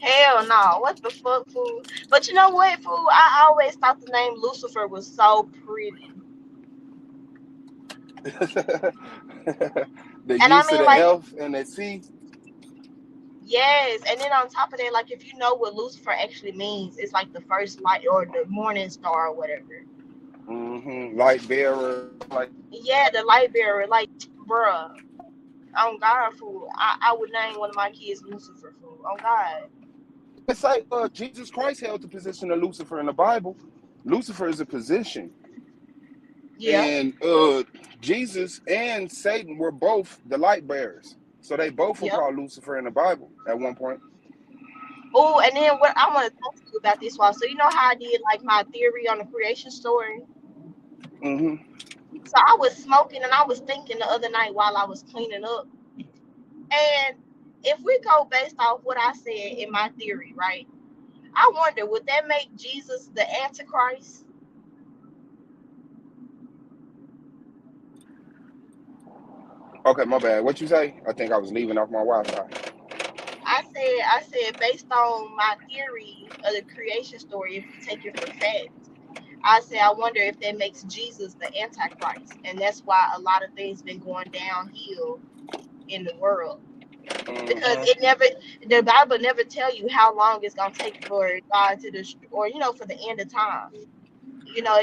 Hell no. What the fuck, fool? But you know what, fool? I always thought the name Lucifer was so pretty. The And I use of mean, the like, F and the C. yes. And then on top of that, like, if you know what Lucifer actually means, it's like the first light or the morning star or whatever. Light bearer. Like Yeah, the light bearer. Like, bruh. On God, fool. I would name one of my kids Lucifer, fool. On God. it's like Jesus Christ held the position of Lucifer in the Bible. Lucifer is a position. Yeah. And Jesus and Satan were both the light bearers. So they both were Yep. called Lucifer in the Bible at one point. Oh, and then what I want to talk to you about this one. So you know how I did like my theory on the creation story? Mm-hmm. So I was smoking and I was thinking the other night while I was cleaning up. And if we go based off what I said in my theory, right? I wonder, would that make Jesus the Antichrist? Okay, my bad. What you say? I think I was leaving off my Wi-Fi. I said based on my theory of the creation story, if we take it for fact, I said I wonder if that makes Jesus the Antichrist. And that's why a lot of things been going downhill in the world. Because the Bible never tell you how long it's gonna take for God to destroy, or for the end of time.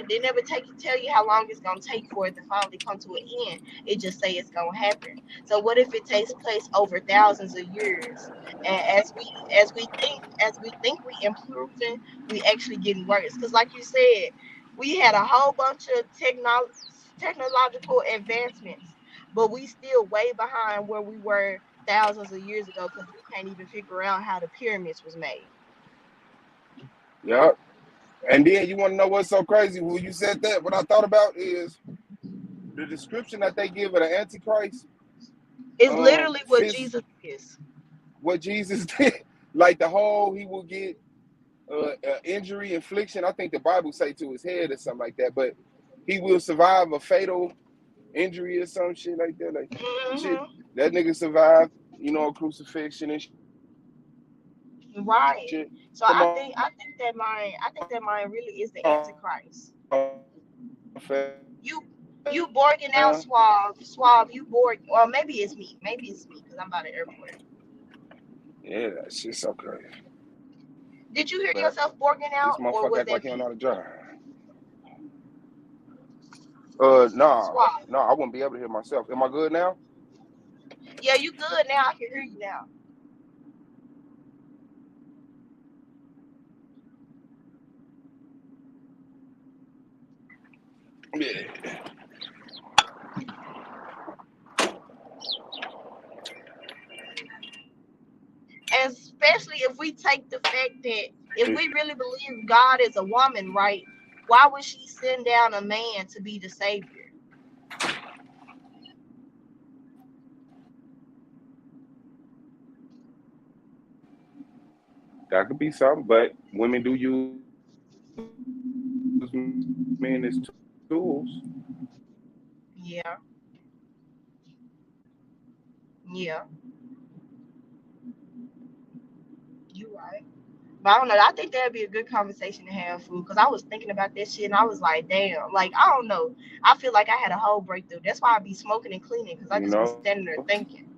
They never tell you how long it's gonna take for it to finally come to an end. It just say it's gonna happen. So what if it takes place over thousands of years? And as we think we improving, we actually getting worse. Because like you said, we had a whole bunch of technological advancements, but we still way behind where we were thousands of years ago because we can't even figure out how the pyramids was made. Yep. And then you want to know what's so crazy? When you said that, what I thought about is the description that they give of the Antichrist It's literally what fits Jesus is. what Jesus did. Like the whole, he will get injury, infliction. I think the Bible say to his head or something like that. But he will survive a fatal injury or some shit like that. Like shit, Hmm. that nigga survived, crucifixion and Right. shit. So Come I think that mine really is the Antichrist. on, You you borging out fam. Suave, you borg, or maybe it's me. Maybe it's me because I'm by the airport. Yeah, that shit's so crazy. Did you hear But yourself borging this out or motherfucker was act like that he don't know me? how to drive. Nah, Suave. I wouldn't be able to hear myself. Am I good now? Yeah, you good now. I can hear you now. Yeah. And especially if we take the fact that if we really believe God is a woman, right? Why would she send down a man to be the savior? That could be something, but women do use men as tools. Yeah, yeah, you right. But I don't know. I think that'd be a good conversation to have, food. Because I was thinking about this shit and I was like, damn. Like, I don't know. I feel like I had a whole breakthrough. That's why I be smoking and cleaning because I You just be know? standing there thinking.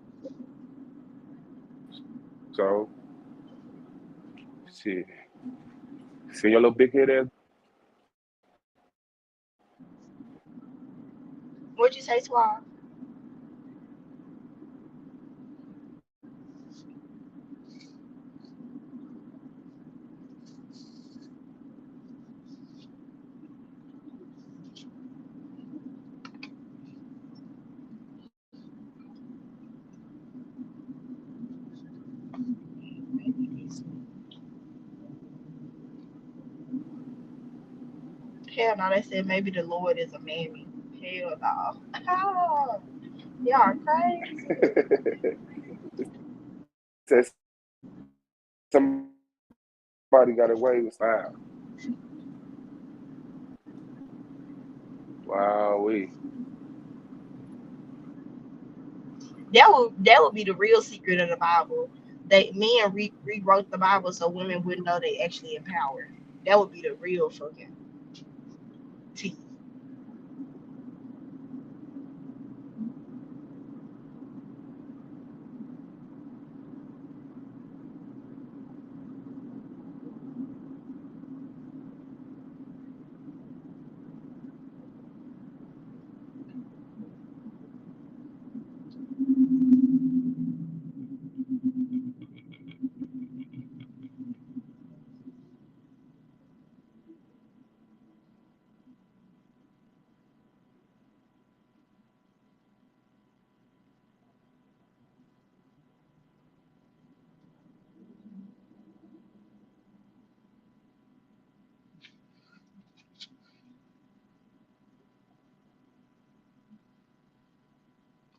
So shit. See your little big head ass. What'd you say, Suave? Hell no. They said maybe the Lord is a mammy. Hell no. Y'all are crazy. said somebody got away with style. Wow, That would be the real secret of the Bible. They men rewrote the Bible so women wouldn't know they actually empowered. That would be the real fucking tea.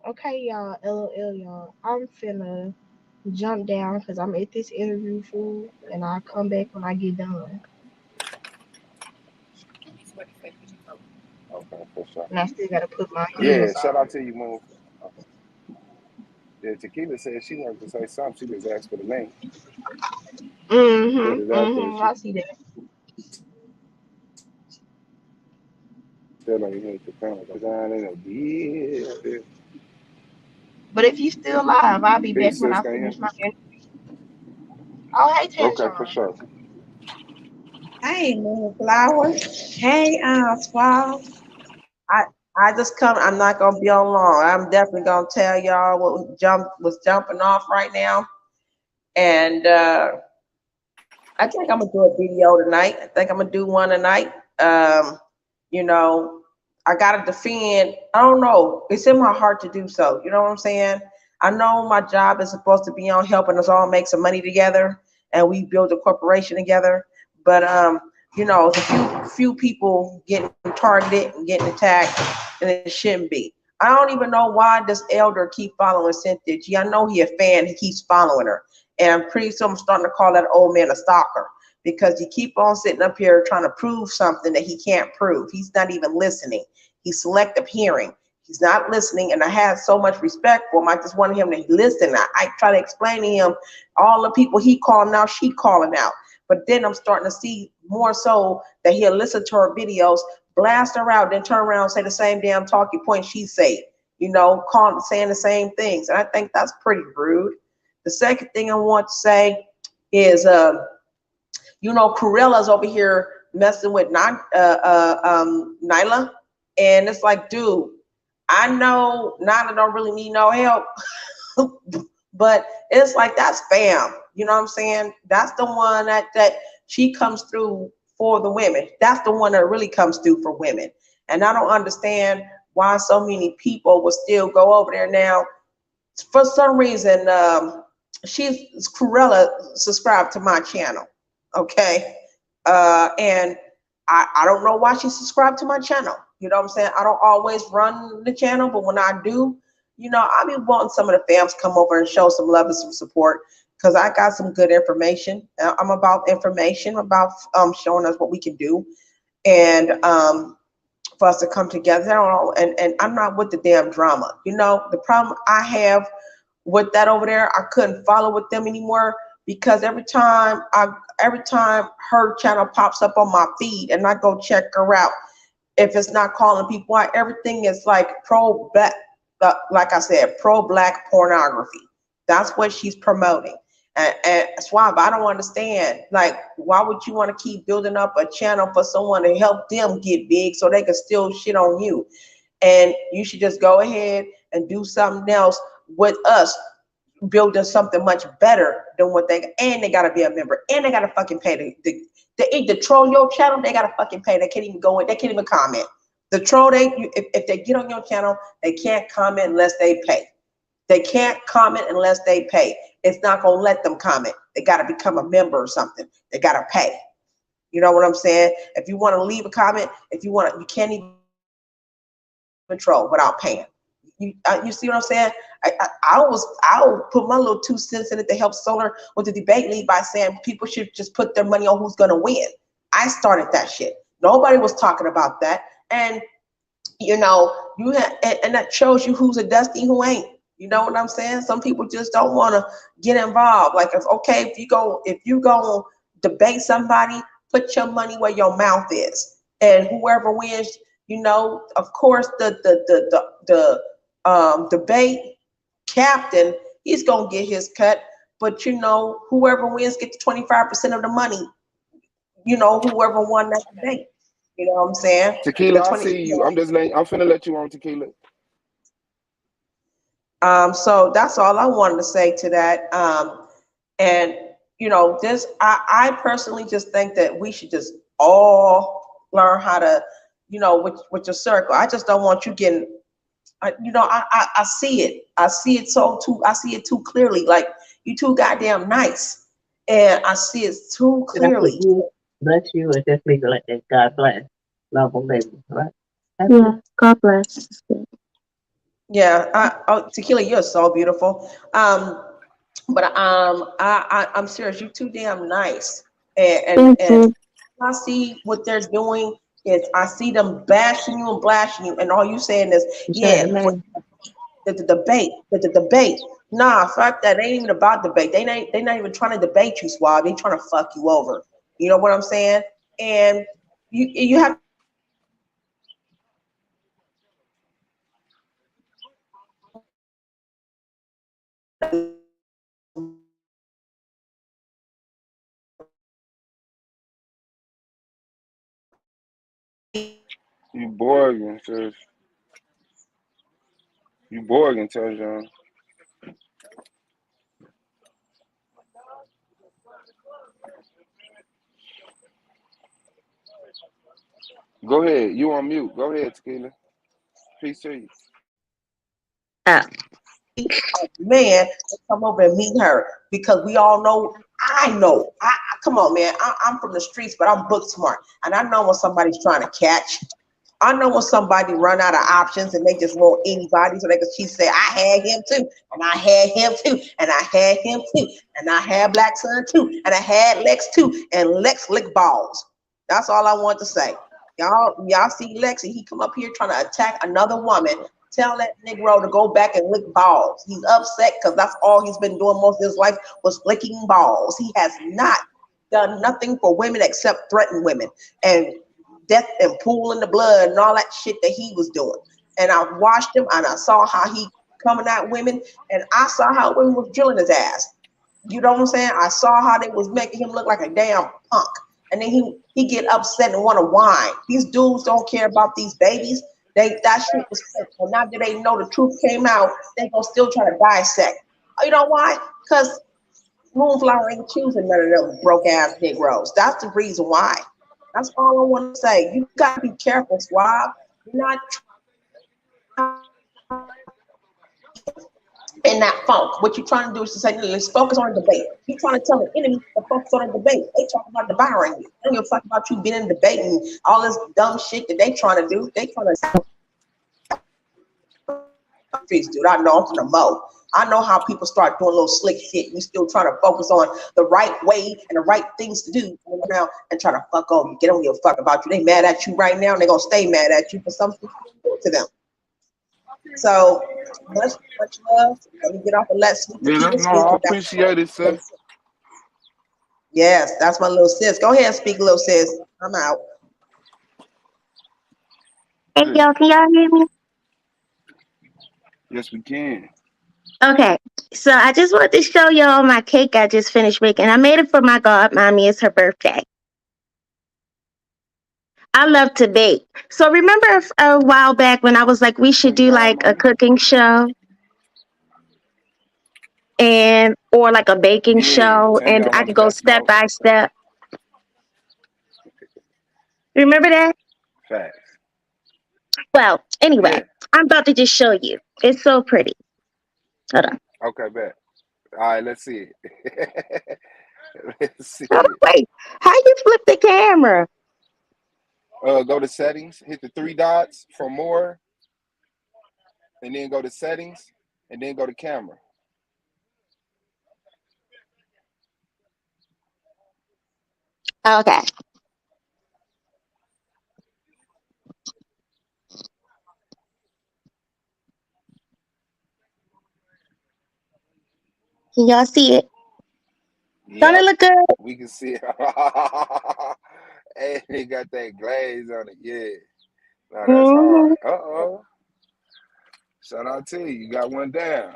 Okay, y'all, LOL, y'all. I'm finna jump down because I'm at this interview fool, and I'll come back when I get done. okay, for sure. And I still gotta put my Yeah, heels shout on. out to you, Moon. Yeah, Tequila said she wanted to say something. She just asked for the name. Put it out there. She I see that. still ain't hit the phone. Down in a bit. But if you still live, I'll be back Peace, when sis. I Can you hear finish me? my interview. Oh, hey, Okay, for Tanjon. sure. Hey, Moonflower. Hey, Swab. I I just come. I'm not gonna be on long. I'm definitely gonna tell y'all what was jumping off right now, and I think I'm gonna do a video tonight. I think I'm gonna do one tonight. Um, you know, I gotta defend. I don't know. It's in my heart to do so. You know what I'm saying? I know my job is supposed to be on helping us all make some money together, and we build a corporation together. But the few people getting targeted and getting attacked, and it shouldn't be. I don't even know why this elder keep following Cynthia G. I know he a fan. He keeps following her. And I'm pretty sure I'm starting to call that old man a stalker because he keep on sitting up here trying to prove something that he can't prove. He's not even listening. He's selective hearing. He's not listening, and I have so much respect for him. I just wanted him to listen. I try to explain to him all the people he calling out, she calling out. But then I'm starting to see more so that he'll listen to her videos, blast her out, then turn around and say the same damn talking point she said. Saying the same things. And I think that's pretty rude. The second thing I want to say is, Cruella's over here messing with Nyla. And it's like, dude, I know Nyla don't really need no help, but it's like, that's fam. You know what I'm saying? That's the one that she comes through for the women. That's the one that really comes through for women. And I don't understand why so many people will still go over there now. For some reason, Cruella subscribed to my channel, okay? And I don't know why she subscribed to my channel. You know what I'm saying? I don't always run the channel, but when I do, I be wanting some of the fams come over and show some love and some support because I got some good information. I'm about information, about showing us what we can do, and for us to come together. And I'm not with the damn drama. The problem I have with that over there, I couldn't follow with them anymore because every time her channel pops up on my feed and I go check her out, if it's not calling people out, everything is like pro black, like I said, pro black pornography. That's what she's promoting. And Swab, I don't understand. Like, why would you want to keep building up a channel for someone to help them get big so they can still shit on you? And you should just go ahead and do something else with us, building something much better than what they gotta be a member, and they gotta fucking pay to troll your channel. They gotta fucking pay. They can't even go in. They can't even comment. The troll, if they get on your channel, they can't comment unless they pay. They can't comment unless they pay. It's not gonna let them comment. They gotta become a member or something. They gotta pay. You know what I'm saying? If you want to leave a comment, you can't even troll without paying. You see what I'm saying? I'll put my little 2 cents in it to help Solar with the debate league by saying people should just put their money on who's gonna win. I started that shit. Nobody was talking about that, and you know, and that shows you who's a dusty, who ain't. You know what I'm saying? Some people just don't want to get involved. Like, if you go debate somebody, put your money where your mouth is, and whoever wins, you know, of course, the debate captain, he's gonna get his cut. But you know, whoever wins gets 25% of the money. You know, whoever won that debate. You know what I'm saying? Tequila, I see you. I'm finna let you on, Tequila. So that's all I wanted to say to that. And you know, I personally just think that we should just all learn how to, you know, with your circle. I just don't want you getting, you know, I see it. I see it too clearly. Like, you too goddamn nice, and I see it too clearly. Bless you, and just leave it like that. God bless. Love them, baby. Right? Yeah, God bless. Yeah, Tequila, you're so beautiful. But I'm serious. You're too damn nice, and I see what they're doing is I see them bashing you and blasting you, and all you saying is, yeah, the debate. Nah, fuck that. They ain't even about debate. They not even trying to debate you, Swab. They trying to fuck you over. You know what I'm saying? And you have. You Borgin, sis. You Borgin, Tajon. Go ahead. You on mute. Go ahead, Tequila. Peace to you. Man, come over and meet her, because we all know. I come on, man. I'm from the streets, but I'm book smart, and I know when somebody's trying to catch. I know when somebody run out of options and they just want anybody, so they can say, I had him too, and I had him too, and I had him too, and I had Black Sun too, and I had Lex too, and Lex lick balls. That's all I want to say. Y'all see Lex, and he come up here trying to attack another woman. Tell that Negro to go back and lick balls. He's upset because that's all he's been doing most of his life was licking balls. He has not done nothing for women except threaten women and death and pooling the blood and all that shit that he was doing. And I watched him, and I saw how he coming at women, and I saw how women was drilling his ass. You know what I'm saying? I saw how they was making him look like a damn punk. And then he get upset and want to whine. These dudes don't care about these babies. That shit was fake. And now that they know the truth came out, they gonna still try to dissect. You know why? Because Moonflower ain't choosing none of them broke ass Negroes. That's the reason why. That's all I want to say. You gotta be careful, Swab. You're not in that funk. What you're trying to do is to say, let's focus on the debate. You're trying to tell the enemy to focus on the debate. They talk about devouring you. They don't give a fuck about you being in the debate and all this dumb shit that they trying to do. They trying to dude. I know I'm from the Mo. I know how people start doing little slick shit. We still trying to focus on the right way and the right things to do now and try to fuck over you. They don't give a fuck about you. They mad at you right now, and they're gonna stay mad at you for something you do to them. So much love. Let me get off and let sleep. Yeah, I appreciate it, sis. Yes, that's my little sis. Go ahead and speak, little sis. I'm out. Hey, y'all, can y'all hear me? Yes, we can. Okay, so I just wanted to show y'all my cake I just finished making. I made it for my godmommy. It's her birthday. I love to bake. So remember a while back when I was like, we should do like a cooking show or like a baking show, and I could go step by step. Remember that? Facts. Well, anyway, Yeah. I'm about to just show you. It's so pretty. Hold on. Okay, bet. All right, let's see it. Let's see Oh, it. wait, how you flip the camera? Go to settings, hit the 3 dots for more. and then go to settings, and then go to camera. Okay. Can y'all see it? Don't it Yep, look good? we can see it. Hey, they got that glaze on it. Yeah. No, that's Mm-hmm. hard. Uh-oh. Shout out to you. You got one down.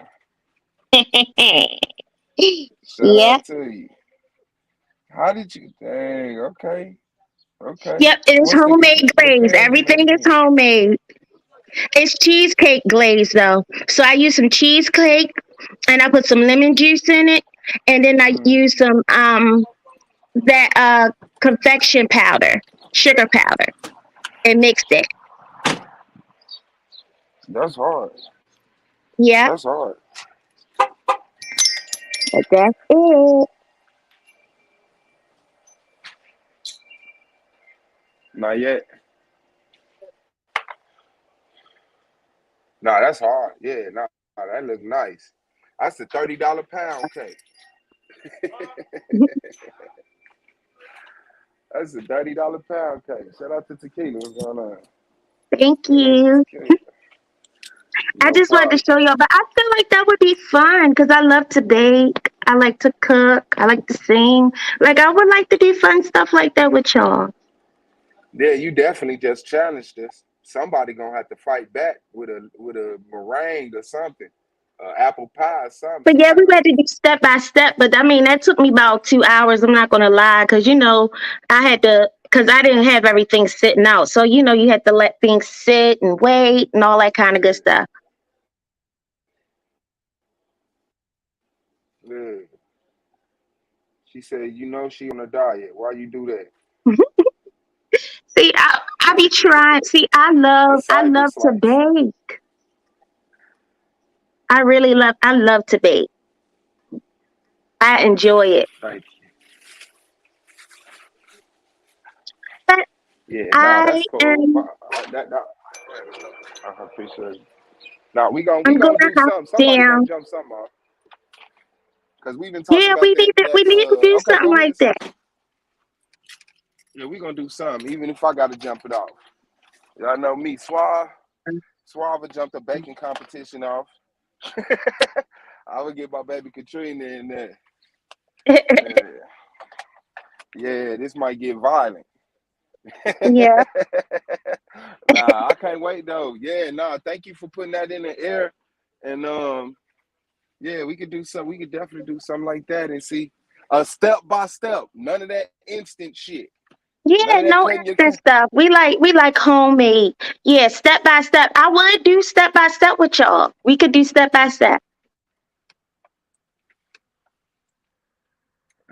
Shout Yeah. out to you. How did you? Dang. Okay. Okay. Yep, it is What's homemade the glaze. pan you Everything made it is in? homemade. It's cheesecake glaze though. So I use some cheesecake and I put some lemon juice in it. And then I Mm, use some that confection powder, sugar powder, and mixed it. that's hard. Yeah, That's hard. that's it. Not yet. Nah, that's hard. Yeah, nah, that look nice. That's a $30 pound cake. That's a $30 pound cake. Shout out to Tequila. What's going on? Thank Shout out to you. Tequila. I No just wanted to problem. show y'all, but I feel like that would be fun because I love to bake. I like to cook. I like to sing. Like I would like to do fun stuff like that with y'all. Yeah, you definitely just challenged us. Somebody gonna have to fight back with a meringue or something, apple pie or something, But some yeah, we type of. had to do step by step. But I mean, that took me about 2 hours. I'm not gonna lie, because I had to, because I didn't have everything sitting out. So you had to let things sit and wait and all that kind of good stuff. Yeah. She said, she on a diet. Why you do that? See, I be trying. See, A I cyber love to slice. bake. I love to bake. I enjoy it. Thank But you. Yeah, nah, I that's cool. am. I appreciate it. Now we I'm gonna gonna do hunt something. Somebody gonna down. jump something off because we've been talking Yeah, about that. we need to do Okay, something go ahead, like that. sis. Yeah, we gonna do something, even if I gotta jump it off. Y'all know me, Suave. Suave would jump the baking competition off. I would get my baby Katrina in there. Yeah, yeah, this might get violent. Yeah. Nah, I can't wait though. Yeah, nah, thank you for putting that in the air. And yeah, we could do something. We could definitely do something like that and see step by step. None of that instant shit. None Yeah, of that no cutting your instant stuff. We like homemade. Yeah, step by step. I would do step by step with y'all. We could do step by step.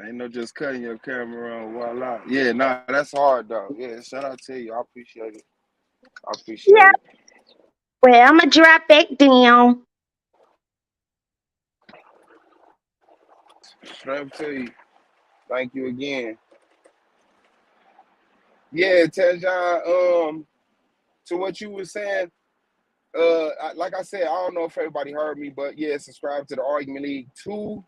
ain't no just cutting your camera on voila. Yeah, nah, that's hard though. Yeah, shout out to you. I appreciate it. I appreciate Yeah. it. Well, I'm gonna drop back down. Strength to you. Thank you again. Yeah, Tejan, to what you were saying, like I said, I don't know if everybody heard me, but yeah, subscribe to the Argument League 2.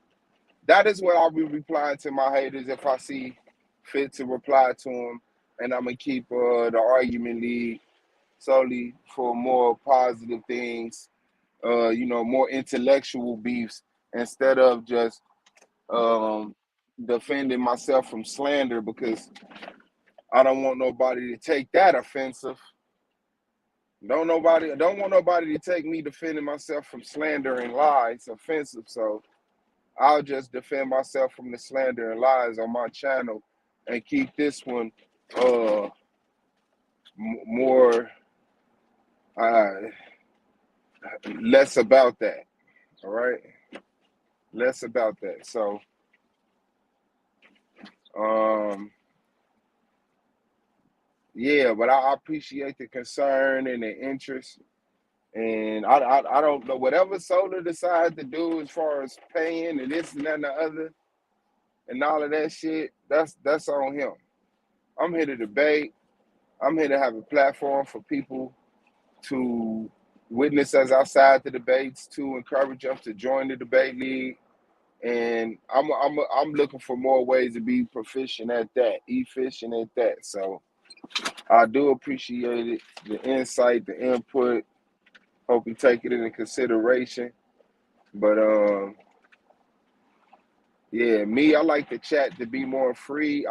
That is what I'll be replying to my haters if I see fit to reply to them. And I'm going to keep the Argument League solely for more positive things, more intellectual beefs instead of just um, defending myself from slander because I don't want nobody to take that offensive. Don't want nobody to take me defending myself from slander and lies offensive. So I'll just defend myself from the slander and lies on my channel and keep this one uh more uh less about that. All right, less about that. So um yeah, but I appreciate the concern and the interest. And I don't know whatever Solar decides to do as far as paying and this and that and the other and all of that shit. That's on him. I'm here to debate. I'm here to have a platform for people to witness us outside the debates, to encourage them to join the debate league. And I'm looking for more ways to be proficient at that, efficient at that. So I do appreciate it, the insight, the input. Hope you take it into consideration. But yeah, me, I like the chat to be more free.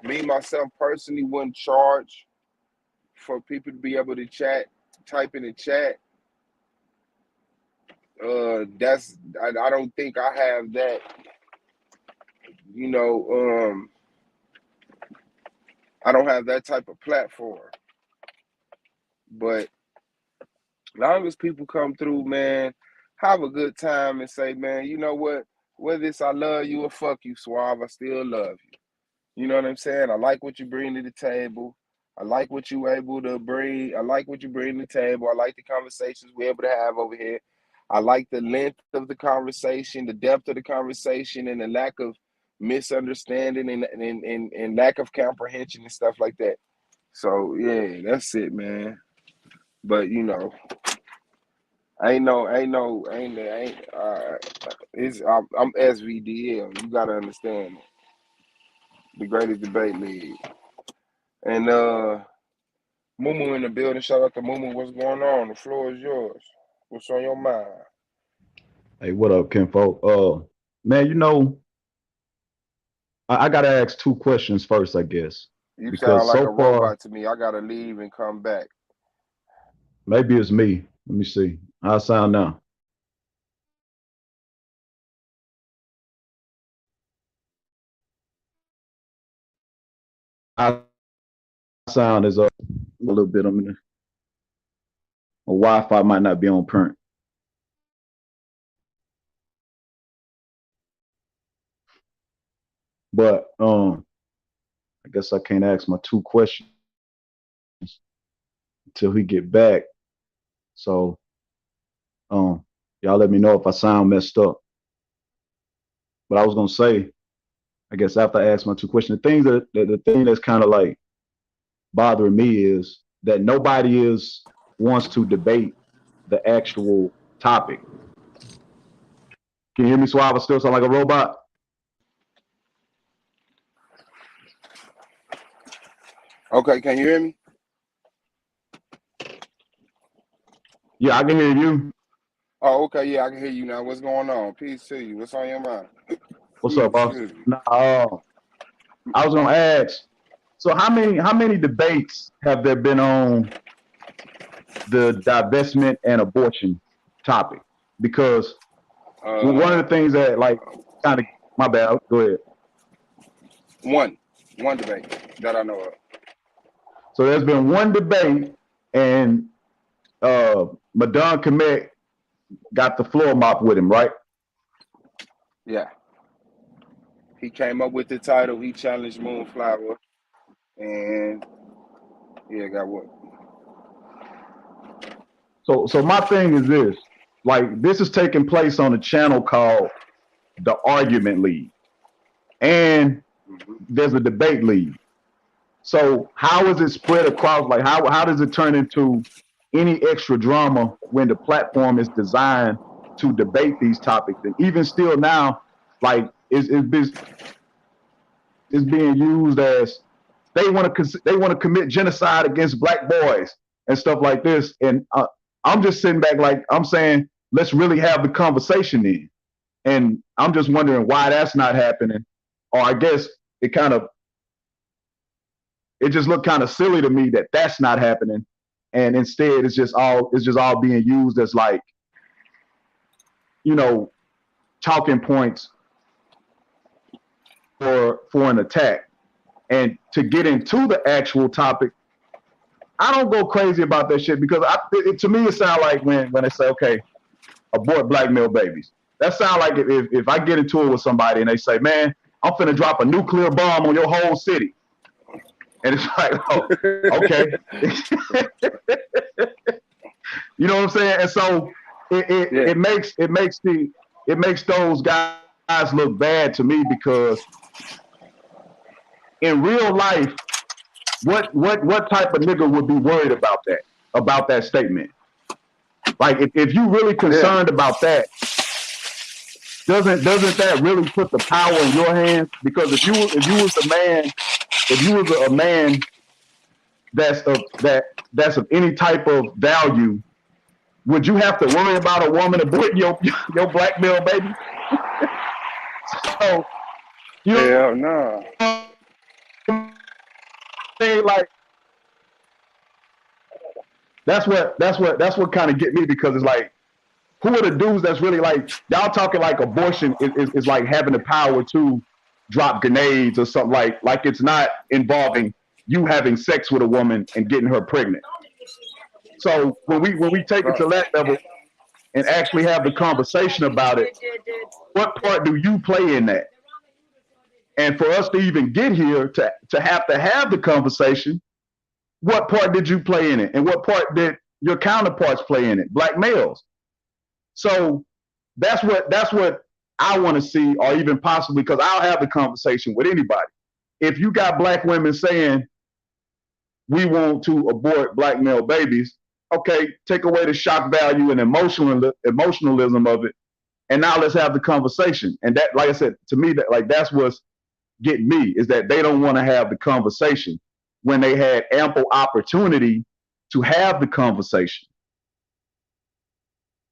Me myself personally wouldn't charge for people to be able to type in the chat. I don't think I have that, I don't have that type of platform. But as long as people come through, man, have a good time and say, man, you know what? Whether it's I love you or fuck you, Suave, I still love you. You know what I'm saying? I like what you bring to the table. I like what you able to bring. I like what you bring to the table. I like the conversations we're able to have over here. I like the length of the conversation, the depth of the conversation, and the lack of misunderstanding and lack of comprehension and stuff like that. So yeah, that's it, man. But I'm SVDL. You gotta understand it. The greatest debate league. And Mumu in the building. Shout out to Mumu. What's going on? The floor is yours. What's on your mind? Hey, what up, Kinfolk? Man, I gotta ask two questions first, I guess. You Because sound like so a far, robot to me. I gotta leave and come back. maybe it's me. Let me see. How I sound now? I sound is up a little bit. I'm in the Wi-Fi might not be on current. But I guess I can't ask my two questions until we get back. So y'all let me know if I sound messed up. But I was gonna say, I guess after I ask my two questions, the thing that's kind of like bothering me is that nobody wants to debate the actual topic. Can you hear me, Suave? I still sound like a robot? Okay, can you hear me? Yeah, I can hear you. Oh, okay, yeah, I can hear you now. What's going on? Peace to you. What's on your mind? What's up, boss? Excuse me. Nah, I was gonna ask. So how many debates have there been on the divestment and abortion topic? Because one of the things that kind of, my bad. Go ahead. One debate that I know of. So there's been one debate, and Madon Komet got the floor mop with him, right? Yeah. He came up with the title. He challenged Moonflower, and yeah, got what? So my thing is this: this is taking place on a channel called The Argument League, and there's a debate league. So how is it spread across? How does it turn into any extra drama when the platform is designed to debate these topics? And even still now, it's being used as they want to commit genocide against black boys and stuff like this. And I'm just sitting back I'm saying, let's really have the conversation then. And I'm just wondering why that's not happening. Or I guess it just looked kind of silly to me that that's not happening. And instead it's just all being used as talking points for an attack. And to get into the actual topic, I don't go crazy about that shit because to me it sounds like when they say, okay, abort black male babies. That sounds like if I get into it with somebody and they say, man, I'm finna drop a nuclear bomb on your whole city. And it's like, oh, okay. You know what I'm saying? And so it makes those guys look bad to me because in real life, what type of nigga would be worried about that statement? Like if you really concerned about that, doesn't that really put the power in your hands? Because if you was a man that's of any type of value, would you have to worry about a woman aborting your black male baby? So you Hell no. Like that's what kind of get me, because it's like, who are the dudes that's really like, y'all talking like abortion is like having the power to drop grenades or something, like it's not involving you having sex with a woman and getting her pregnant. So when we take it to that level and actually have the conversation about it, what part do you play in that? And for us to even get here to have the conversation, what part did you play in it? And what part did your counterparts play in it? Black males. So that's what I want to see, or even possibly, because I'll have the conversation with anybody. If you got black women saying we want to abort black male babies, okay, take away the shock value and emotionalism of it, and now let's have the conversation. And that, like I said, to me, that's what's getting me, is that they don't want to have the conversation when they had ample opportunity to have the conversation.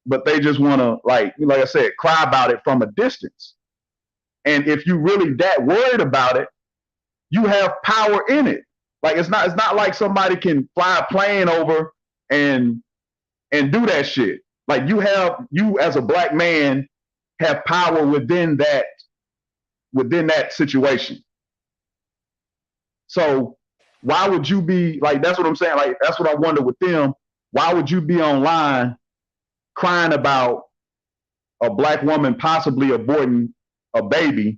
But they just want to, like I said, cry about it from a distance. And if you really that worried about it, you have power in it. Like it's not like somebody can fly a plane over and do that shit. Like you as a black man have power within that situation. So why would you be like, that's what I'm saying. Like, that's what I wonder with them. Why would you be online crying about a black woman possibly aborting a baby?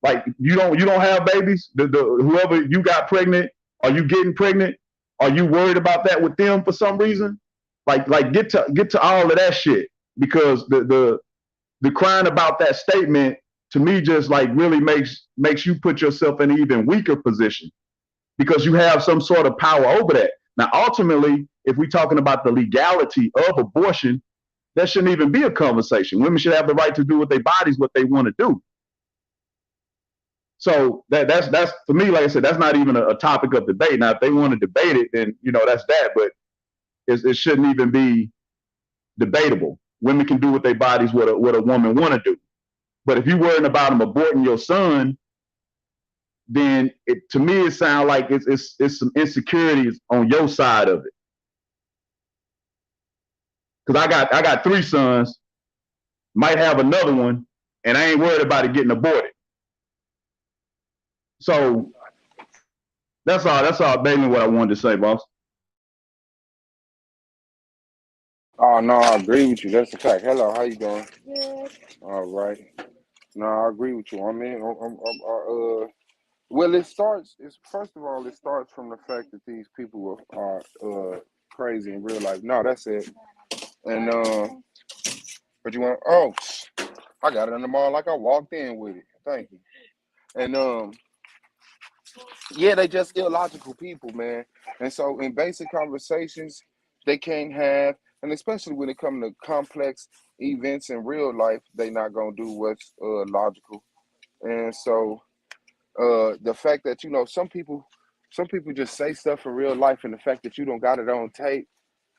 Like you don't have babies. Whoever you got pregnant, are you getting pregnant? Are you worried about that with them for some reason? Like get to all of that shit, because the crying about that statement to me just like really makes you put yourself in an even weaker position, because you have some sort of power over that. Now, ultimately, if we're talking about the legality of abortion, that shouldn't even be a conversation. Women should have the right to do with their bodies what they want to do. So that's for me, like I said, that's not even a topic of debate. Now, if they want to debate it, then that's that. But it shouldn't even be debatable. Women can do with their bodies what a woman want to do. But if you're worrying about them aborting your son, then to me it sounds like it's some insecurities on your side of it. Because I got 3 sons, might have another one, and I ain't worried about it getting aborted. So that's all basically what I wanted to say, boss. Oh no, I agree with you. That's a fact. Hello, how you doing? Good. All right. No, I agree with you. I mean, well, it starts from the fact that these people are crazy in real life. No, that's it. And what you want? Oh, I got it in the mall like I walked in with it. Thank you. And yeah, they just illogical people, man. And so in basic conversations, they can't have, and especially when it comes to complex events in real life, they not gonna do what's logical. And so the fact that some people just say stuff in real life, and the fact that you don't got it on tape,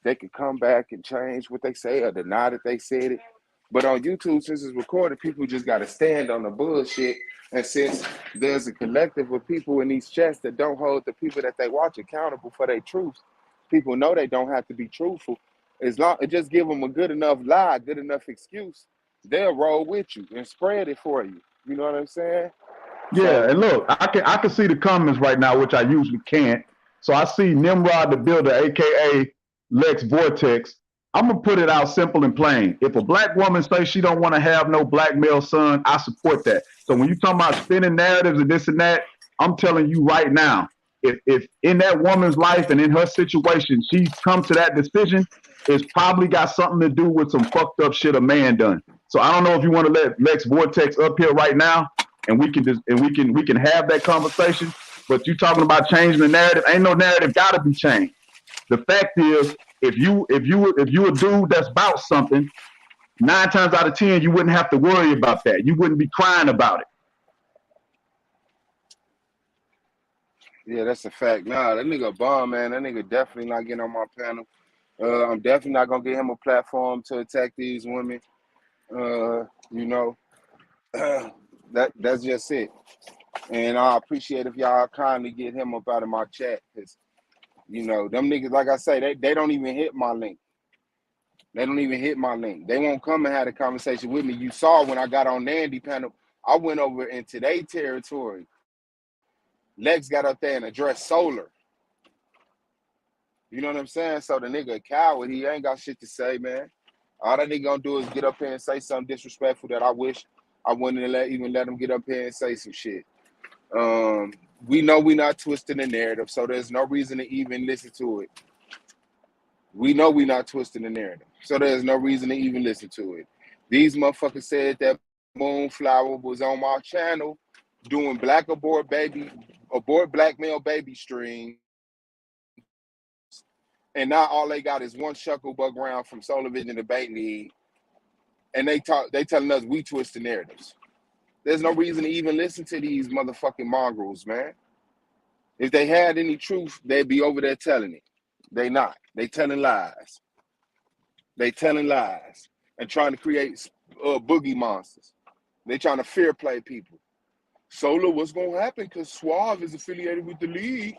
they could come back and change what they say or deny that they said it. But on YouTube, since it's recorded, people just got to stand on the bullshit. And since there's a collective of people in these chats that don't hold the people that they watch accountable for their truths, people know they don't have to be truthful. As long as just give them a good enough lie, good enough excuse, they'll roll with you and spread it for you. You know what I'm saying? Yeah, and look, I can see the comments right now, which I usually can't. So I see Nimrod the Builder, aka Lex Vortex. I'm gonna put it out simple and plain. If a black woman says she don't want to have no black male son, I support that. So when you talking about spinning narratives and this and that, I'm telling you right now, if in that woman's life and in her situation, she's come to that decision, it's probably got something to do with some fucked up shit a man done. So I don't know if you want to let Lex Vortex up here right now, and we can have that conversation. But you talking about changing the narrative? Ain't no narrative got to be changed. The fact is, if you a dude that's about something, 9 times out of 10 you wouldn't have to worry about that. You wouldn't be crying about it. Yeah, that's a fact. Nah, that nigga a bomb, man. That nigga definitely not getting on my panel. I'm definitely not gonna give him a platform to attack these women. You know, that's just it. And I appreciate if y'all kindly get him up out of my chat, because you know them niggas, like I say, they don't even hit my link. They don't even hit my link. They won't come and have a conversation with me. You saw when I got on Nandy panel, I went over into their territory. Lex got up there and addressed Solar. You know what I'm saying? So the nigga a coward. He ain't got shit to say, man. All that nigga gonna do is get up here and say something disrespectful that I wish I wouldn't even let him get up here and say some shit. We know we not twisting the narrative, so there's no reason to even listen to it. We know we not twisting the narrative, so there's no reason to even listen to it. These motherfuckers said that Moonflower was on my channel doing abort black male baby string, and now all they got is one shuckle bug round from Solar Vision Debate League, and they telling us we twist the narratives. There's no reason to even listen to these motherfucking mongrels, man. If they had any truth, they'd be over there telling it. They not. They telling lies. They telling lies and trying to create boogie monsters. They trying to fear play people. Solar, what's gonna happen? Because Suave is affiliated with the league.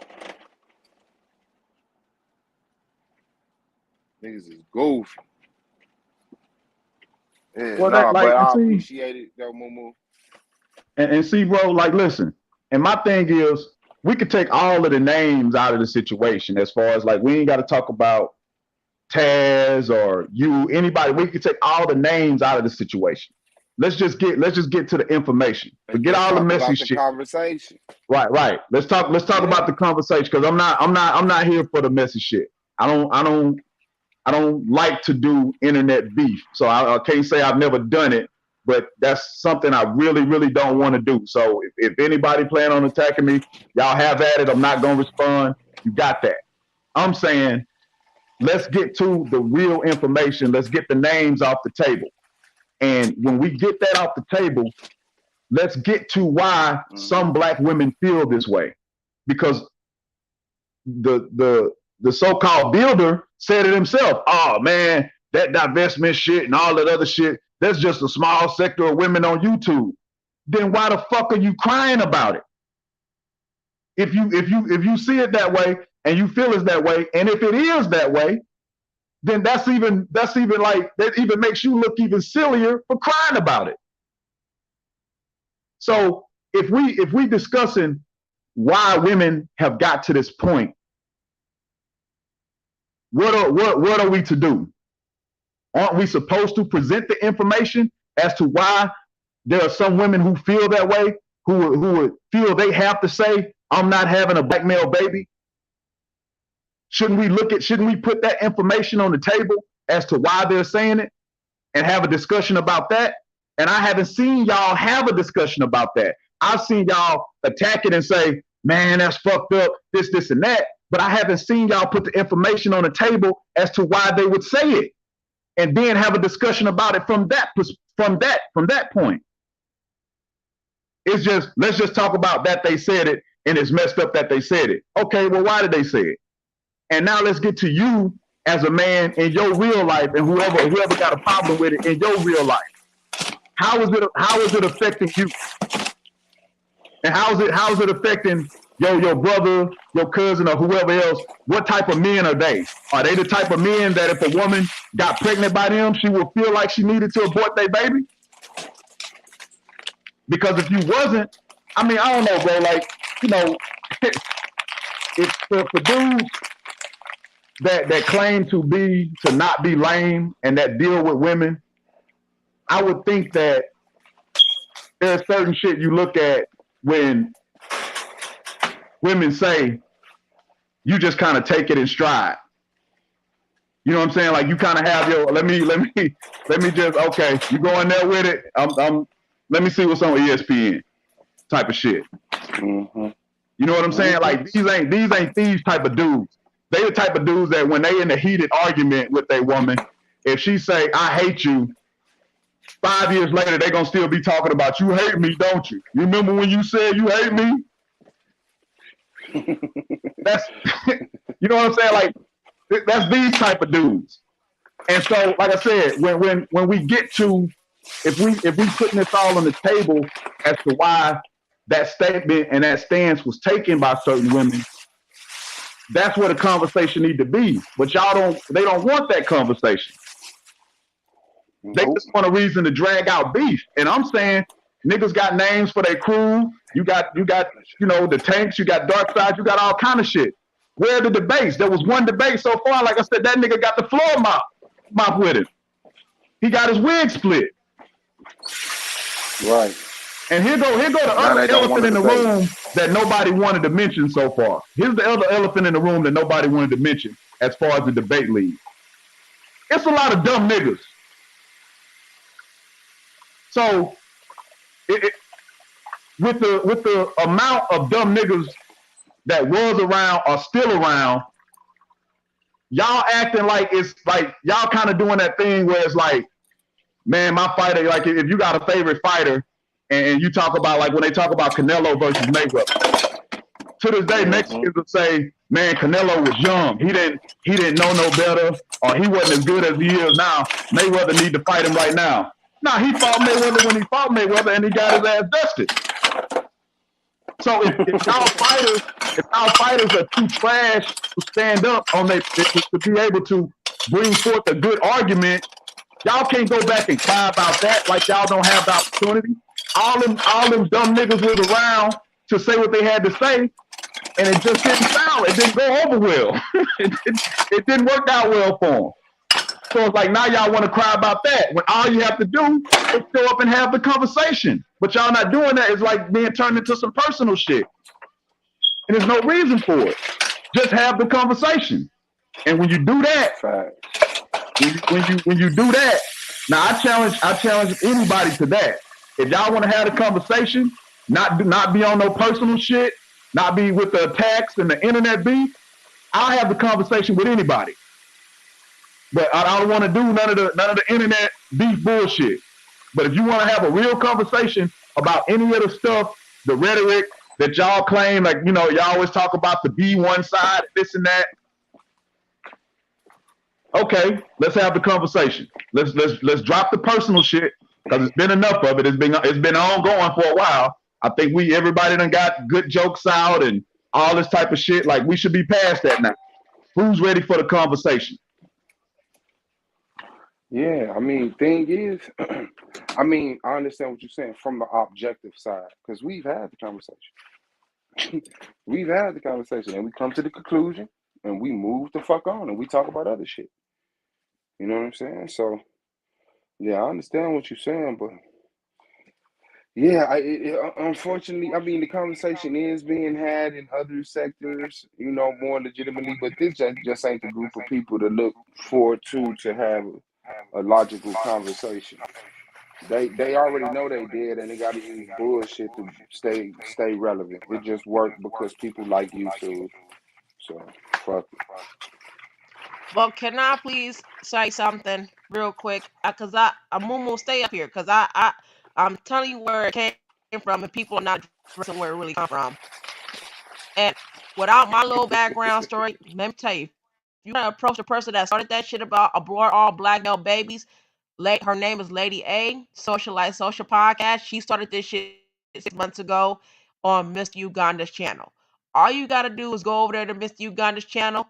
Niggas is goofy. Yeah, Well, nah, that, like, but I see, appreciate it, though, Moo. and see, bro, like, listen, and my thing is, we could take all of the names out of the situation as far as, like, we ain't got to talk about Taz or you, anybody. We could take all the names out of the situation. Let's just get to the information. Forget all the messy shit. Conversation. Right. Let's talk about the conversation, because I'm not here for the messy shit. I don't like to do internet beef. So I can't say I've never done it, but that's something I really, really don't want to do. So if anybody plan on attacking me, y'all have at it. I'm not going to respond. You got that. I'm saying, let's get to the real information. Let's get the names off the table. And when we get that off the table, let's get to why some black women feel this way. Because the so-called builder said it himself. Oh, man, that divestment shit and all that other shit, that's just a small sector of women on YouTube. Then why the fuck are you crying about it? If you see it that way and you feel it's that way, and if it is that way, then that's even like, that even makes you look even sillier for crying about it. So if we discussing why women have got to this point, what are we to do? Aren't we supposed to present the information as to why there are some women who feel that way, who would feel they have to say, I'm not having a black male baby? Shouldn't we put that information on the table as to why they're saying it and have a discussion about that? And I haven't seen y'all have a discussion about that. I've seen y'all attack it and say, man, that's fucked up, this, and that. But I haven't seen y'all put the information on the table as to why they would say it, and then have a discussion about it from that point. It's just, let's just talk about that they said it, and it's messed up that they said it. Okay, well, why did they say it? And now let's get to you as a man in your real life, and whoever got a problem with it in your real life. How is it affecting you? And how is it affecting your brother, your cousin, or whoever else? What type of men are they? Are they the type of men that if a woman got pregnant by them, she would feel like she needed to abort their baby? Because if you wasn't, I mean, I don't know, bro. Like, you know, if for dudes that claim to not be lame and that deal with women, I would think that there's certain shit you look at when women say, you just kind of take it in stride. You know what I'm saying? Like, you kind of have your, let me just, okay, you go in there with it. Let me see what's on ESPN type of shit. Mm-hmm. You know what I'm saying? Like, these ain't these type of dudes They the type of dudes that when they in a heated argument with a woman, if she say, I hate you, 5 years later, they gonna still be talking about, you hate me, don't you? You remember when you said you hate me? That's, you know what I'm saying? Like, that's these type of dudes. And so, like I said, when we get to, if we putting this all on the table as to why that statement and that stance was taken by certain women, that's where the conversation need to be. But they don't want that conversation. They just want a reason to drag out beef. And I'm saying, niggas got names for their crew. You got, the tanks, you got dark side, you got all kind of shit. Where are the debates? There was one debate so far. Like I said, that nigga got the floor mop with him. He got his wig split. Right. And here go the other elephant in the room that nobody wanted to mention so far. Here's the other elephant in the room that nobody wanted to mention as far as the debate league. It's a lot of dumb niggas. So with the amount of dumb niggas that was around or still around, y'all acting like it's like y'all kind of doing that thing where it's like, man, my fighter, like if you got a favorite fighter and you talk about like when they talk about Canelo versus Mayweather, to this day Mexicans will say, man, Canelo was young. He didn't know no better, or he wasn't as good as he is now. Mayweather need to fight him right now. Nah, he fought Mayweather when he fought Mayweather and he got his ass dusted. So if y'all fighters are too trash to stand up on to be able to bring forth a good argument, y'all can't go back and cry about that like y'all don't have the opportunity. All them dumb niggas was around to say what they had to say, and it just didn't sound. It didn't go over well. it didn't work out well for them. So it's like now y'all want to cry about that when all you have to do is show up and have the conversation. But y'all not doing that. It's like being turned into some personal shit. And there's no reason for it. Just have the conversation. And when you do that, when you do that, now I challenge anybody to that. If y'all want to have the conversation, not be on no personal shit, not be with the attacks and the internet beef, I'll have the conversation with anybody. But I don't want to do none of the internet beef bullshit. But if you want to have a real conversation about any of the stuff, the rhetoric that y'all claim, like, y'all always talk about the B1 side, this and that. Okay, let's have the conversation. Let's drop the personal shit because it's been enough of it. It's been ongoing for a while. I think everybody done got good jokes out and all this type of shit. Like, we should be past that now. Who's ready for the conversation? Yeah, I mean, thing is, I understand what you're saying from the objective side, because we've had the conversation. We've had the conversation, and we come to the conclusion, and we move the fuck on, and we talk about other shit. You know what I'm saying? So, yeah, I understand what you're saying, but yeah, unfortunately, the conversation is being had in other sectors, more legitimately, but this just ain't the group of people to look forward to have a logical conversation. They already know they did, and they got to use bullshit to stay relevant. It just worked because people like YouTube. So fuck it. Well, can I please say something real quick? Because I'm almost stay up here because I'm telling you where it came from, and people are not addressing where it really come from. And without my little background story, let me tell you, you want to approach the person that started that shit about abroad all black male babies. Her name is Lady A, Socialite Social Podcast. She started this shit 6 months ago on Mr. Uganda's channel. All you got to do is go over there to Mr. Uganda's channel,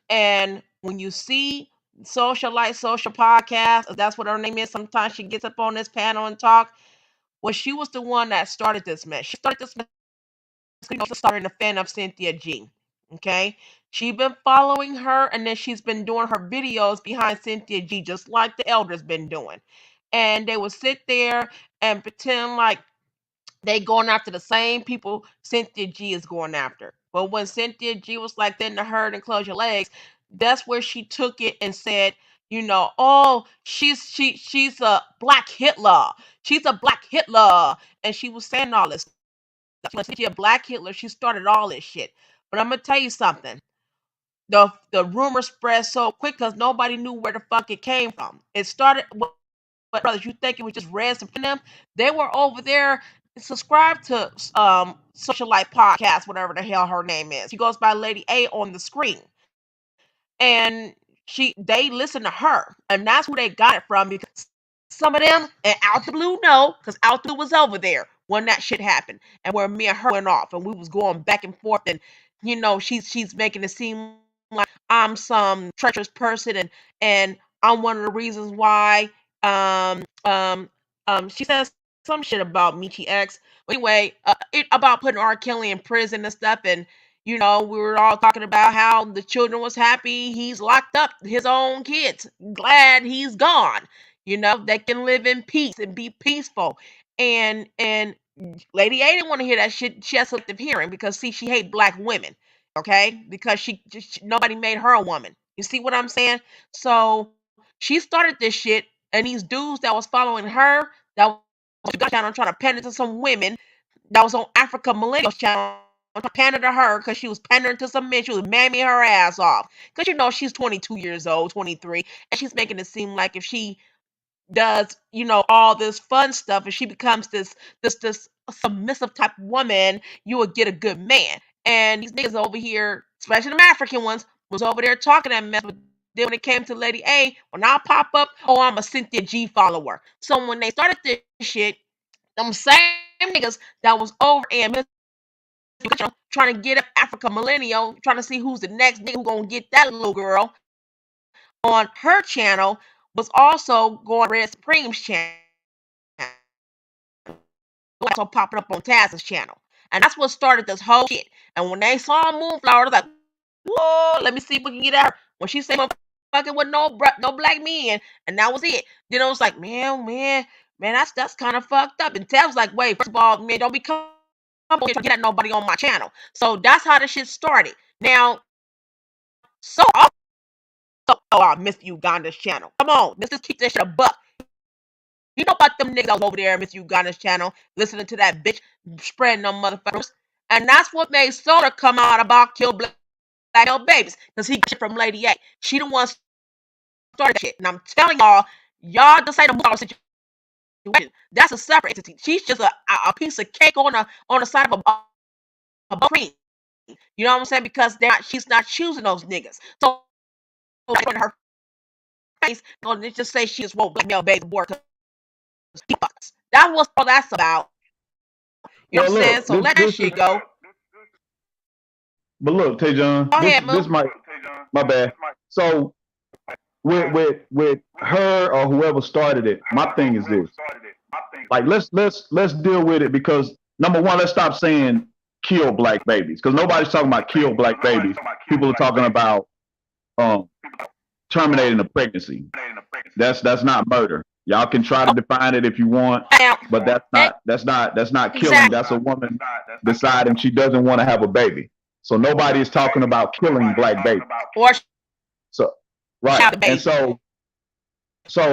and when you see Socialite Social Podcast, that's what her name is. Sometimes she gets up on this panel and talk. Well, she was the one that started this mess. She started this mess because starting a fan of Cynthia G. Okay, she's been following her, and then she's been doing her videos behind Cynthia G, just like the elders been doing. And they would sit there and pretend like they going after the same people Cynthia G is going after. But when Cynthia G was like, then the herd and close your legs, that's where she took it and said, oh, she's a black Hitler. She's a black Hitler. And she was saying all this. When she's a black Hitler, she started all this shit. But I'm gonna tell you something. the rumor spread so quick because nobody knew where the fuck it came from. It started with brothers. You think it was just Reds and them? They were over there subscribed to Socialite Podcast, whatever the hell her name is. She goes by Lady A on the screen, and they listen to her, and that's who they got it from. Because some of them, and Out the Blue, no, because Out the Blue was over there when that shit happened, and where me and her went off, and we was going back and forth, and she's making it seem like I'm some treacherous person, and I'm one of the reasons why. She says some shit about Michi X. But anyway, about putting R. Kelly in prison and stuff, and we were all talking about how the children was happy he's locked up, his own kids. Glad he's gone. They can live in peace and be peaceful. And Lady A didn't want to hear that shit. She has selective hearing because see, she hate black women. Okay, because nobody made her a woman. You see what I'm saying? So she started this shit, and these dudes that was following her, that was channel trying to pander to some women that was on Africa Millennials channel, pander to her because she was pandering to some men. She was mamming her ass off because she's 22 years old, 23, and she's making it seem like if she does all this fun stuff and she becomes this submissive type of woman, you would get a good man. And these niggas over here, especially them African ones, was over there talking that mess. But then when it came to Lady A, when I pop up, oh, I'm a Cynthia G follower. So when they started this shit, them same niggas that was over and trying to get up Africa Millennial, trying to see who's the next nigga who gonna get that little girl on her channel, was also going Red Supreme's channel, also popping up on Taz's channel. And that's what started this whole shit. And when they saw Moonflower, they're like, whoa, let me see if we can get her. When she said fucking with no black men, and that was it. Then I was like, man, that's kind of fucked up. And Taz was like, wait, first of all, man, don't be coming here trying to get at nobody on my channel. So that's how the shit started. Now, so Miss Uganda's channel. Come on, let's just keep this shit a buck. You know about them niggas over there, Miss Uganda's channel, listening to that bitch spreading them motherfuckers. And that's what made Soda come out about kill black babies. Because he got shit from Lady A. She the one started shit. And I'm telling y'all just say the Moonflower situation. That's a separate entity. She's just a piece of cake on the side of a cream. You know what I'm saying? Because she's not choosing those niggas. So in her face, they just say she just won't black male baby boy. That was all that's about. You know what I'm saying? So let that shit go. But look, Tajon, this might, my bad. So with her or whoever started it, my thing is this. Like let's deal with it because number one, let's stop saying kill black babies because nobody's talking about kill black babies. People are talking about terminating a pregnancy. That's not murder. Y'all can try to define it if you want, but that's not killing. Exactly. That's a woman deciding she doesn't want to have a baby. So nobody is talking about killing black babies. So right, and so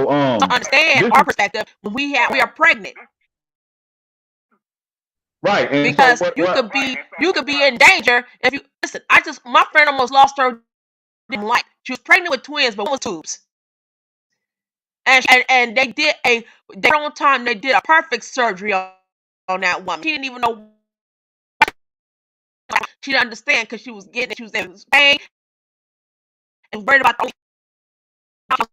understand our perspective when we are pregnant. Right, and because so you could be in danger if you listen. My friend almost lost her life. She was pregnant with twins, but one was tubes. And they did their own time. They did a perfect surgery on that woman. She didn't even know. She didn't understand because she was in pain and worried about the. She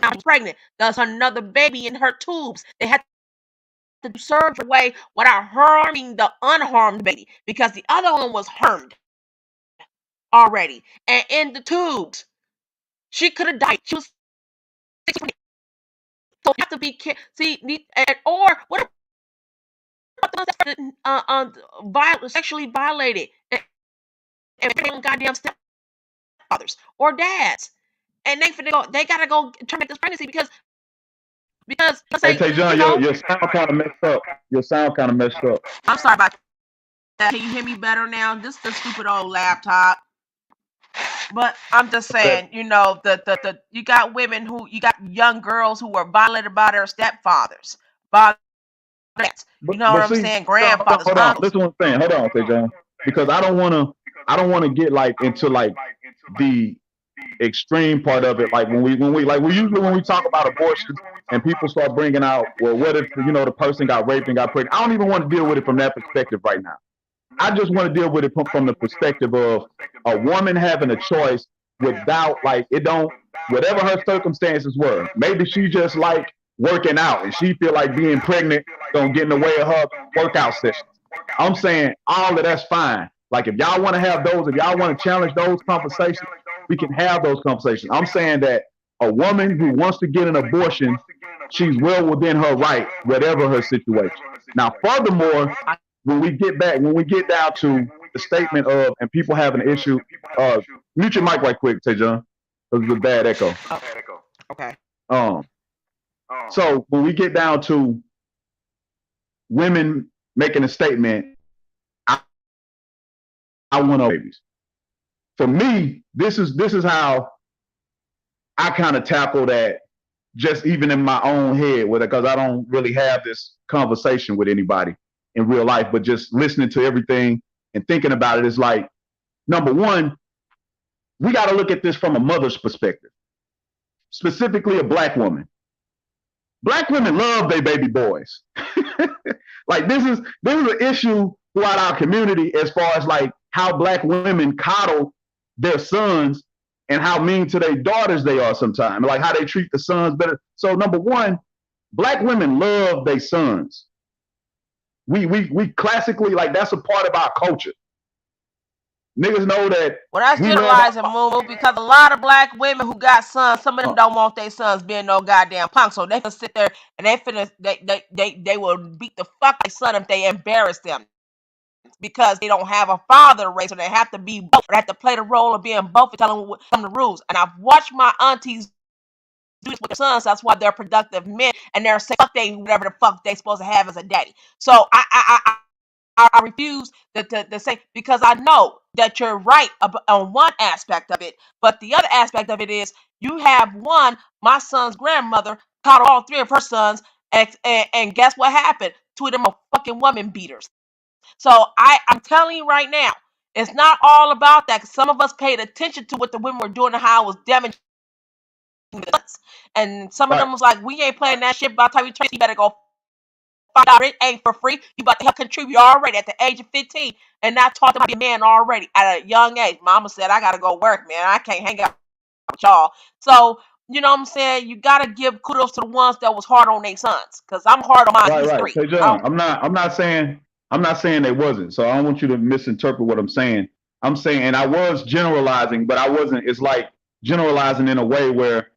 was pregnant. There's another baby in her tubes. They had to do surgery away without harming the unharmed baby because the other one was harmed already and in the tubes. She could have died. She was 60. So you have to be careful. Or what about sexually violated and goddamn stepfathers or dads, and they gotta go terminate this pregnancy because hey Tajon, your sound kind of messed up. Your sound kind of messed up. I'm sorry about that. Can you hear me better now? This is the stupid old laptop. But I'm just saying, you got women you got young girls who were violated by their stepfathers. What I'm saying? Grandfathers. Hold on. Listen what I'm saying. Hold on, Tajon. Because I don't want to get like into like the extreme part of it. Like when we like we usually when we talk about abortion and people start bringing out, well, what if the person got raped and got pregnant? I don't even want to deal with it from that perspective right now. I just want to deal with it from the perspective of a woman having a choice without like it don't whatever her circumstances were. Maybe she just like working out and she feel like being pregnant gonna get in the way of her workout sessions. I'm saying all of that's fine. Like if y'all want to have those, if y'all want to challenge those conversations, we can have those conversations. I'm saying that a woman who wants to get an abortion, she's well within her right, whatever her situation. Now, furthermore, when we get down to the statement of and people have an issue, mute your mic right quick, Tay John. There's a bad echo. Okay. So when we get down to women making a statement, I want babies. For me, this is how I kind of tackle that, just even in my own head, because I don't really have this conversation with anybody in real life, but just listening to everything and thinking about it is like, number one, we got to look at this from a mother's perspective, specifically a black woman. Black women love their baby boys. Like this is an issue throughout our community as far as like how black women coddle their sons and how mean to their daughters they are sometimes, like how they treat the sons better. So number one, black women love their sons. We classically, like that's a part of our culture. Niggas know that. Well, that's generalizing, Moo, because a lot of black women who got sons, some of them don't want their sons being no goddamn punk, so they can sit there and they will beat the fuck out of their son if they embarrass them, because they don't have a father to raise, so they have to be both. They have to play the role of being both and telling them the rules. And I've watched my aunties do this with their sons. That's why they're productive men, and they're saying fuck they whatever the fuck they supposed to have as a daddy. So I refuse to say, because I know that you're right on one aspect of it, but the other aspect of it is you have my son's grandmother taught all three of her sons, and guess what happened? Two of them are fucking woman beaters. So I'm telling you right now, it's not all about that. Some of us paid attention to what the women were doing and how it was damaging us. And some of them was like, we ain't playing that shit. By the time you train, you better go find out it ain't for free. You about to help contribute already at the age of 15 and not talk to be a man already at a young age. Mama said, I gotta go work, man. I can't hang out with y'all. So, you know what I'm saying? You gotta give kudos to the ones that was hard on their sons. Cause I'm hard on mine. He's 3. Hey, John, I'm not saying they wasn't. So I don't want you to misinterpret what I'm saying. I'm saying, and I was generalizing, but I wasn't. It's like generalizing in a way where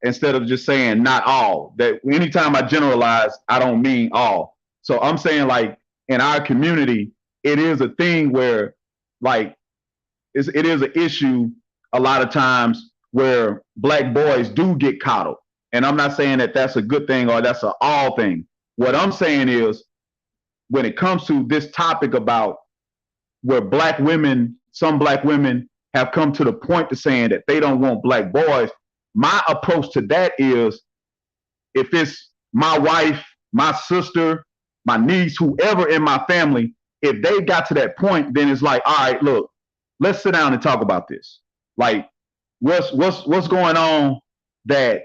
instead of just saying not all, that anytime I generalize, I don't mean all. So I'm saying like in our community, it is a thing where like it is an issue a lot of times where black boys do get coddled. And I'm not saying that that's a good thing or that's an all thing. What I'm saying is when it comes to this topic about where some black women have come to the point to saying that they don't want black boys, my approach to that is if it's my wife, my sister, my niece, whoever in my family, if they got to that point, then it's like, all right, look, let's sit down and talk about this. Like, what's going on that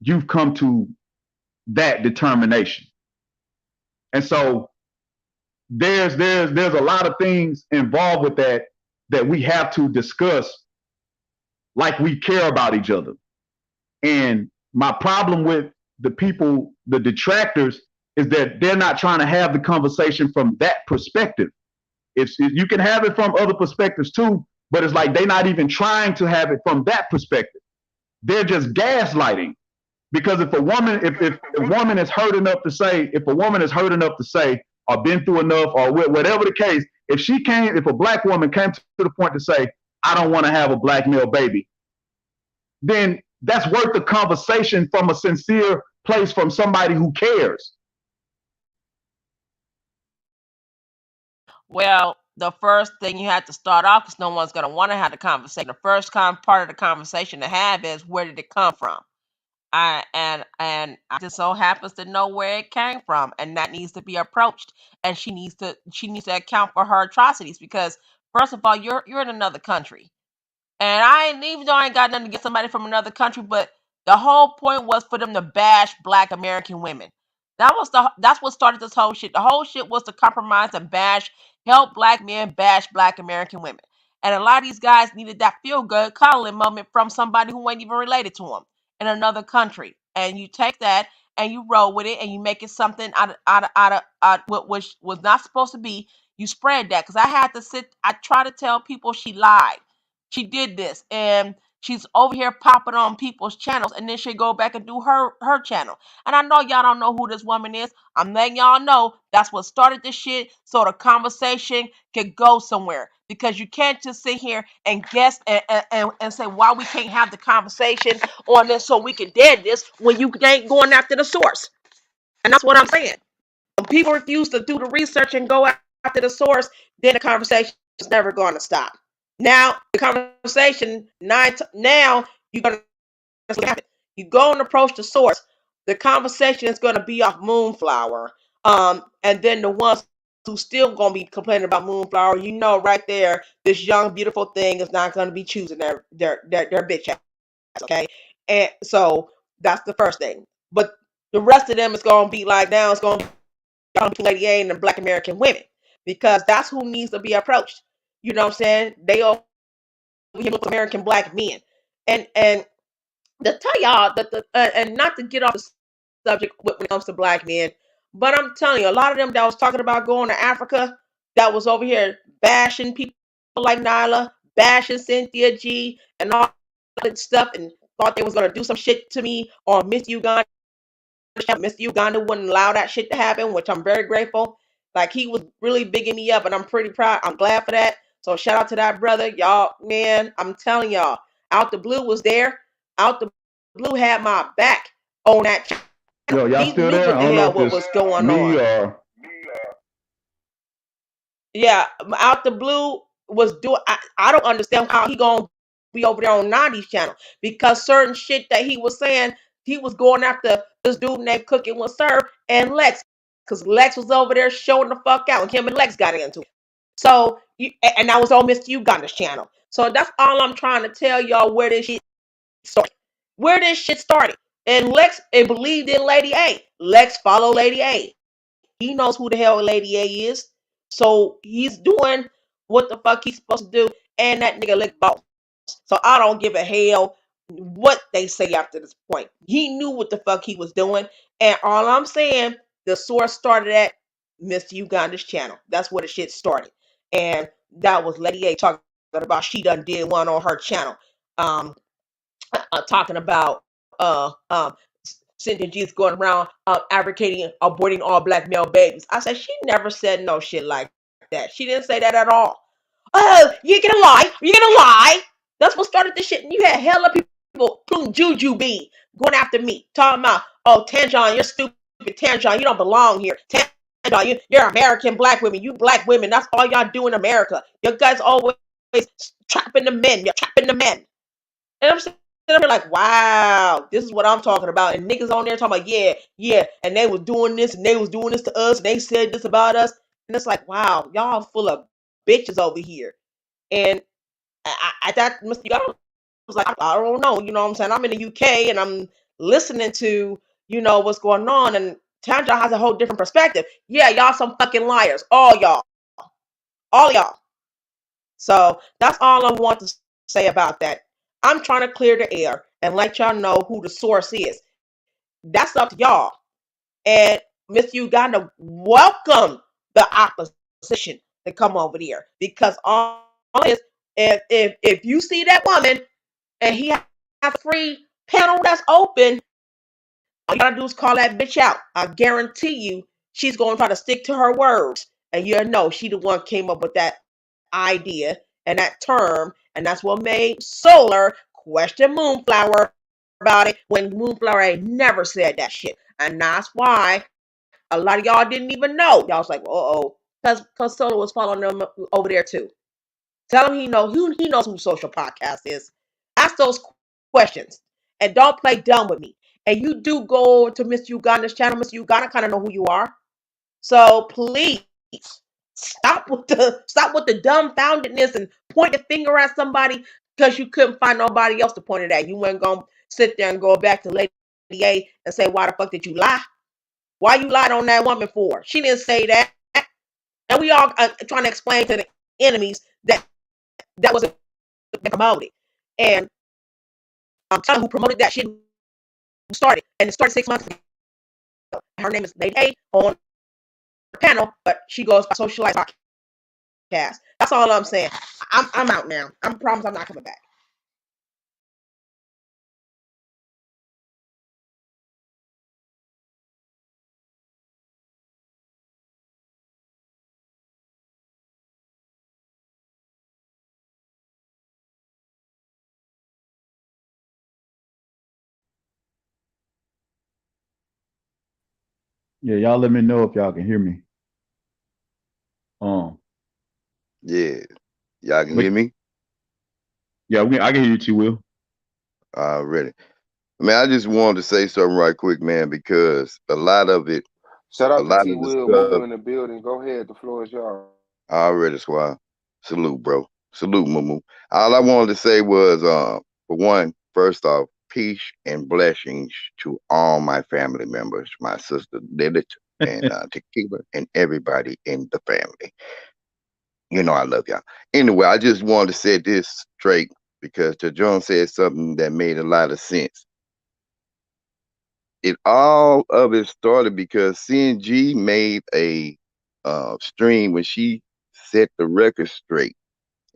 you've come to that determination? And so there's a lot of things involved with that we have to discuss, like we care about each other. And my problem with the people, the detractors, is that they're not trying to have the conversation from that perspective. If you can have it from other perspectives too, but it's like they're not even trying to have it from that perspective. They're just gaslighting. Because if a woman is hurt enough to say, or been through enough, or whatever the case, if a black woman came to the point to say, I don't want to have a black male baby, then that's worth the conversation from a sincere place from somebody who cares. Well, the first thing you have to start off, because no one's going to want to have the conversation. The first part of the conversation to have is, where did it come from? And I just so happens to know where it came from, and that needs to be approached. And she needs to account for her atrocities, because first of all, you're in another country. And I ain't, even though I ain't got nothing to get somebody from another country, but the whole point was for them to bash Black American women. That's what started this whole shit. The whole shit was to compromise and bash, help Black men bash Black American women. And a lot of these guys needed that feel good coddling moment from somebody who ain't even related to them in another country. And you take that and you roll with it and you make it something out of what was not supposed to be. You spread that because I try to tell people she lied. She did this and she's over here popping on people's channels and then she'll go back and do her channel. And I know y'all don't know who this woman is. I'm letting y'all know that's what started this shit so the conversation could go somewhere. Because you can't just sit here and guess and say why we can't have the conversation on this so we can dead this when you ain't going after the source. And that's what I'm saying. When people refuse to do the research and go after the source, then the conversation is never going to stop. Now the conversation now you're gonna you go and approach the source. The conversation is gonna be off Moonflower. And then the ones who still gonna be complaining about Moonflower, you know right there, this young beautiful thing is not gonna be choosing their bitch ass. Okay, and so that's the first thing. But the rest of them is gonna be like now it's gonna be Lady A and the Black American women because that's who needs to be approached. You know what I'm saying? They all American Black men, and to tell y'all that and not to get off the subject when it comes to Black men, but I'm telling you, a lot of them that was talking about going to Africa, that was over here bashing people like Nyla, bashing Cynthia G, and all that stuff, and thought they was gonna do some shit to me on Miss Uganda. Mr. Uganda wouldn't allow that shit to happen, which I'm very grateful. Like he was really bigging me up, and I'm pretty proud. I'm glad for that. So shout out to that brother, y'all. Man, I'm telling y'all, Out the Blue was there. Out the Blue had my back on that. Yo, y'all He still knew there? what I the don't know hell if what was it's going me on. or Yeah, Out the Blue was doing. I don't understand how he gonna be over there on Nadi's channel because certain shit that he was saying, he was going after this dude named Cooking with Sir and Lex, because Lex was over there showing the fuck out, and him and Lex got into it. So, and that was on Mr. Uganda's channel. So that's all I'm trying to tell y'all where this shit started. Where this shit started. And Lex believed in Lady A. Lex followed Lady A. He knows who the hell Lady A is. So he's doing what the fuck he's supposed to do. And that nigga lick balls. So I don't give a hell what they say after this point. He knew what the fuck he was doing. And all I'm saying, the source started at Mr. Uganda's channel. That's where the shit started. And that was Lady A talking about she done did one on her channel. Talking about Cynthia G is going around advocating aborting all Black male babies. I said she never said no shit like that. She didn't say that at all. Oh, you're gonna lie? You're gonna lie? That's what started this shit. And you had hella people, including Juju B, going after me, talking about, oh, Tanjon, you're stupid. Tanjon, you don't belong here. Tanjon, you're American Black women. You Black women, that's all y'all do in America. You guys always trapping the men. You're trapping the men. And I'm sitting there like, wow, this is what I'm talking about. And niggas on there talking about, yeah, and they was doing this and they was doing this to us and they said this about us. And it's like, wow, y'all full of bitches over here. And I thought Mr. Uganda was like, I don't know, you know what I'm saying? I'm in the UK and I'm listening to, what's going on. And Tanja has a whole different perspective. Yeah, y'all some fucking liars. All y'all. All y'all. So that's all I want to say about that. I'm trying to clear the air and let y'all know who the source is. That's up to y'all. And Miss Uganda, welcome the opposition to come over there. Because all is, if you see that woman and he has a free panel that's open, all you gotta do is call that bitch out. I guarantee you she's gonna try to stick to her words. And you know she the one came up with that idea and that term, and that's what made Solar question Moonflower about it when Moonflower ain't never said that shit. And that's why a lot of y'all didn't even know. Y'all was like, oh, because Solar was following them over there too. Tell him he knows who Social Podcast is. Ask those questions and don't play dumb with me. And you do go to Mr. Uganda's channel. Mr. Uganda kind of know who you are. So please stop with the dumbfoundedness and point the finger at somebody. because you couldn't find nobody else to point it at. You weren't gonna sit there and go back to Lady A and say, why the fuck did you lie? Why you lied on that woman for? She didn't say that. And we all trying to explain to the enemies that that wasn't promoted. And I'm telling who promoted that shit, who started. And it started 6 months ago. Her name is Lady A on the panel, but she goes by Socialized Podcast. That's all I'm saying. I'm out now. I promise I'm not coming back. Yeah, y'all let me know if y'all can hear me. Yeah. Y'all can But hear me? yeah, I can hear you too, Will. Already. Man, I just wanted to say something right quick, man, because a lot of it, Shout a out to lot T of the Will, stuff Moo in the building. Go ahead, the floor is yours. already, Swab. Salute, bro. Salute, Moo. All I wanted to say was, for one, first off, peace and blessings to all my family members, my sister Lilith and Tequila and everybody in the family. You know I love y'all. Anyway, I just wanted to say this straight because John said something that made a lot of sense. All of it started because CNG made a stream when she set the record straight,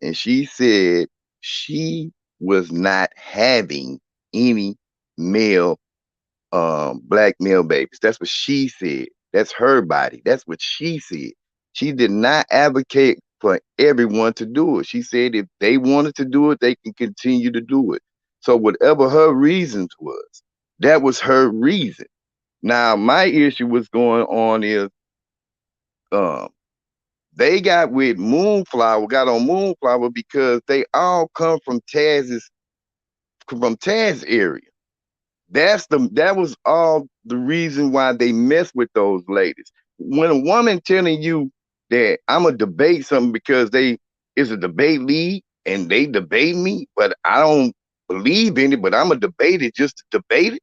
and she said she was not having any male black male babies. That's what she said. That's her body. That's what she said. She did not advocate for everyone to do it. She said if they wanted to do it, they can continue to do it. So whatever her reasons was, that was her reason. Now my issue was going on is they got with Moonflower, got on Moonflower because they all come from Taz area. That was all the reason why they mess with those ladies. When a woman telling you that I'm gonna debate something because it's a debate league and they debate me, but I don't believe in it, but I'm gonna debate it just to debate it,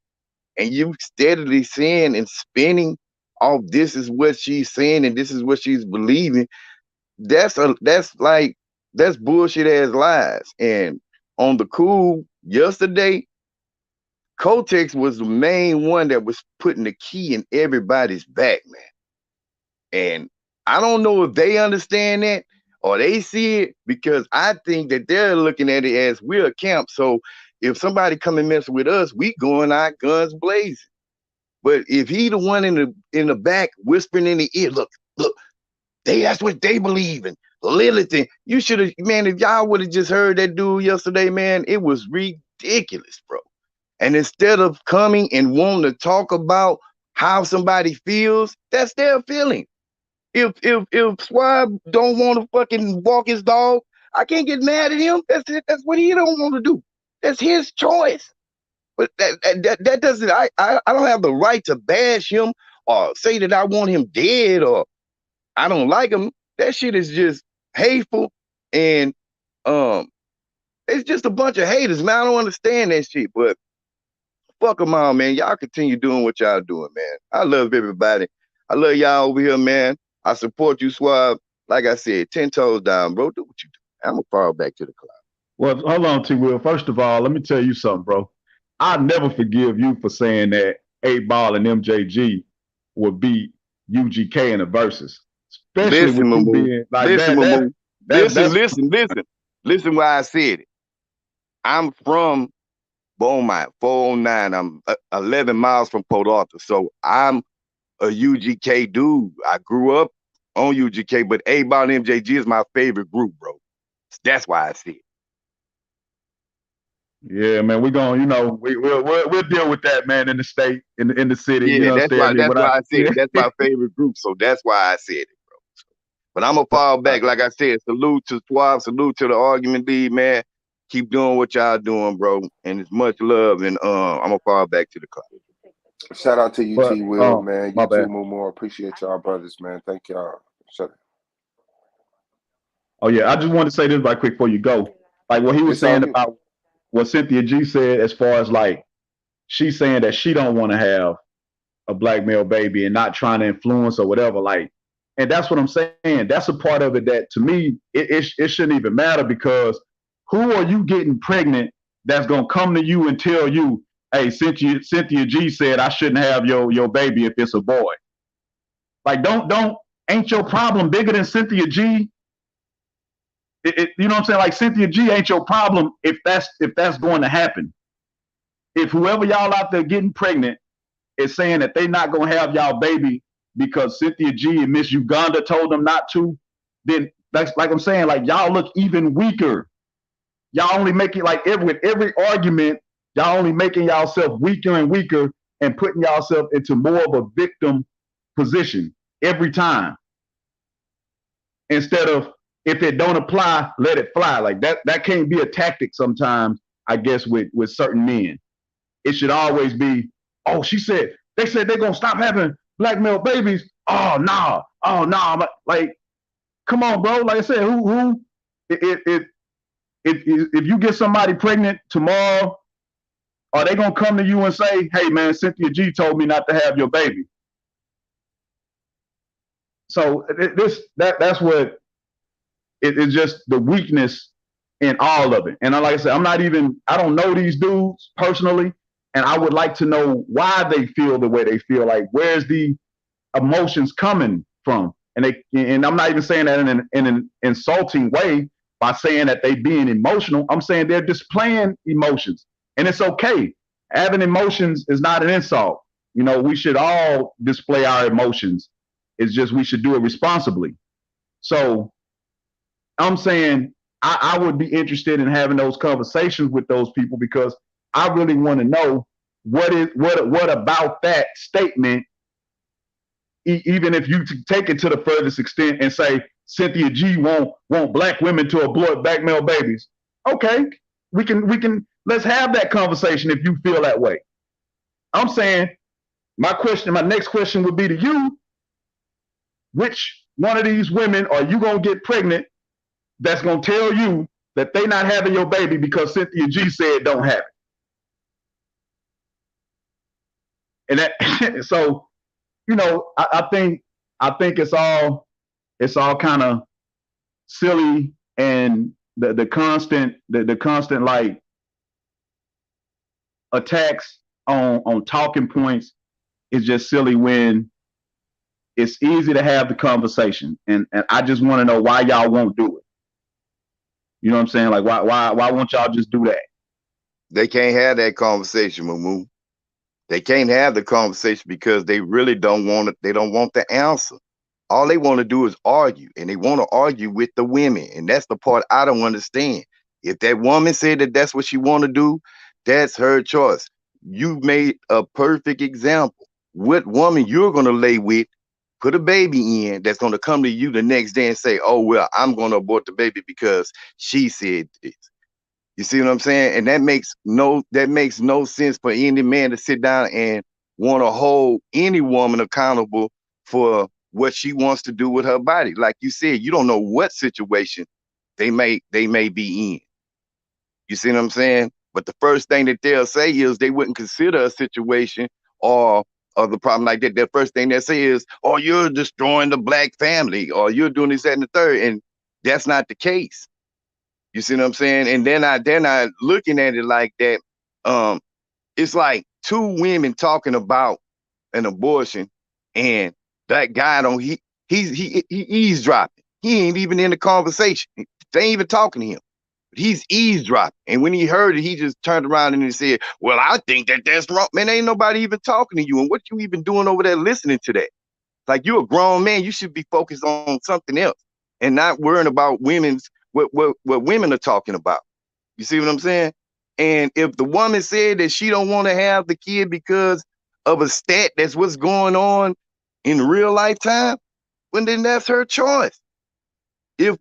and you steadily saying and spinning off this is what she's saying and this is what she's believing, that's bullshit ass lies. And on the cool yesterday, Kotex was the main one that was putting the key in everybody's back, man. And I don't know if they understand that or they see it, because I think that they're looking at it as we're a camp. So if somebody come and mess with us, we going our guns blazing. But if he the one in the back whispering in the ear, look, that's what they believe in. Lilith, you should have, man, if y'all would have just heard that dude yesterday, man, it was ridiculous, bro. And instead of coming and wanting to talk about how somebody feels, that's their feeling. If Swab don't want to fucking walk his dog, I can't get mad at him. That's it. That's what he don't want to do. That's his choice. But that doesn't. I don't have the right to bash him or say that I want him dead or I don't like him. That shit is just hateful, and it's just a bunch of haters, man. I don't understand that shit, but fuck them all, man. Y'all continue doing what y'all doing, man. I love everybody. I love y'all over here, man. I support you, Swab. Like I said, 10 toes down, bro. Do what you do. I'm gonna fall back to the cloud. Well, hold on, T. Will. First of all, let me tell you something, bro. I'll never forgive you for saying that 8Ball and MJG would beat UGK in the verses. Especially Listen, with you Mamu. being like Listen, that. Mamu. Listen why I said it. I'm from Beaumont, 409. I'm 11 miles from Port Arthur. So I'm a UGK dude. I grew up on UGK, but 8Ball and MJG is my favorite group, bro. That's why I said it. Yeah, man, we're going, we'll deal with that, man, in the state, in the city. Yeah, you know, that's why I said it. That's my favorite group. So that's why I said it, bro. But I'm gonna fall back. Like I said, salute to Swab, salute to the argument lead, man. Keep doing what y'all doing, bro. And it's much love. And I'm gonna fall back to the club. Shout out to you, T. Will, man. My You bad. too, Moo. Appreciate y'all, brothers, man. Thank y'all. Shut it. Oh yeah, I just want to say this right quick before you go. Like what he was It's on saying you. about what Cynthia G said, as far as like she's saying that she don't want to have a black male baby and not trying to influence or whatever. Like, and that's what I'm saying. That's a part of it that to me it shouldn't even matter, because who are you getting pregnant that's gonna come to you and tell you, hey, Cynthia G said I shouldn't have your baby if it's a boy. Like, don't ain't your problem bigger than Cynthia G? You know what I'm saying? Like, Cynthia G ain't your problem if that's going to happen. If whoever y'all out there getting pregnant is saying that they not gonna have y'all baby because Cynthia G and Miss Uganda told them not to, then that's like I'm saying, like y'all look even weaker. Y'all only making like with every argument, y'all only making yourself weaker and weaker and putting yourself into more of a victim position every time. Instead of, if it don't apply, let it fly. Like that can't be a tactic sometimes, I guess, with certain men. It should always be, oh, they said they're gonna stop having black male babies. Oh no, like, come on, bro. Like I said, if you get somebody pregnant tomorrow, are they gonna come to you and say, hey man, Cynthia G told me not to have your baby? So that's what it's just the weakness in all of it. And like I said, I don't know these dudes personally, and I would like to know why they feel the way they feel. Like, where's the emotions coming from? And I'm not even saying that in an insulting way by saying that they being emotional. I'm saying they're displaying emotions, and it's okay. Having emotions is not an insult. You know, we should all display our emotions. It's just we should do it responsibly. So I'm saying I would be interested in having those conversations with those people, because I really want to know what about that statement, even if you take it to the furthest extent and say Cynthia G want black women to abort black male babies. Okay, we can let's have that conversation if you feel that way. I'm saying my next question would be to you: which one of these women are you gonna get pregnant that's gonna tell you that they not having your baby because Cynthia G said don't have it? And that so, you know, I think it's all kind of silly, and the constant like attacks on talking points is just silly, when it's easy to have the conversation. And I just want to know why y'all won't do it. You know what I'm saying? Like, why won't y'all just do that? They can't have that conversation, Moo. They can't have the conversation because they really don't want it. They don't want the answer. All they want to do is argue, and they want to argue with the women. And that's the part I don't understand. If that woman said that that's what she want to do, that's her choice. You made a perfect example. What woman you're going to lay with, put a baby in, that's going to come to you the next day and say, oh, well, I'm going to abort the baby because she said this. You see what I'm saying? And that makes no sense for any man to sit down and want to hold any woman accountable for what she wants to do with her body. Like you said, you don't know what situation they may be in. You see what I'm saying? But the first thing that they'll say is they wouldn't consider a situation or the problem like that. The first thing they'll say is, oh, you're destroying the black family, or you're doing this, that, and the third. And that's not the case. You see what I'm saying? And they're not looking at it like that. It's like two women talking about an abortion, and that guy he's eavesdropping. He ain't even in the conversation. They ain't even talking to him. He's eavesdropping. And when he heard it, he just turned around and he said, well, I think that's wrong. Man, ain't nobody even talking to you. And what you even doing over there listening to that? Like, you're a grown man. You should be focused on something else and not worrying about what women are talking about. You see what I'm saying? And if the woman said that she don't want to have the kid because of a stat, that's what's going on in real lifetime, well, then that's her choice. If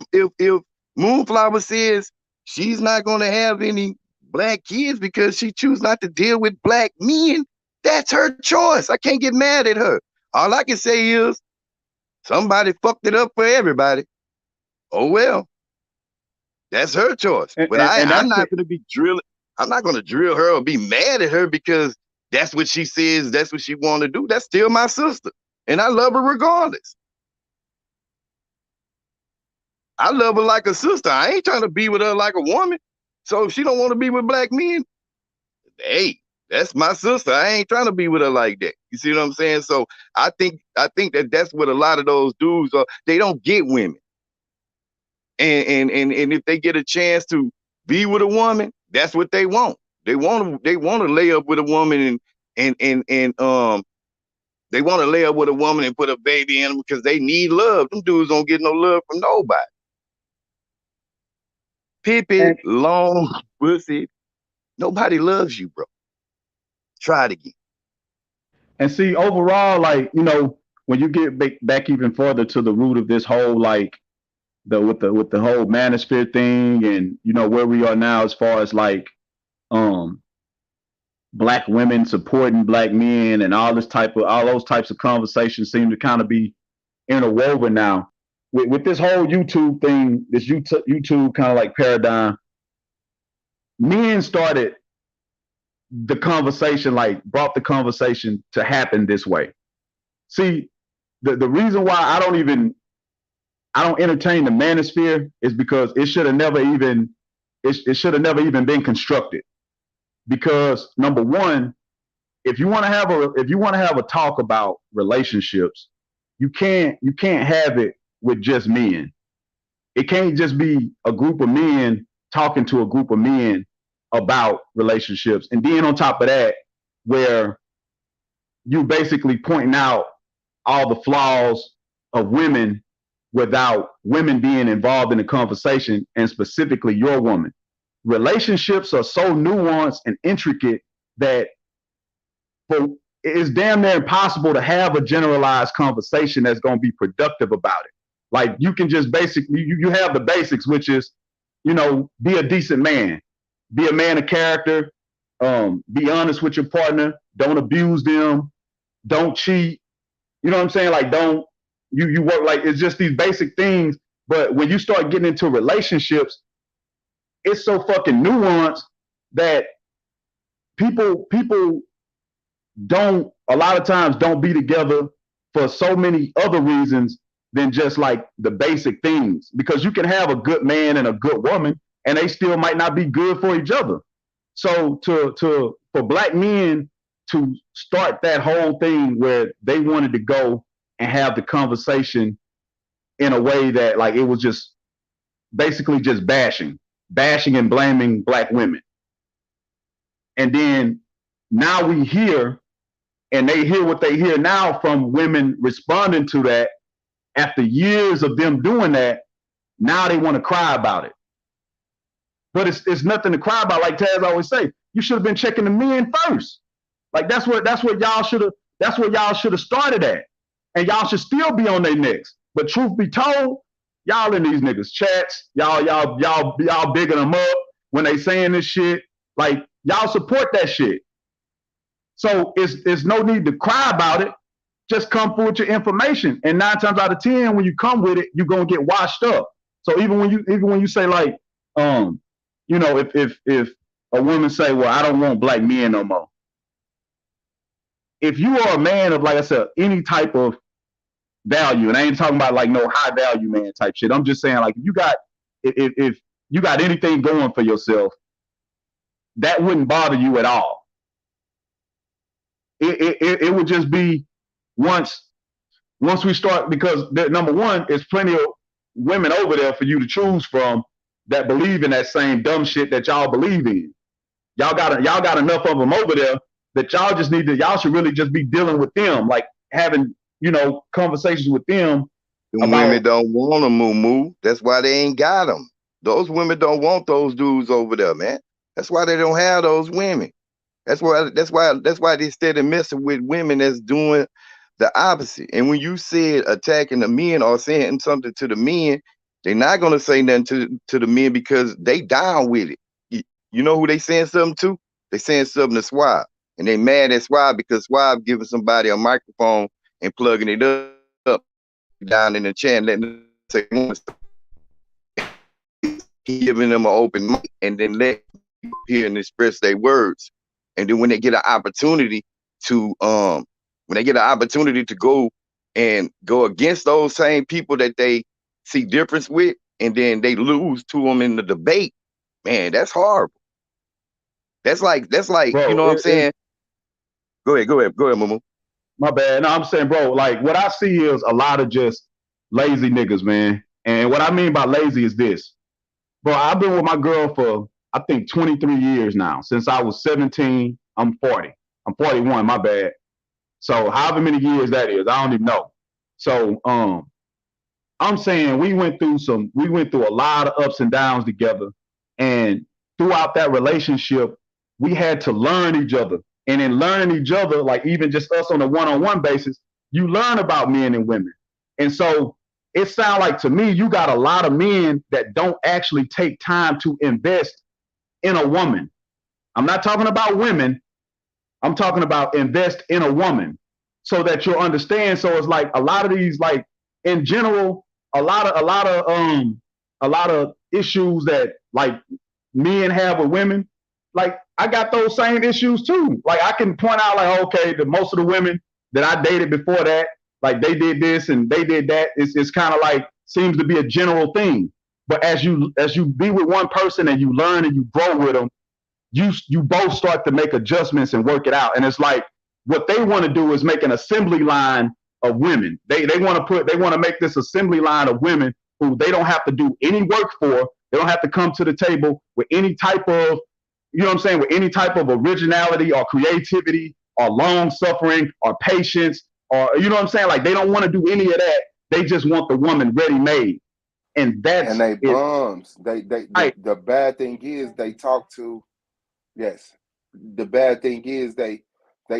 Moonflower says she's not going to have any black kids because she chooses not to deal with black men, that's her choice. I can't get mad at her. All I can say is somebody fucked it up for everybody. Oh well. That's her choice. And, But and I'm that's not going to be drilling. I'm not going to drill her or be mad at her because that's what she says. That's what she want to do. That's still my sister. And I love her regardless. I love her like a sister. I ain't trying to be with her like a woman. So if she don't want to be with black men, hey, that's my sister. I ain't trying to be with her like that. You see what I'm saying? So I think that that's what a lot of those dudes are. They don't get women. And if they get a chance to be with a woman, that's what they want. They want to lay up with a woman and they want to lay up with a woman and put a baby in them because they need love. Them dudes don't get no love from nobody. Pippin, long pussy. Nobody loves you, bro. Try it again. And see, overall, like, you know, when you get back even further to the root of this whole, like, with the whole manosphere thing, and you know where we are now as far as like black women supporting black men and all those types of conversations seem to kind of be interwoven now with this whole YouTube thing, this YouTube kind of like paradigm. Men started the conversation, like brought the conversation to happen this way. See, the reason why I don't entertain the manosphere is because it should have never even been constructed. Because number one, if you want to have a talk about relationships, you can't have it with just men. It can't just be a group of men talking to a group of men about relationships. And then on top of that, where you basically pointing out all the flaws of women without women being involved in the conversation, and specifically your woman. Relationships are so nuanced and intricate that it's damn near impossible to have a generalized conversation that's going to be productive about it. Like, you can just basically, you have the basics, which is, you know, be a decent man, be a man of character, be honest with your partner, don't abuse them, don't cheat. You know what I'm saying? Like, don't, you work, like, it's just these basic things. But when you start getting into relationships, it's so fucking nuanced that people don't, a lot of times, don't be together for so many other reasons than just like the basic things. Because you can have a good man and a good woman and they still might not be good for each other. So for black men to start that whole thing where they wanted to go and have the conversation in a way that, like, it was just basically just bashing and blaming black women. And then now we hear, and they hear what they hear now from women responding to that after years of them doing that. Now they want to cry about it. But it's nothing to cry about. Like Taz always say, you should have been checking the men first. Like, that's what y'all should have started at. And y'all should still be on their necks. But truth be told, y'all in these niggas chats, y'all bigging them up when they saying this shit. Like, y'all support that shit. So it's no need to cry about it. Just come forward with your information. And 9 times out of 10, when you come with it, you're gonna get washed up. So even when you say, like, you know, if a woman say, well, I don't want black men no more. If you are a man of, like I said, any type of value, and I ain't talking about like no high value man type shit. I'm just saying, like, if you got anything going for yourself, that wouldn't bother you at all. It would just be once we start, because number one, there's plenty of women over there for you to choose from that believe in that same dumb shit that y'all believe in. Y'all got enough of them over there that y'all should really just be dealing with them, like having, you know, conversations with them. Women don't want them, moo. That's why they ain't got them. Those women don't want those dudes over there, man. That's why they don't have those women. That's why they instead of messing with women that's doing the opposite. And when you said attacking the men or saying something to the men, they're not gonna say nothing to the men because they down with it. You know who they saying something to? They saying something to Swab. And they mad at Swab because Swab giving somebody a microphone and plugging it up down in the chat and letting them say He giving them an open mic and then let people hear and express their words. And then when they get an opportunity to go and go against those same people that they see difference with, and then they lose to them in the debate, man, that's horrible. That's like Bro, you know what I'm saying? Go ahead, Mumu. My bad. No, I'm saying, bro, like what I see is a lot of just lazy niggas, man. And what I mean by lazy is this. Bro, I've been with my girl for, I think, 23 years now. Since I was 17, I'm 40. I'm 41, my bad. So however many years that is, I don't even know. So I'm saying we went through a lot of ups and downs together. And throughout that relationship, we had to learn each other. And in learning each other, like even just us on a one-on-one basis, you learn about men and women. And so it sounds like to me, you got a lot of men that don't actually take time to invest in a woman. I'm not talking about women. I'm talking about invest in a woman so that you'll understand. So it's like a lot of these, like in general, a lot of issues that like men have with women, like I got those same issues too. Like I can point out like, okay, most of the women that I dated before that, like they did this and they did that. It's kind of like seems to be a general thing. But as you be with one person and you learn and you grow with them, you both start to make adjustments and work it out. And it's like what they want to do is make an assembly line of women. They want to make this assembly line of women who they don't have to do any work for. They don't have to come to the table with any type of, you know what I'm saying, with any type of originality or creativity or long suffering or patience or, you know what I'm saying? Like they don't want to do any of that. They just want the woman ready made. And that's they bums. The bad thing is they talk to, yes. The bad thing is they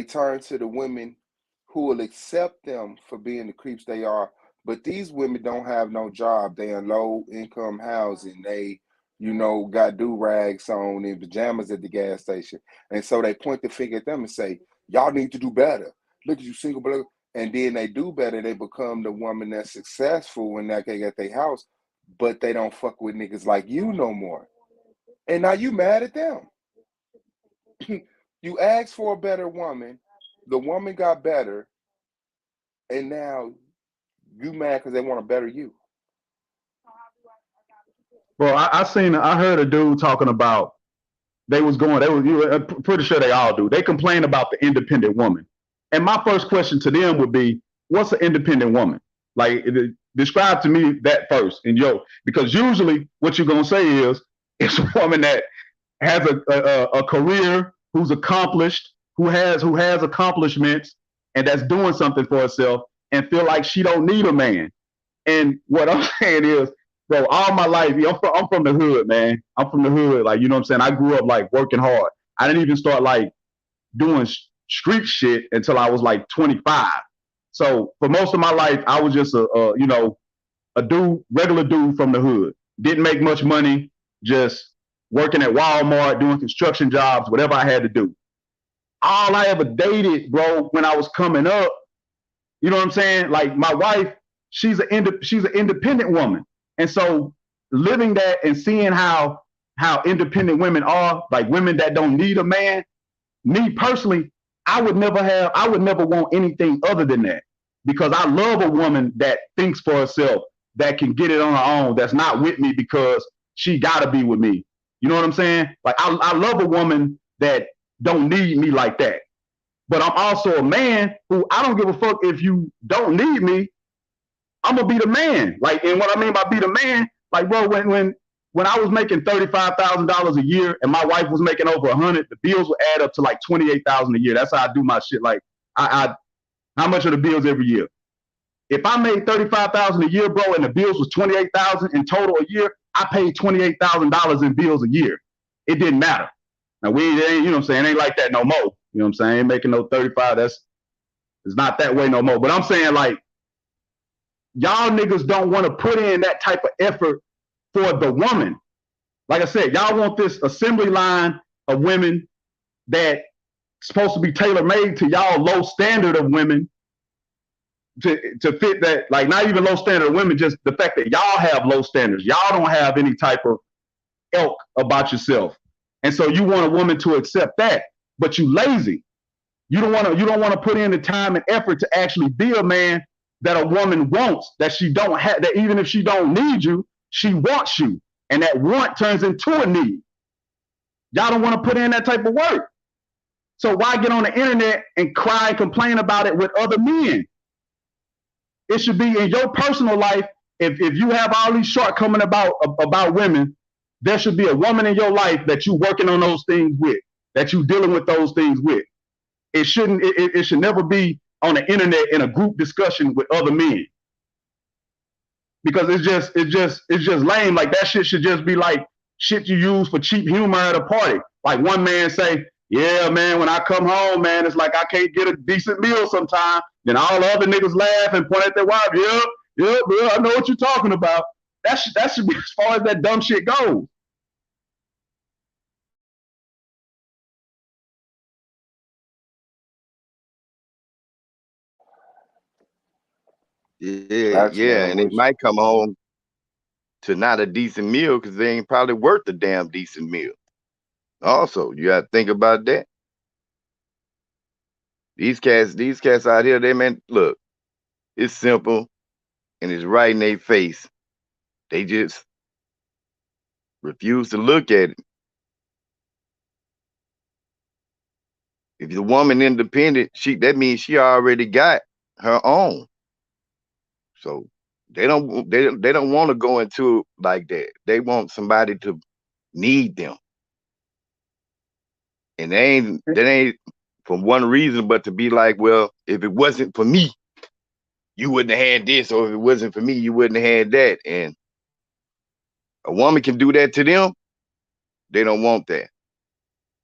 turn to the women who will accept them for being the creeps they are. But these women don't have no job. They in low income housing. They, got do-rags on and pajamas at the gas station. And so they point the finger at them and say, y'all need to do better. Look at you single brother. And then they do better. They become the woman that's successful when they get their house, but they don't fuck with niggas like you no more. And now you mad at them. You asked for a better woman. The woman got better. And now you mad because they want to better you. Bro, I heard a dude talking about pretty sure they all do. They complain about the independent woman. And my first question to them would be, what's an independent woman? Like, describe to me that first. Because usually what you're going to say is, it's a woman that has a career, who's accomplished, who has accomplishments, and that's doing something for herself and feel like she don't need a man. And what I'm saying is, bro, all my life, I'm from the hood, man. I'm from the hood. Like, you know what I'm saying? I grew up like working hard. I didn't even start like doing street shit until I was like 25. So for most of my life, I was just a regular dude from the hood. Didn't make much money, just working at Walmart, doing construction jobs, whatever I had to do. All I ever dated, bro, when I was coming up, you know what I'm saying? Like my wife, she's an independent woman. And so living that and seeing how independent women are, like women that don't need a man, me personally, I would never want anything other than that, because I love a woman that thinks for herself, that can get it on her own, that's not with me because she gotta be with me. You know what I'm saying? Like I love a woman that don't need me like that. But I'm also a man who I don't give a fuck if you don't need me. I'm gonna be the man. Like, and what I mean by be the man, like, bro, when I was making $35,000 a year and my wife was making over 100, the bills would add up to like 28,000 a year. That's how I do my shit. Like, how much are the bills every year? If I made $35,000 a year, bro, and the bills was 28,000 in total a year, I paid $28,000 in bills a year. It didn't matter. Now you know what I'm saying? It ain't like that no more. You know what I'm saying? I ain't making no 35. It's not that way no more. But I'm saying, like, y'all niggas don't want to put in that type of effort for the woman. Like I said, y'all want this assembly line of women that supposed to be tailor-made to y'all low standard of women to fit that, like, not even low standard of women, just the fact that y'all have low standards. Y'all don't have any type of ilk about yourself. And so you want a woman to accept that, but you lazy. You don't want to put in the time and effort to actually be a man that a woman wants, that she don't have, that even if she don't need you, she wants you. And that want turns into a need. Y'all don't want to put in that type of work. So why get on the internet and cry and complain about it with other men? It should be in your personal life. If you have all these shortcomings about women, there should be a woman in your life that you're working on those things with, that you're dealing with those things with. It should never be on the internet in a group discussion with other men. Because it's just lame. Like that shit should just be like shit you use for cheap humor at a party. Like one man say, yeah, man, when I come home, man, it's like I can't get a decent meal sometime. Then all the other niggas laugh and point at their wife. Yeah, I know what you're talking about. That should be as far as that dumb shit goes. Yeah, and they might come home to not a decent meal because they ain't probably worth a damn decent meal. Also, you got to think about that. These cats out here, they man, look, it's simple and it's right in their face. They just refuse to look at it. If the woman independent, that means she already got her own. So they don't want to go into it like that. They want somebody to need them. And that ain't for one reason, but to be like, well, if it wasn't for me, you wouldn't have had this, or if it wasn't for me, you wouldn't have had that. And a woman can do that to them. They don't want that.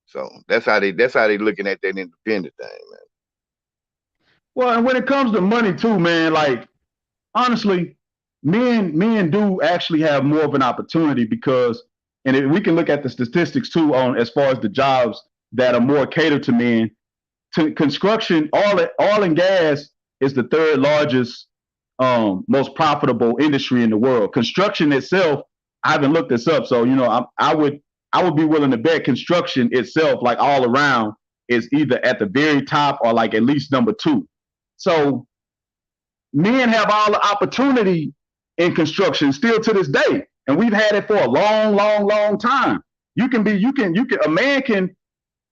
So that's how they looking at that independent thing, man. Well, and when it comes to money too, man, like honestly, men do actually have more of an opportunity because, and we can look at the statistics too on as far as the jobs that are more catered to men. To construction, oil and gas is the third largest, most profitable industry in the world. Construction itself, I haven't looked this up, so I would be willing to bet construction itself, like all around, is either at the very top or like at least number 2. So men have all the opportunity in construction still to this day, and we've had it for a long, long, long time. A man can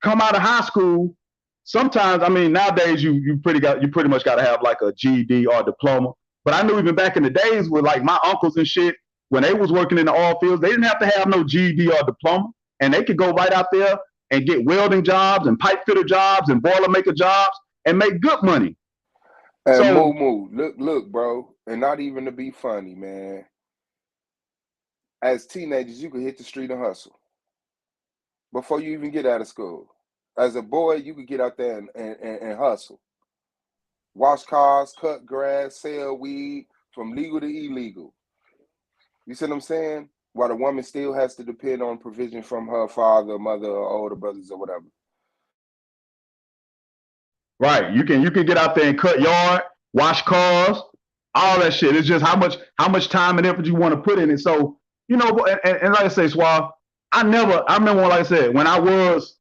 come out of high school. Sometimes, I mean, nowadays you pretty much got to have like a GED or a diploma. But I knew even back in the days with like my uncles and shit, when they was working in the oil fields, they didn't have to have no GED or diploma, and they could go right out there and get welding jobs and pipe fitter jobs and boiler maker jobs and make good money. And So, Moo, look, bro, and not even to be funny, man. As teenagers, you could hit the street and hustle before you even get out of school. As a boy, you could get out there and hustle. Wash cars, cut grass, sell weed, from legal to illegal. You see what I'm saying? While the woman still has to depend on provision from her father, mother, or older brothers or whatever. Right. You can get out there and cut yard, wash cars, all that shit. It's just how much time and effort you want to put in it. So, and like I say, Suave, I remember, like I said, when I was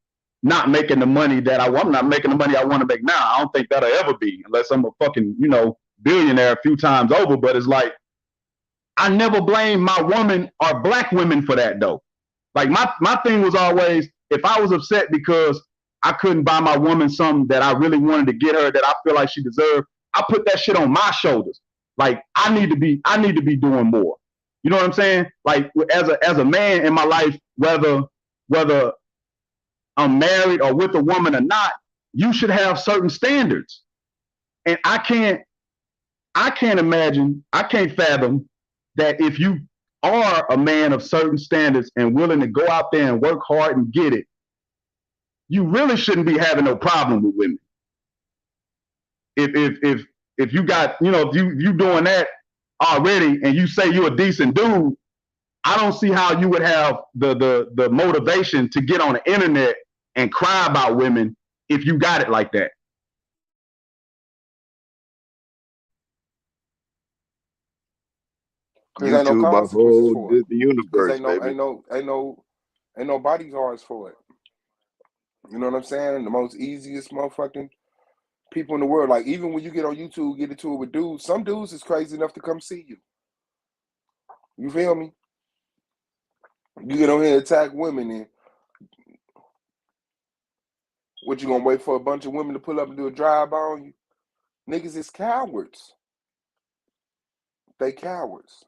not making the money I'm not making the money I want to make now. I don't think that'll ever be, unless I'm a fucking, billionaire a few times over. But it's like, I never blame my woman or black women for that though. Like my thing was always, if I was upset because I couldn't buy my woman something that I really wanted to get her that I feel like she deserved, I put that shit on my shoulders. Like I need to be doing more. You know what I'm saying? Like as a man in my life, whether I'm married or with a woman or not, you should have certain standards. And I can't fathom that if you are a man of certain standards and willing to go out there and work hard and get it, you really shouldn't be having no problem with women. If you got, if you doing that already and you say you're a decent dude, I don't see how you would have the motivation to get on the internet and cry about women if you got it like that. Because ain't no YouTube, a consequences whole for it. different universe, Because baby. ain't no Ain't nobody's ours for it. You know what I'm saying? The most easiest motherfucking people in the world. Like, even when you get on YouTube, get into it with dudes, some dudes is crazy enough to come see you. You feel me? You get on here and attack women, and what, you gonna wait for a bunch of women to pull up and do a drive on you? Niggas is cowards. They cowards.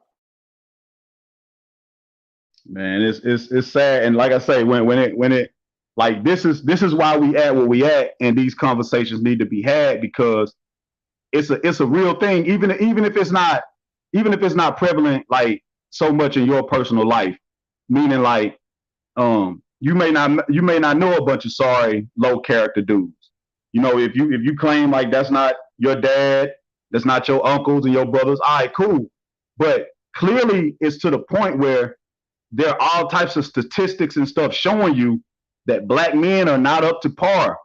Man, it's sad. And like I say, when it like this is why we at where we at, and these conversations need to be had, because it's a real thing. Even if it's not prevalent like so much in your personal life, meaning like you may not know a bunch of sorry low character dudes. You know, if you claim like that's not your dad, that's not your uncles and your brothers, all right, cool. But clearly it's to the point where there are all types of statistics and stuff showing you that black men are not up to par.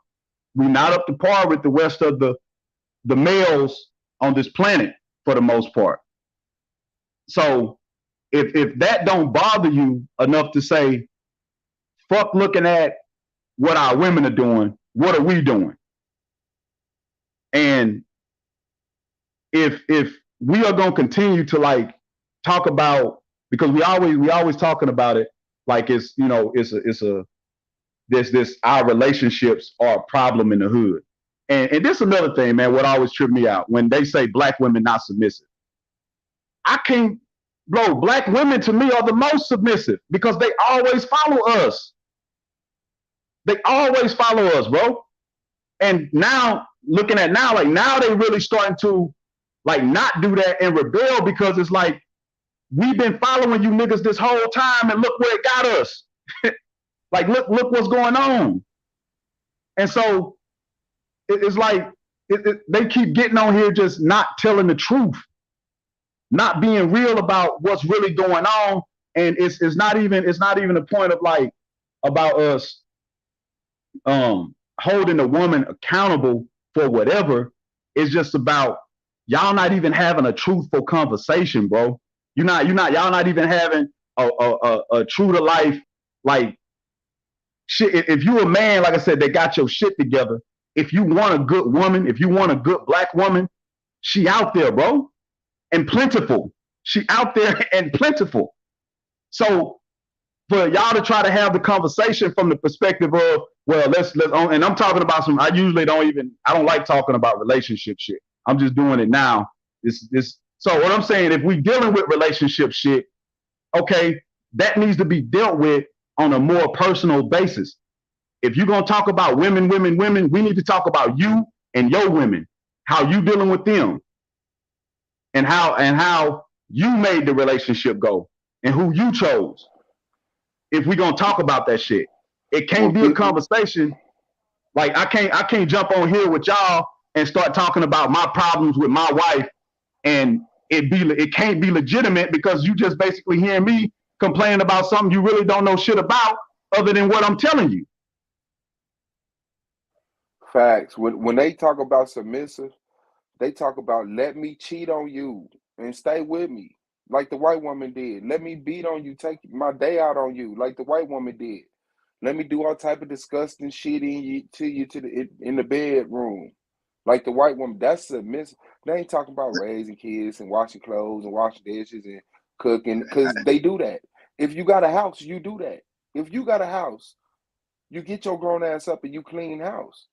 We're not up to par with the rest of the males on this planet for the most part. So if that don't bother you enough to say, fuck looking at what our women are doing, what are we doing? And if we are gonna continue to like talk about, because we always talking about it like it's, you know, it's this our relationships are a problem in the hood. And this is another thing, man, what always tripped me out when they say black women not submissive. I can't, bro, black women to me are the most submissive because they always follow us. They always follow us, bro. And now, looking at now, like now they really starting to like not do that and rebel, because it's like, we've been following you niggas this whole time and look where it got us. Like, look what's going on. And so it's like they keep getting on here just not telling the truth, not being real about what's really going on. And it's not even a point of like about us holding a woman accountable for whatever. It's just about y'all not even having a truthful conversation, bro. Y'all not even having a true to life, like, shit. If you a man, like I said, that got your shit together, if you want a good woman, if you want a good black woman, she out there, bro, and plentiful. She out there and plentiful. So for y'all to try to have the conversation from the perspective of, well, let's and I'm talking about I don't like talking about relationship shit. I'm just doing it now. So what I'm saying, if we dealing with relationship shit, okay, that needs to be dealt with on a more personal basis. If you're gonna talk about women, we need to talk about you and your women, how you dealing with them, and how you made the relationship go, and who you chose. If we're gonna talk about that shit, it can't be a conversation. Like I can't jump on here with y'all and start talking about my problems with my wife, and it can't be legitimate, because you just basically hearing me complaining about something you really don't know shit about other than what I'm telling you. Facts. When they talk about submissive, they talk about, let me cheat on you and stay with me, like the white woman did. Let me beat on you, take my day out on you, like the white woman did. Let me do all type of disgusting shit in the bedroom, like the white woman. That's submissive. They ain't talking about raising kids and washing clothes and washing dishes and cooking, because they do that. If you got a house, you do that. If you got a house, you get your grown ass up and you clean house.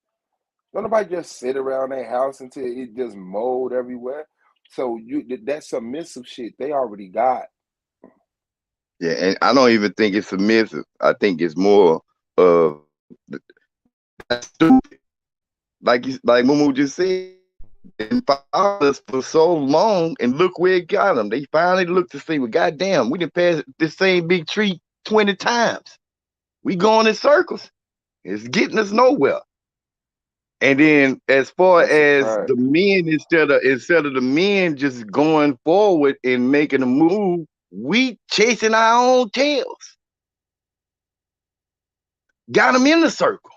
Don't nobody just sit around their house until it just mold everywhere. So that submissive shit they already got. Yeah, and I don't even think it's submissive. I think it's more of that's stupid. Like Mumu just said, they followed us for so long, and look where it got them. They finally looked to see, well, goddamn, we done passed this same big tree 20 times. We going in circles. It's getting us nowhere. And then as far as the men, instead of the men just going forward and making a move, we chasing our own tails. Got them in the circle.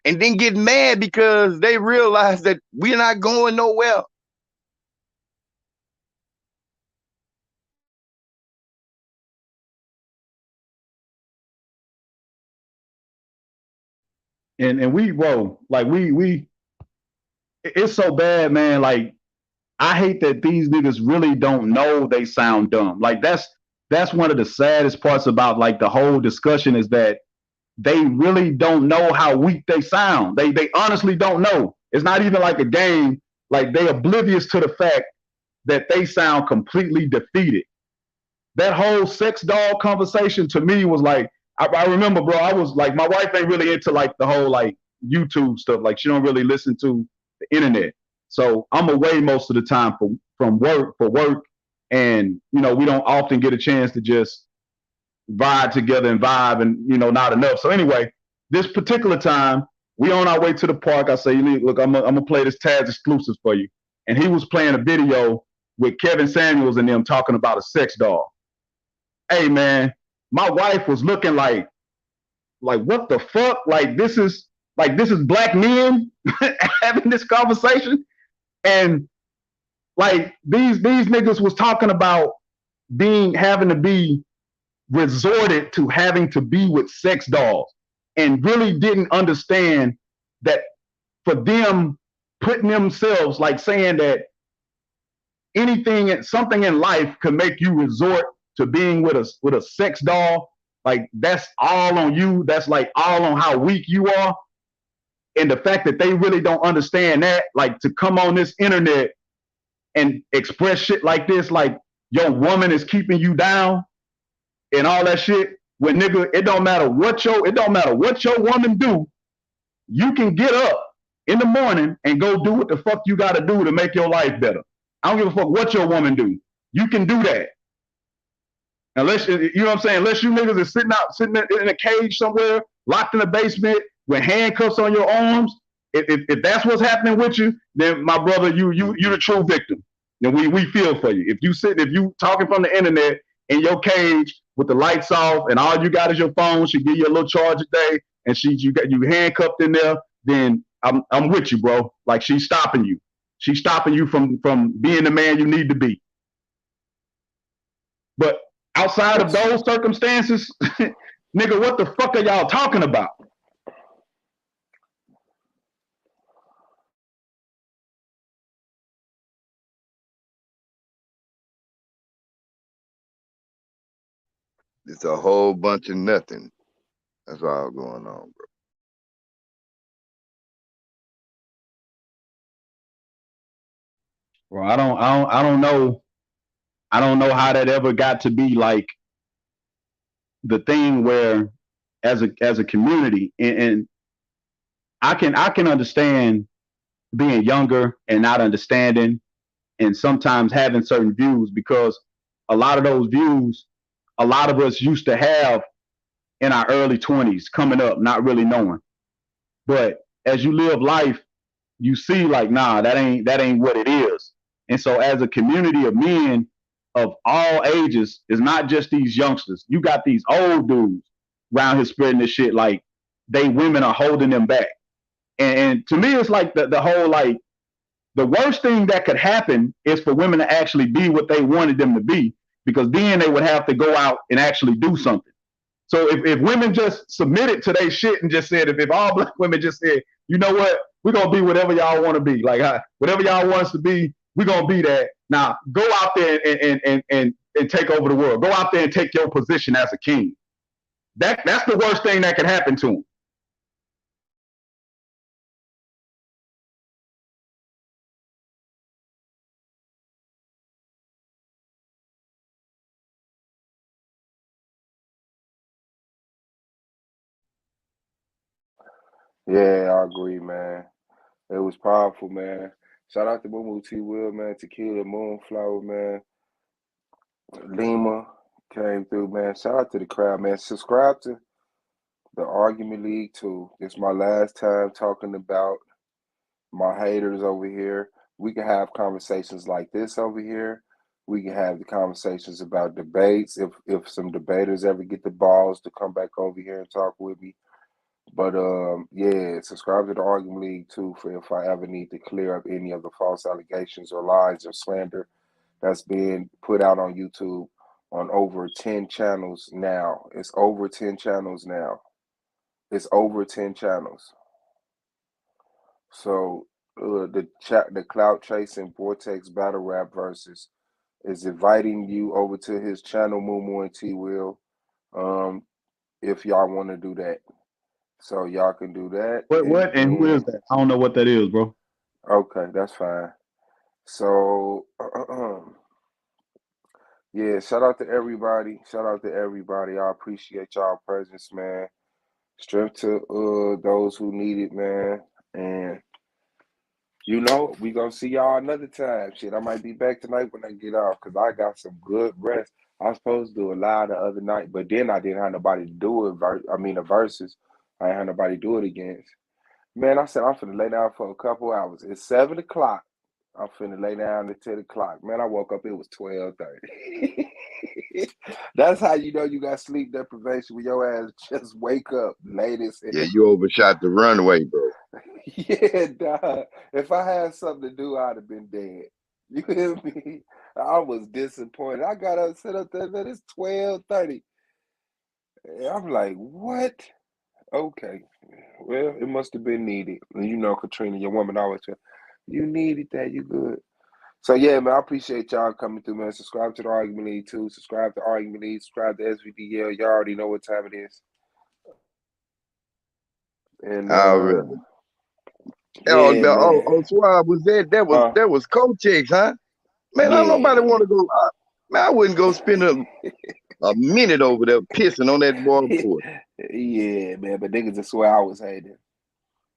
And then get mad because they realize that we're not going nowhere. and we, bro, like it's so bad, man. Like, I hate that these niggas really don't know they sound dumb. Like, that's one of the saddest parts about like the whole discussion, is that they really don't know how weak they sound. They honestly don't know. It's not even like a game. Like, they oblivious to the fact that they sound completely defeated. That whole sex doll conversation to me was like, I remember, bro, I was like, my wife ain't really into like the whole like YouTube stuff. Like, she don't really listen to the internet. So I'm away most of the time from work for work. And, you know, we don't often get a chance to just vibe together and vibe, and, you know, not enough. So anyway, this particular time, we on our way to the park. I say, look, I'm gonna play this Taz exclusive for you. And he was playing a video with Kevin Samuels and them talking about a sex doll. Hey, man, my wife was looking like what the fuck? Like, this is black men having this conversation. And like, these niggas was talking about having to be resorted to having to be with sex dolls, and really didn't understand that for them putting themselves, like saying that something in life could make you resort to being with a sex doll, like, that's all on you. That's like all on how weak you are. And the fact that they really don't understand that, like, to come on this internet and express shit like this, like your woman is keeping you down and all that shit, when, nigga, it don't matter what your woman do, you can get up in the morning and go do what the fuck you gotta do to make your life better. I don't give a fuck what your woman do. You can do that. Unless, you know what I'm saying, unless you niggas are sitting in a cage somewhere, locked in a basement with handcuffs on your arms. If that's what's happening with you, then, my brother, you the true victim. Then we feel for you. If you talking from the internet in your cage with the lights off and all you got is your phone, she give you a little charge a day, and you handcuffed in there, then I'm with you, bro. Like, she's stopping you. She's stopping you from being the man you need to be. But outside of those circumstances, nigga, what the fuck are y'all talking about? It's a whole bunch of nothing. That's all going on, bro. Bro, I don't know. I don't know how that ever got to be like the thing where, as a community, and I can understand being younger and not understanding, and sometimes having certain views, because a lot of those views, a lot of us used to have in our early 20s, coming up, not really knowing. But as you live life, you see, like, nah, that ain't what it is. And so, as a community of men of all ages, it's not just these youngsters. You got these old dudes around here spreading this shit like women are holding them back. And to me, it's like the whole, like, the worst thing that could happen is for women to actually be what they wanted them to be, because then they would have to go out and actually do something. So if women just submitted to their shit and just said, if all black women just said, you know what, we're going to be whatever y'all want to be. Like, whatever y'all want us to be, we're going to be that. Now, go out there and take over the world. Go out there and take your position as a king. That's the worst thing that could happen to them. Yeah, I agree, man. It was powerful, man. Shout out to Moo T. Will, man. Tequila, Moonflower, man. Lima came through, man. Shout out to the crowd, man. Subscribe to the Argument League too. It's my last time talking about my haters over here. We can have conversations like this over here. We can have the conversations about debates. If some debaters ever get the balls to come back over here and talk with me. But yeah, subscribe to the Argument League too for if I ever need to clear up any of the false allegations or lies or slander that's being put out on YouTube on over 10 channels now. It's over 10 channels now. It's over 10 channels. So the Clout Chasing Vortex Battle Rap Versus is inviting you over to his channel, Moo and T Will. If y'all want to do that. So y'all can do that. What and who is that? I don't know what that is, bro. Okay, that's fine. So yeah, shout out to everybody. Shout out to everybody. I appreciate y'all presence, man. Strength to those who need it, man. And you know, we gonna see y'all another time. Shit, I might be back tonight when I get off because I got some good rest. I was supposed to do a live the other night, but then I didn't have nobody to do it. The verses. I ain't had nobody to do it against. Man, I said I'm finna lay down for a couple hours. It's 7 o'clock. I'm finna lay down at 10 o'clock. Man, I woke up, it was 12:30. That's how you know you got sleep deprivation when your ass just wake up late as hell. Yeah, you overshot the runway, bro. Yeah, dog. If I had something to do, I'd have been dead. You hear me? I was disappointed. I got up, set up there, man, it's 12:30. I'm like, what? Okay. Well, it must have been needed. And you know, Katrina, your woman always said, you needed that, you good. So yeah, man, I appreciate y'all coming through, man. Subscribe to the Argument League too. Subscribe to Argument League. Subscribe to SVDL. Y'all already know what time it is. And Already. yeah, Swab was that was Kotex, huh? Man, yeah. don't nobody want to go. Man, I wouldn't go spend a minute over there pissing on that board court. Yeah, man, but niggas just swear I was hating.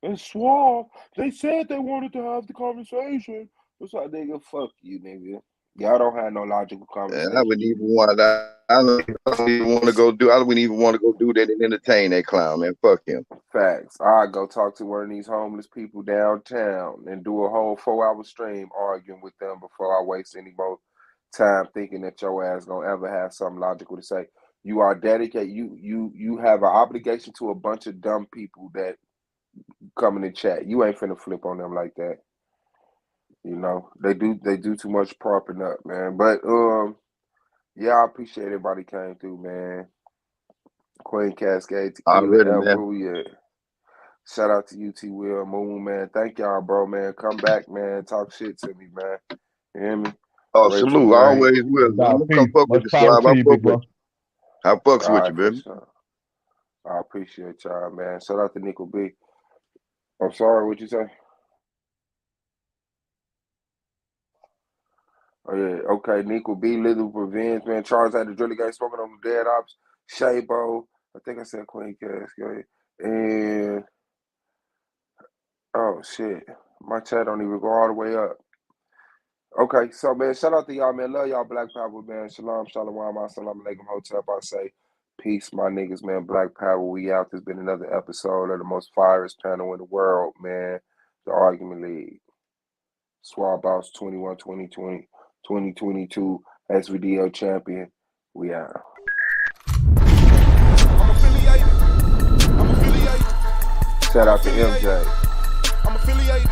And Swab, they said they wanted to have the conversation. It's like, nigga, fuck you, nigga. Y'all don't have no logical conversation. And I wouldn't even want to. I don't even want to go do. I wouldn't even want to go do that and entertain that clown, man. Fuck him. Facts. I'd go talk to one of these homeless people downtown and do a whole 4-hour stream arguing with them before I waste any more time thinking that your ass gonna ever have something logical to say. You are dedicated. You have an obligation to a bunch of dumb people that come in the chat. You ain't finna flip on them like that. You know, they do too much propping up, man. But yeah, I appreciate everybody came through, man. Queen Cascade, Tequila, yeah. Shout out to UT Will, Moon, man. Thank y'all, bro, man. Come back, man. Talk shit to me, man. You hear me? Oh, salute. I always will. I'm gonna come fuck with the Swab. I fucks with you, baby. Sure. I appreciate y'all, man. Shout out to Nickel B. I'm sorry, what'd you say? Oh, yeah, okay. Nickel B, Little Revenge, man. Charles had the Drilly Gang smoking on the Dead Ops. Shabo. I think I said Queen Cascade. And, oh, shit. My chat don't even go all the way up. Okay, so, man, shout out to y'all, man. Love y'all, Black Power, man. Shalom, shalom, assalamu alaikum, hotep. I say peace, my niggas, man. Black Power, we out. There's been another episode of the most fierest panel in the world, man. The Argument League. Swab Boss 21, 2020, 2022, SVDL champion. We out. I'm affiliated. Shout out to MJ. I'm affiliated.